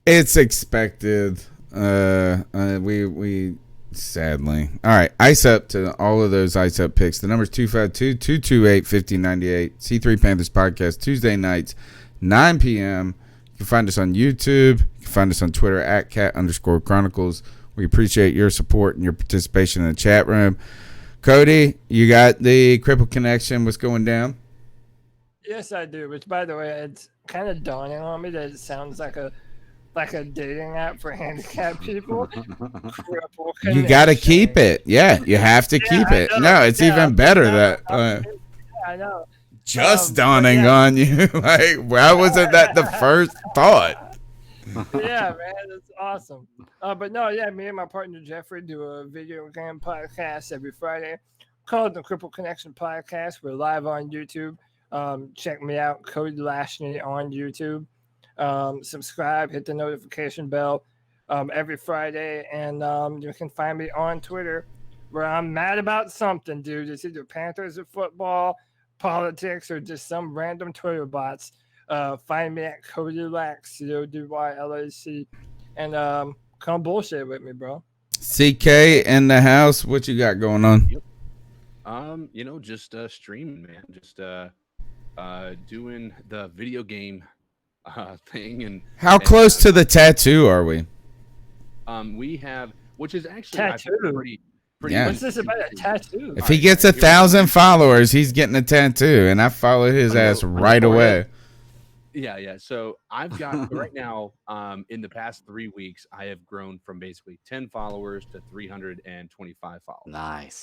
It's expected. We sadly. All right. Ice up to all of those ice up picks. The number's 252-228-5098. C3 Panthers podcast, Tuesday nights, 9 p.m. You can find us on YouTube. You can find us on Twitter at @cat_chronicles. We appreciate your support and your participation in the chat room. Cody, you got the Cripple Connection. What's going down? Yes, I do. Which, by the way, it's kind of dawning on me that it sounds like a dating app for handicapped people. Cripple Connection. You got to keep it. Yeah, you have to keep it. No, it's even better that. I know. Just dawning on you. Like, why wasn't that the first thought? Yeah, man, it's awesome. But no, me and my partner Jeffrey do a video game podcast every Friday called the Cripple Connection Podcast. We're live on YouTube. Check me out, Cody Lashney on YouTube. Subscribe, hit the notification bell every Friday, and you can find me on Twitter where I'm mad about something, dude. It's either Panthers or football, politics, or just some random Twitter bots. Find me at Cody Lax, CODYLAC, and come bullshit with me, bro. CK in the house. What you got going on? Yep. Just streaming, man. Just doing the video game thing. And how close to the tattoo are we? We have, which is actually tattoo. Pretty. Yeah. What's this about a tattoo? If he gets 1,000 followers, he's getting a tattoo, and I followed his ass right away. Yeah. So I've got right now, in the past 3 weeks, I have grown from basically 10 followers to 325 followers. Nice.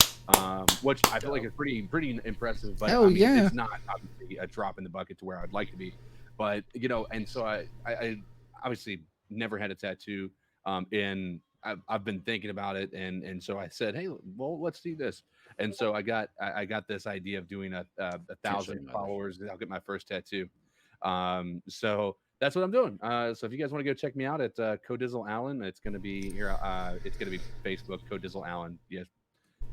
Which I feel like is pretty impressive. But it's not obviously a drop in the bucket to where I'd like to be. But and so I obviously never had a tattoo. And I've been thinking about it, and so I said, hey, well, let's do this. And so I got this idea of doing a 1,000 followers. I'll get my first tattoo. So that's what I'm doing. So if you guys want to go check me out at Codizzle Allen, it's going to be here. It's going to be Facebook, Codizzle Allen. Yes.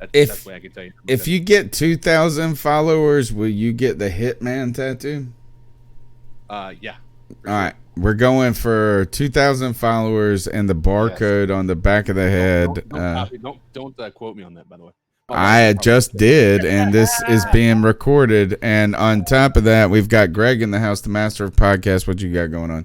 That's the way I can tell you. If you get 2,000 followers, will you get the Hitman tattoo? Yeah. All right. We're going for 2,000 followers and the barcode on the back of the head. Don't quote me on that, by the way. I just did, and this is being recorded. And on top of that, we've got Greg in the house, the master of podcasts. What you got going on?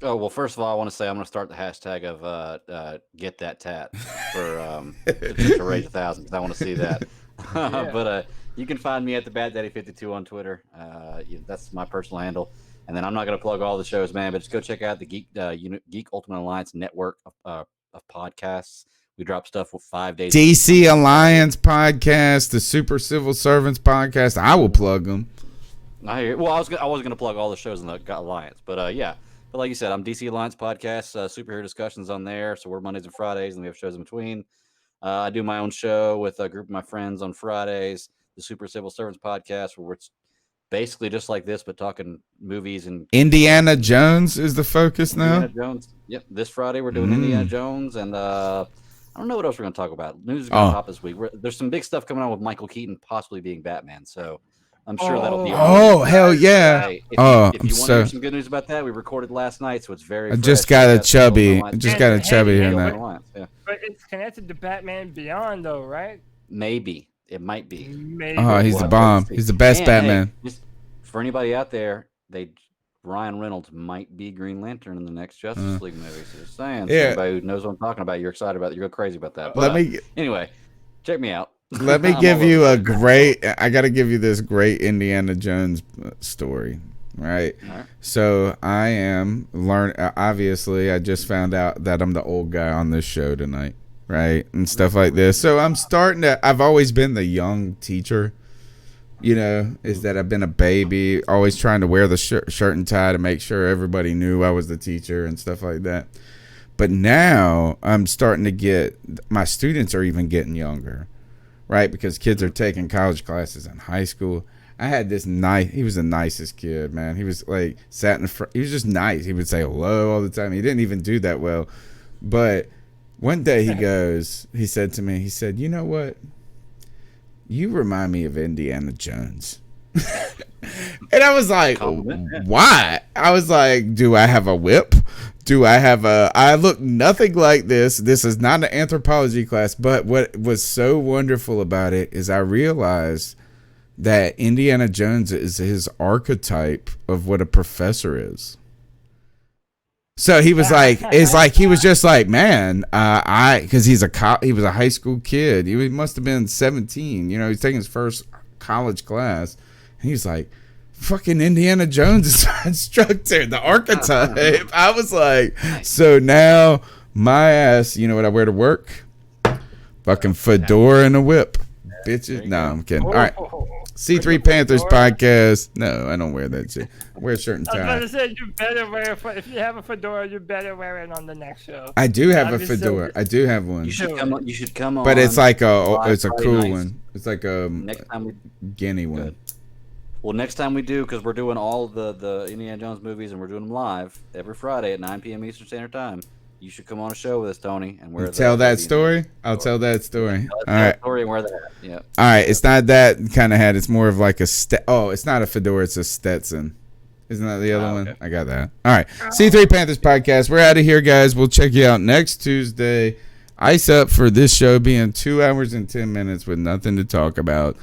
Oh, well, first of all, I want to say I'm going to start the hashtag of get that tat for to raise 1,000 because I want to see that. But you can find me at the Bad Daddy 52 on Twitter. That's my personal handle. And then I'm not going to plug all the shows, man, but just go check out the Geek Ultimate Alliance network of podcasts. We drop stuff with 5 days. DC Alliance podcast, the Super Civil Servants podcast. I will plug them. I hear. Well, I wasn't going to plug all the shows in the Alliance, but yeah. But like you said, I'm DC Alliance podcast, superhero discussions on there. So we're Mondays and Fridays, and we have shows in between. I do my own show with a group of my friends on Fridays, the Super Civil Servants podcast, where it's basically just like this, but talking movies and Indiana Jones is the focus now. Indiana Jones. Yep. This Friday we're doing Indiana Jones, and I don't know what else we're going to talk about. News is going to pop this week. There's some big stuff coming on with Michael Keaton possibly being Batman, so I'm sure that'll be. Hell yeah! If you want to hear some good news about that, we recorded last night, so it's very. I just got a chubby. Here now. But it's connected to Batman Beyond, though, right? Maybe it might be. Maybe. Oh, he's the bomb. He's the best Batman. Hey, for anybody out there, Ryan Reynolds might be Green Lantern in the next Justice League movie. So just saying, anybody who knows what I'm talking about, you're excited about it. You're crazy about that. But, anyway, check me out. Let me give you I got to give you this great Indiana Jones story, right? So I am obviously, I just found out that I'm the old guy on this show tonight, right? And stuff like this. So I'm I've always been the young teacher. Is that I've been a baby, always trying to wear the shirt and tie to make sure everybody knew I was the teacher and stuff like that. But now I'm starting to get, my students are even getting younger, right? Because kids are taking college classes in high school. I had this he was the nicest kid, man. He was like, sat in front, he was just nice. He would say hello all the time. He didn't even do that well. But one day he said to me, you know what? You remind me of Indiana Jones. And I was like, why? I was like, do I have a whip? I look nothing like this. This is not an anthropology class. But what was so wonderful about it is I realized that Indiana Jones is his archetype of what a professor is. So he was like, he was just like, man, because he was a high school kid. He must have been 17. He's taking his first college class. And he's like, fucking Indiana Jones is my instructor, the archetype. I was like, so now my ass, you know what I wear to work? Fucking fedora and a whip. Bitches. No, I'm kidding. All right. C3 Panthers podcast. No, I don't wear that shit. I wear a shirt and I was about tie. to say, you better wear it. If you have a fedora, you better wear it on the next show. I do have a That'd be so fedora. good. I do have one. You should come. You should come on. But it's like live it's a Friday cool nights. one. It's like a Next time we Guinea one. Good. Well, next time we do, because we're doing all the Indiana Jones movies and we're doing them live every Friday at 9 p.m. Eastern Standard Time. You should come on a show with us, Tony, and wear Tell that story. I'll tell that story. All right. Story and wear that. Yeah. All right. It's not that kind of hat. It's more of like a it's not a fedora. It's a Stetson. Isn't that the other one? I got that. All right. C3 Panthers podcast. We're out of here, guys. We'll check you out next Tuesday. Ice up for this show being 2 hours and 10 minutes with nothing to talk about.